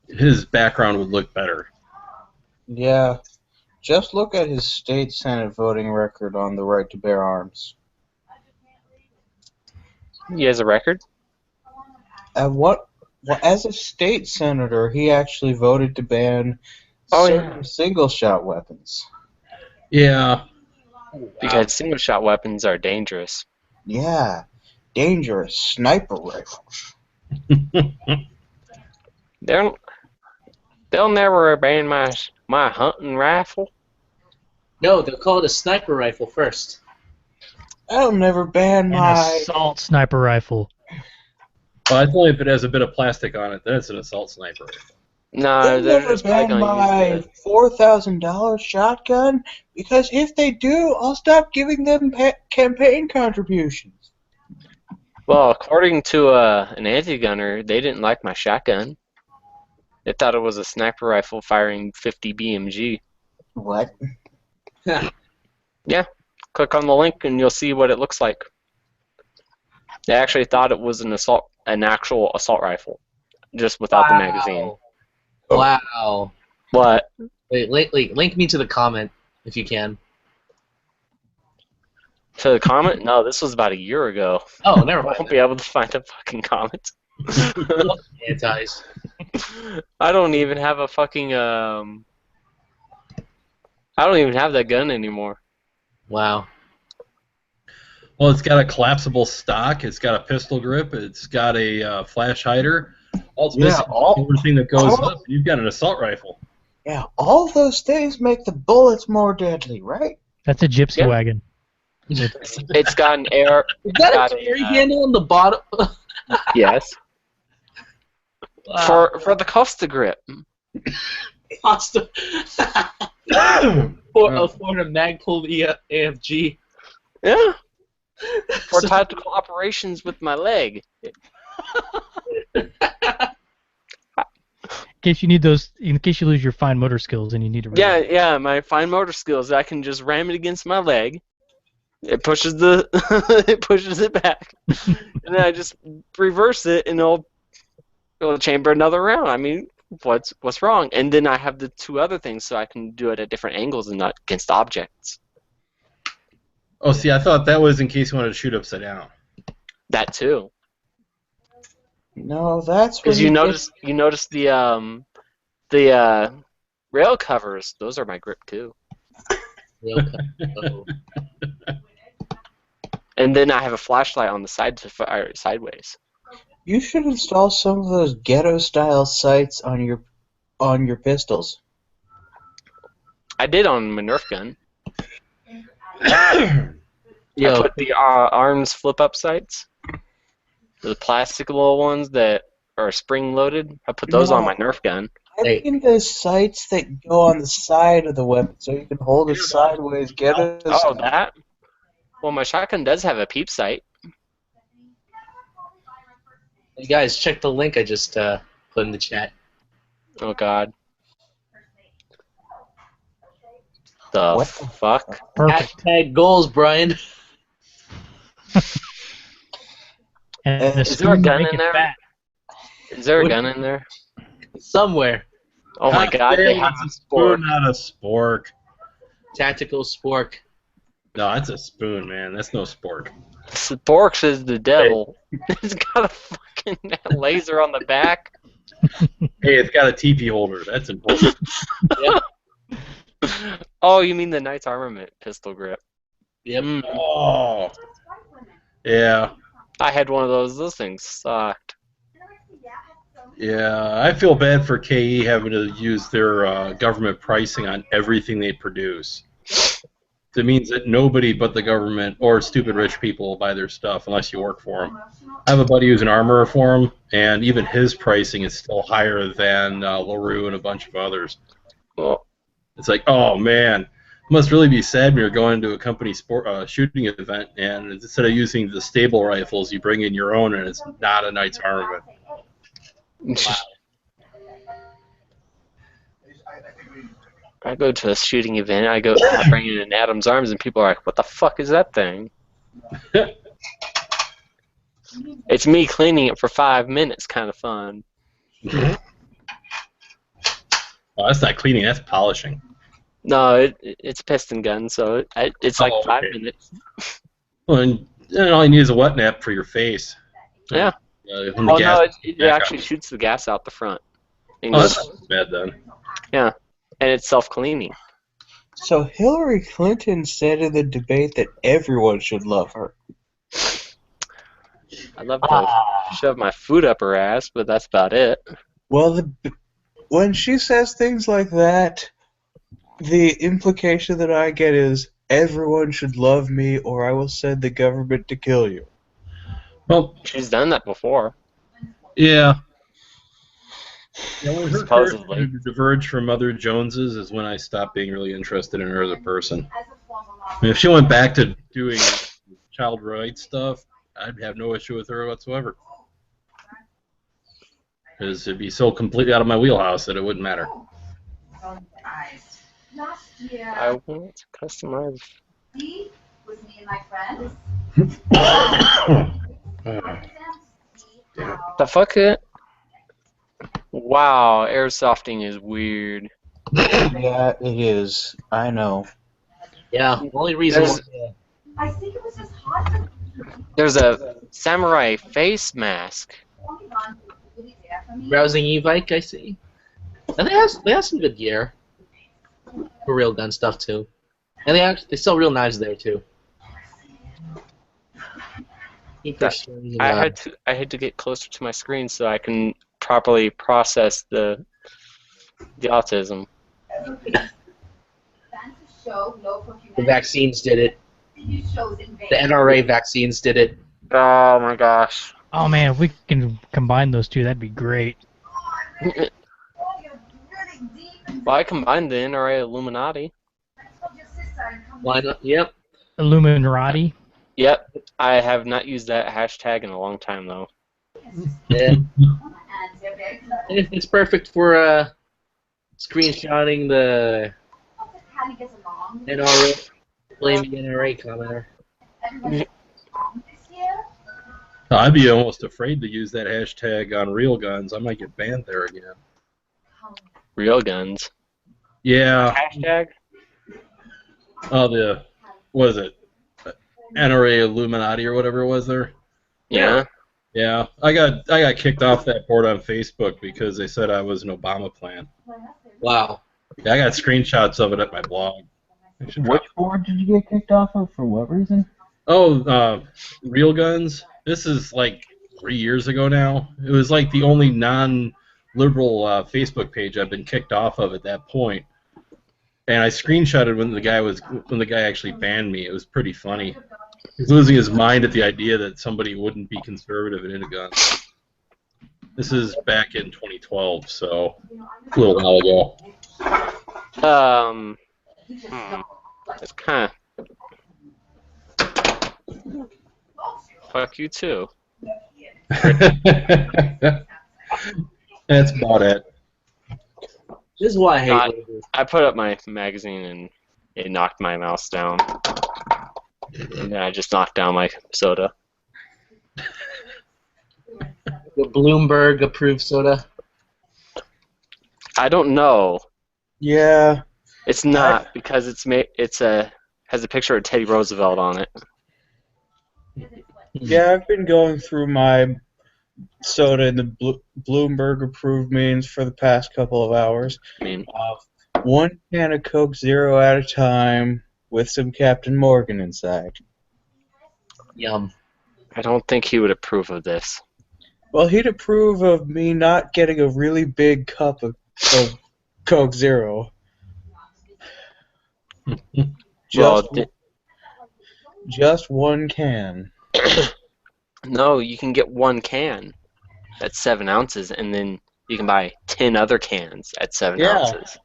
his background would look better. Yeah. Just look at his state Senate voting record on the right to bear arms. He has a record? Well, as a state senator, he actually voted to ban certain single-shot weapons. Yeah. Because single-shot weapons are dangerous. Yeah. Dangerous sniper rifles. They'll never ban my hunting rifle. No, they'll call it a sniper rifle first. I'll never ban An my. assault sniper rifle. Well, it's only if it has a bit of plastic on it, then it's an assault sniper. No, They'll they're never just probably ban going my to use $4,000 shotgun because if they do, I'll stop giving them campaign contributions. Well, according to an anti-gunner, they didn't like my shotgun. They thought it was a sniper rifle firing 50 BMG. What? Yeah, click on the link and you'll see what it looks like. They actually thought it was an actual assault rifle, just without the magazine. Wow. What? Wait, link me to the comment if you can. To the comment? No, this was about a year ago. Oh, never I mind. won't be able to find a fucking comment. Antis. I don't even have a fucking I don't even have that gun anymore. Wow. Well, it's got a collapsible stock. It's got a pistol grip. It's got a flash hider. All it's missing is everything that goes up. You've got an assault rifle. Yeah, all those things make the bullets more deadly, right? That's a gypsy Yeah. wagon. It's got an air. Is that got a carry handle on the bottom? Yes. Wow. For the Costa grip. Costa. For a mag-pulled AFG. Yeah. For tactical operations with my leg. In case you need those, in case you lose your fine motor skills and you need to. Yeah, my fine motor skills. I can just ram it against my leg. It pushes it pushes it back, and then I just reverse it, and it'll chamber another round. I mean, what's wrong? And then I have the two other things, so I can do it at different angles and not against objects. Oh, see, I thought that was in case you wanted to shoot upside down. That too. No, that's Because when you notice the rail covers. Those are my grip too. Oh. And then I have a flashlight on the side to fire sideways. You should install some of those ghetto-style sights on your pistols. I did on my Nerf gun. Yo. I put the arms flip-up sights. The plastic little ones that are spring-loaded. I put those on my Nerf gun. I mean the sights that go on the side of the weapon so you can hold it sideways. Oh, that? Well, my shotgun does have a peep sight. You guys, check the link I just put in the chat. Oh, God. The What? fuck? Perfect. Hashtag goals, Brian. And Is there a gun make in it there? fat. Is there a gun in there? Somewhere. Oh, my God. They have a spork. Not a spork. Tactical spork. No, that's a spoon, man. That's no spork. Sporks is the devil. It's got a fucking laser on the back. Hey, it's got a TP holder. That's important. Oh, you mean the Knight's Armament pistol grip? Yep. Oh. Yeah. I had one of those. Those things sucked. Yeah, I feel bad for KE having to use their government pricing on everything they produce. It means that nobody but the government or stupid rich people will buy their stuff unless you work for them. I have a buddy who's an armorer for him, and even his pricing is still higher than LaRue and a bunch of others. Well, It's like, oh man, it must really be sad when you're going to a company shooting event, and instead of using the stable rifles, you bring in your own, and it's not a Knight's Armament. I go to a shooting event. I bring in an Adam's Arms, and people are like, "What the fuck is that thing?" It's me cleaning it for 5 minutes, kind of fun. Oh, that's not cleaning, that's polishing. No, it's a piston gun, so it's like 5 okay. minutes. Well, and all you need is a wet nap for your face. Yeah. When the Oh gas no, it back actually up. shoots the gas out the front. Oh, that's not bad then. Yeah, and it's self-cleaning. So Hillary Clinton said in the debate that everyone should love her. I love to shove my food up her ass, but that's about it. Well, when she says things like that, The implication that I get is everyone should love me or I will send the government to kill you. Well, She's done that before, yeah. Yeah, when her character supposedly. diverged from Mother Jones's is when I stopped being really interested in her as a person. I mean, if she went back to doing child rights stuff, I'd have no issue with her whatsoever. Because it'd be so completely out of my wheelhouse that it wouldn't matter. I want to customize. With me and my friends. The fuck it? Wow, airsofting is weird. Yeah, it is. I know. Yeah, only reason There's- I think it was just hot. There's a samurai face mask. browsing e-bike, I see. And they have some good gear for real gun stuff too, and they sell real knives there too. I had to get closer to my screen so I can properly process the autism. The vaccines did it. The NRA vaccines did it. Oh my gosh. Oh man, if we can combine those two, that'd be great. Well, I combined the NRA Illuminati. Why not? Yep. Illuminati. Yep. I have not used that hashtag in a long time though. Yeah. It's perfect for screenshotting the NRA, blaming NRA commenter. I'd be almost afraid to use that hashtag on real guns. I might get banned there again. Real guns. Yeah. Hashtag? Oh, what is it? NRA Illuminati or whatever it was there. Yeah. Yeah, I got kicked off that board on Facebook because they said I was an Obama plan. Wow. Yeah, I got screenshots of it at my blog. Which board did you get kicked off of? For what reason? Oh, Real Guns. This is like 3 years ago now. It was like the only non-liberal Facebook page I've been kicked off of at that point. And I screenshotted when the guy actually banned me. It was pretty funny. He's losing his mind at the idea that somebody wouldn't be conservative and into guns. This is back in 2012, so a little while ago. It's kind of. Fuck you too. That's about it. This is why I hate labels. I put up my magazine and it knocked my mouse down. And then I just knocked down my soda. The Bloomberg approved soda. I don't know. Yeah. It's not because has a picture of Teddy Roosevelt on it. Yeah, I've been going through my soda in the Bloomberg approved means for the past couple of hours. I mean, One can of Coke Zero at a time with some Captain Morgan inside. Yum. I don't think he would approve of this. Well, he'd approve of me not getting a really big cup of Coke Zero. Just one can. No, you can get one can. That's 7 ounces, and then you can buy 10 other cans at 7 ounces.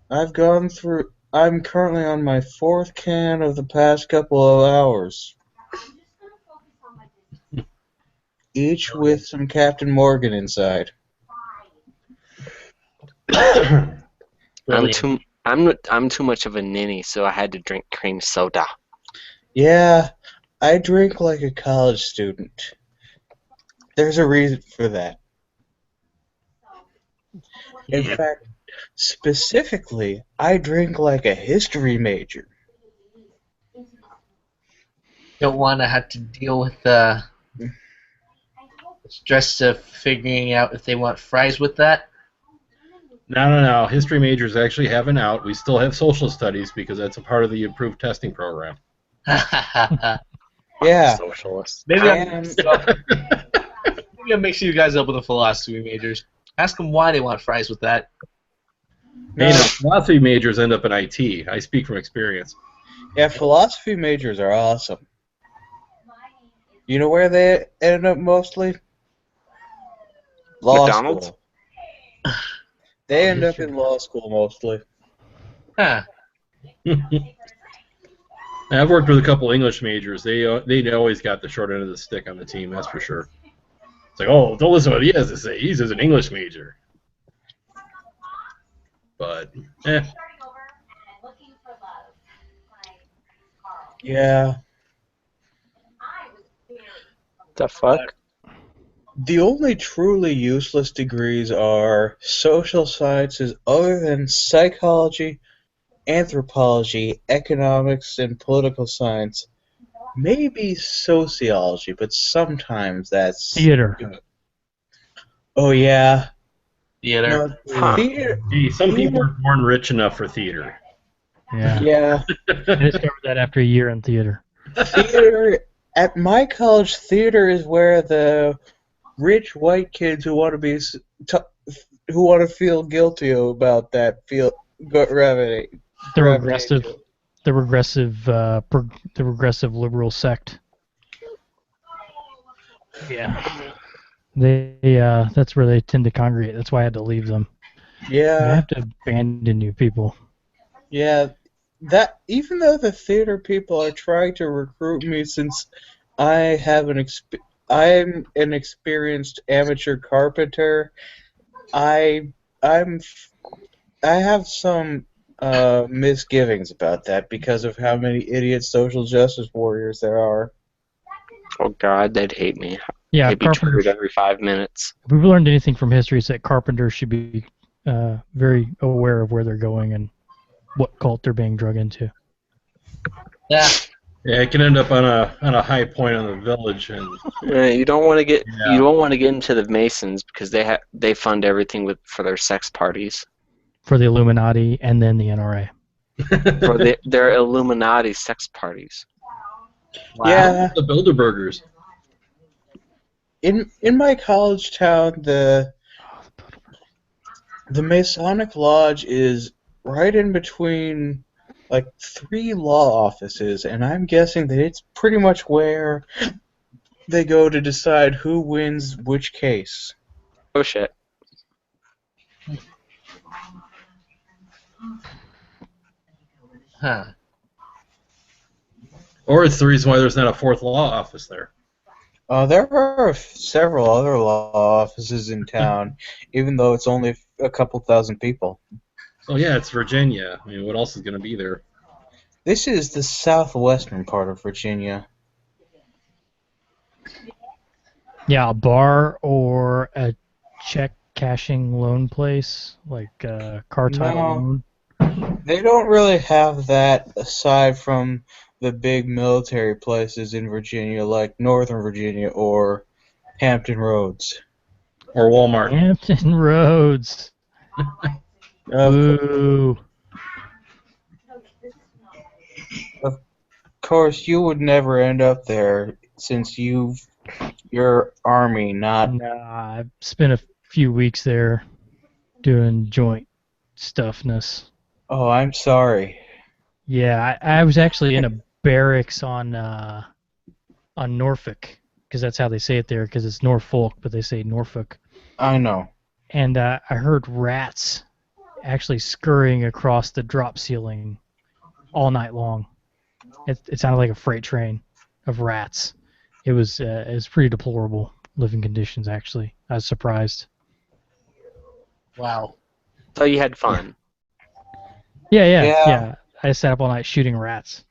I'm currently on my 4th can of the past couple of hours. Each with some Captain Morgan inside. I'm too much of a ninny, so I had to drink cream soda. Yeah, I drink like a college student. There's a reason for that. In fact, specifically, I drink like a history major. Don't want to have to deal with the stress of figuring out if they want fries with that. No. History majors actually have an out. We still have social studies because that's a part of the approved testing program. Yeah. Socialist. Maybe I'll mix you guys up with the philosophy majors. Ask them why they want fries with that. No. You know, philosophy majors end up in IT. I speak from experience. Yeah, philosophy majors are awesome. You know where they end up mostly? Law McDonald's? school. They end up in law school mostly. Huh. I've worked with a couple English majors. They always got the short end of the stick on the team. That's for sure. It's like, oh, don't listen to what he has to say. He's just an English major. But, Yeah. The fuck? The only truly useless degrees are social sciences other than psychology, anthropology, economics, and political science. Maybe sociology, but sometimes that's Theater. good. Oh yeah. Theater. No, Huh. theater. hey, some people are born rich enough for theater. Yeah. Yeah. I discovered that after a year in theater. Theater. At my college, theater is where the rich white kids who want to be who want to feel guilty about that gravitate. The regressive liberal sect. Yeah. That's where they tend to congregate. That's why I had to leave them. I Yeah. have to abandon you people. Yeah. That even though the theater people are trying to recruit me, since I have I'm an experienced amateur carpenter, I have some misgivings about that because of how many idiot social justice warriors there are. Oh god, they'd hate me. Yeah, I'd be triggered every 5 minutes. If we've learned anything from history, it's that carpenters should be very aware of where they're going and what cult they're being drug into. Yeah. Yeah, it can end up on a high point on the village, and You don't want to get Yeah. you don't want to get into the Masons because they fund everything for their sex parties. For the Illuminati and then the NRA. For their Illuminati sex parties. Wow. Yeah. the Bilderbergers. In my college town, the Masonic Lodge is right in between like 3 law offices, and I'm guessing that it's pretty much where they go to decide who wins which case. Oh shit. Huh. Or it's the reason why there's not a 4th law office there. There are several other law offices in town, even though it's only a couple thousand people. Oh yeah, it's Virginia. I mean, what else is going to be there? This is the southwestern part of Virginia. Yeah, a bar or a check cashing loan place, like car title No. loan. They don't really have that aside from the big military places in Virginia, like Northern Virginia or Hampton Roads. Or Walmart. Hampton Roads. Ooh. Of course, you would never end up there since you're Army, not... Nah, I've spent a few weeks there doing joint stuffness. Oh, I'm sorry. Yeah, I was actually in a barracks on Norfolk, because that's how they say it there, because it's Norfolk, but they say Norfolk. I know. And I heard rats actually scurrying across the drop ceiling all night long. It sounded like a freight train of rats. It was pretty deplorable living conditions, actually. I was surprised. Wow. So you had fun. Yeah. I sat up all night shooting rats.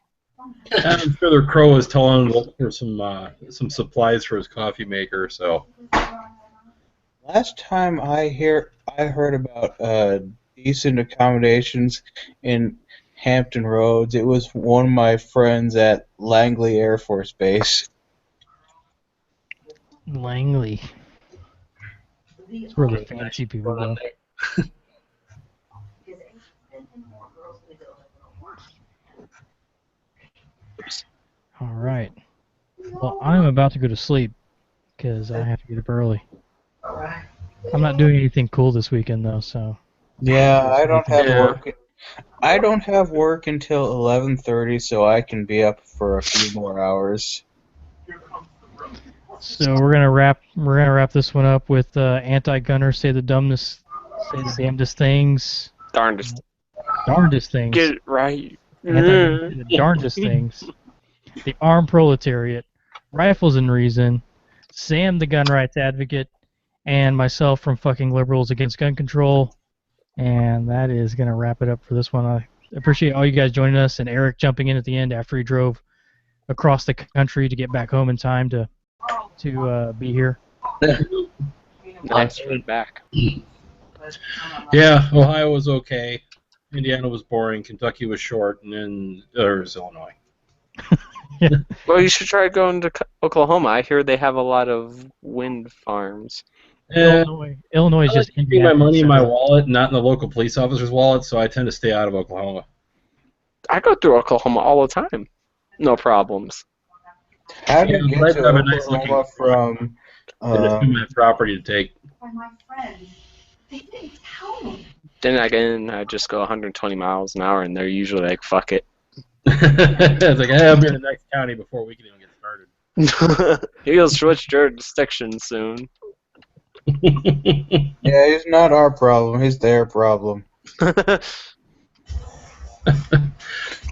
I'm sure their crow was telling him to look for some supplies for his coffee maker. So Last time I heard about decent accommodations in Hampton Roads, it was one of my friends at Langley Air Force Base. Langley. That's where the fancy people go. All right. Well, I'm about to go to sleep because I have to get up early. I'm not doing anything cool this weekend, though, so Yeah, I don't have Yeah. work. I don't have work until 11:30, so I can be up for a few more hours. So we're gonna wrap this one up with anti-gunners say the damnedest things, Darndest. darndest things. Get it right. Anti-gunners say the darndest things. The armed proletariat, rifles and reason, Sam the gun rights advocate, and myself from fucking liberals against gun control. And that is gonna wrap it up for this one. I appreciate all you guys joining us, and Eric jumping in at the end after he drove across the country to get back home in time to be here. Nice food back. Yeah, Ohio was okay. Indiana was boring. Kentucky was short, and then there's Illinois. Well, you should try going to Oklahoma. I hear they have a lot of wind farms. Illinois is I like just keeping my money in my Indianapolis. wallet, not in the local police officer's wallet, so I tend to stay out of Oklahoma. I go through Oklahoma all the time. No problems. How do you Yeah, get I'd to have a nice Oklahoma from? And it's my property to take. By my friends. They didn't tell me. Then again, I just go 120 miles an hour, and they're usually like, "Fuck it." It's like, hey, I'll be in the next county before we can even get started. He'll switch jurisdictions soon. Yeah, it's not our problem. It's their problem. All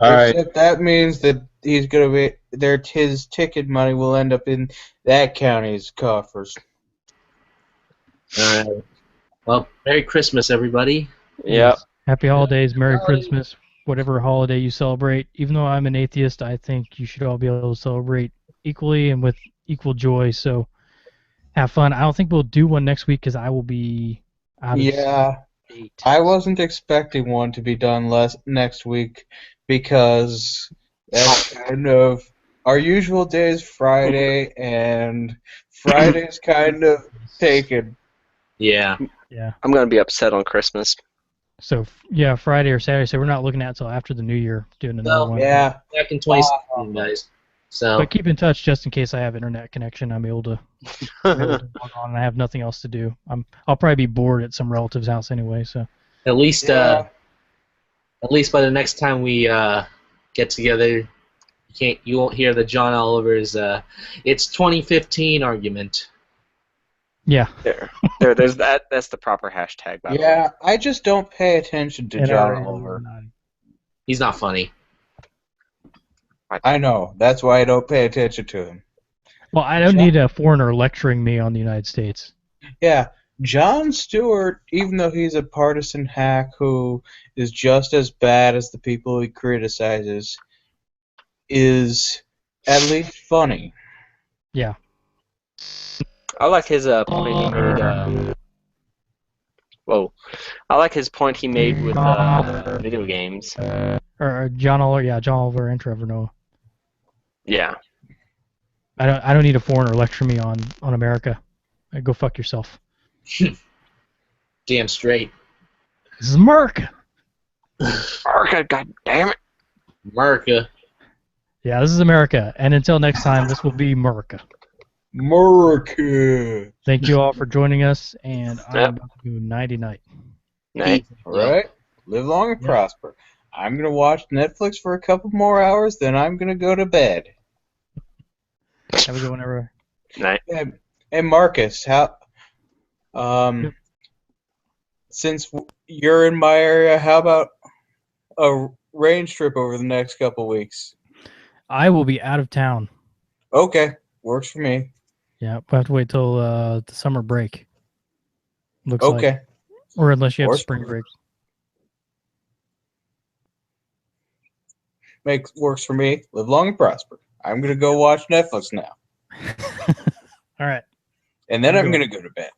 right. Except that means that he's gonna be his ticket money will end up in that county's coffers. All right. Well, Merry Christmas, everybody. Yep. Happy holidays, Merry Christmas, whatever holiday you celebrate. Even though I'm an atheist, I think you should all be able to celebrate equally and with equal joy. So have fun. I don't think we'll do one next week because I will be out of state. I wasn't expecting one to be done next week because that's kind of our usual day is Friday, and Friday's kind of taken. Yeah. Yeah. I'm gonna be upset on Christmas. So yeah, Friday or Saturday. So we're not looking at until after the New Year doing another one. Yeah. Back in 2016, guys. So But keep in touch just in case I have internet connection. I'm able to log on and I have nothing else to do. I'll probably be bored at some relative's house anyway. So at least by the next time we get together, you won't hear the John Oliver's it's 2015 argument. yeah. There's that. That's the proper hashtag. By the way. Yeah, I just don't pay attention to John NRA Oliver. He's not funny. I know. That's why I don't pay attention to him. Well, I don't need a foreigner lecturing me on the United States. Yeah, Jon Stewart, even though he's a partisan hack who is just as bad as the people he criticizes, is at least funny. Yeah. I like his point he made. Whoa, I like his point he made with video games. Or John Oliver, yeah, John Oliver and Trevor Noah. Yeah. I don't need a foreigner lecture me on America. Go fuck yourself. Damn straight. This is America. America, god damn it. America. Yeah, this is America. And until next time, this will be America. America. Thank you all for joining us, and I'm about to do nighty night. Night. All right. Live long and prosper. I'm going to watch Netflix for a couple more hours, then I'm going to go to bed. Have a good one, everyone. Night. Hey, Marcus, since you're in my area, how about a range trip over the next couple weeks? I will be out of town. Okay, works for me. Yeah, we'll have to wait till the summer break. Looks like. Okay. Or unless you have Works spring for break. Works for me. Live long and prosper. I'm going to go watch Netflix now. All right. And then I'm going to go to bed.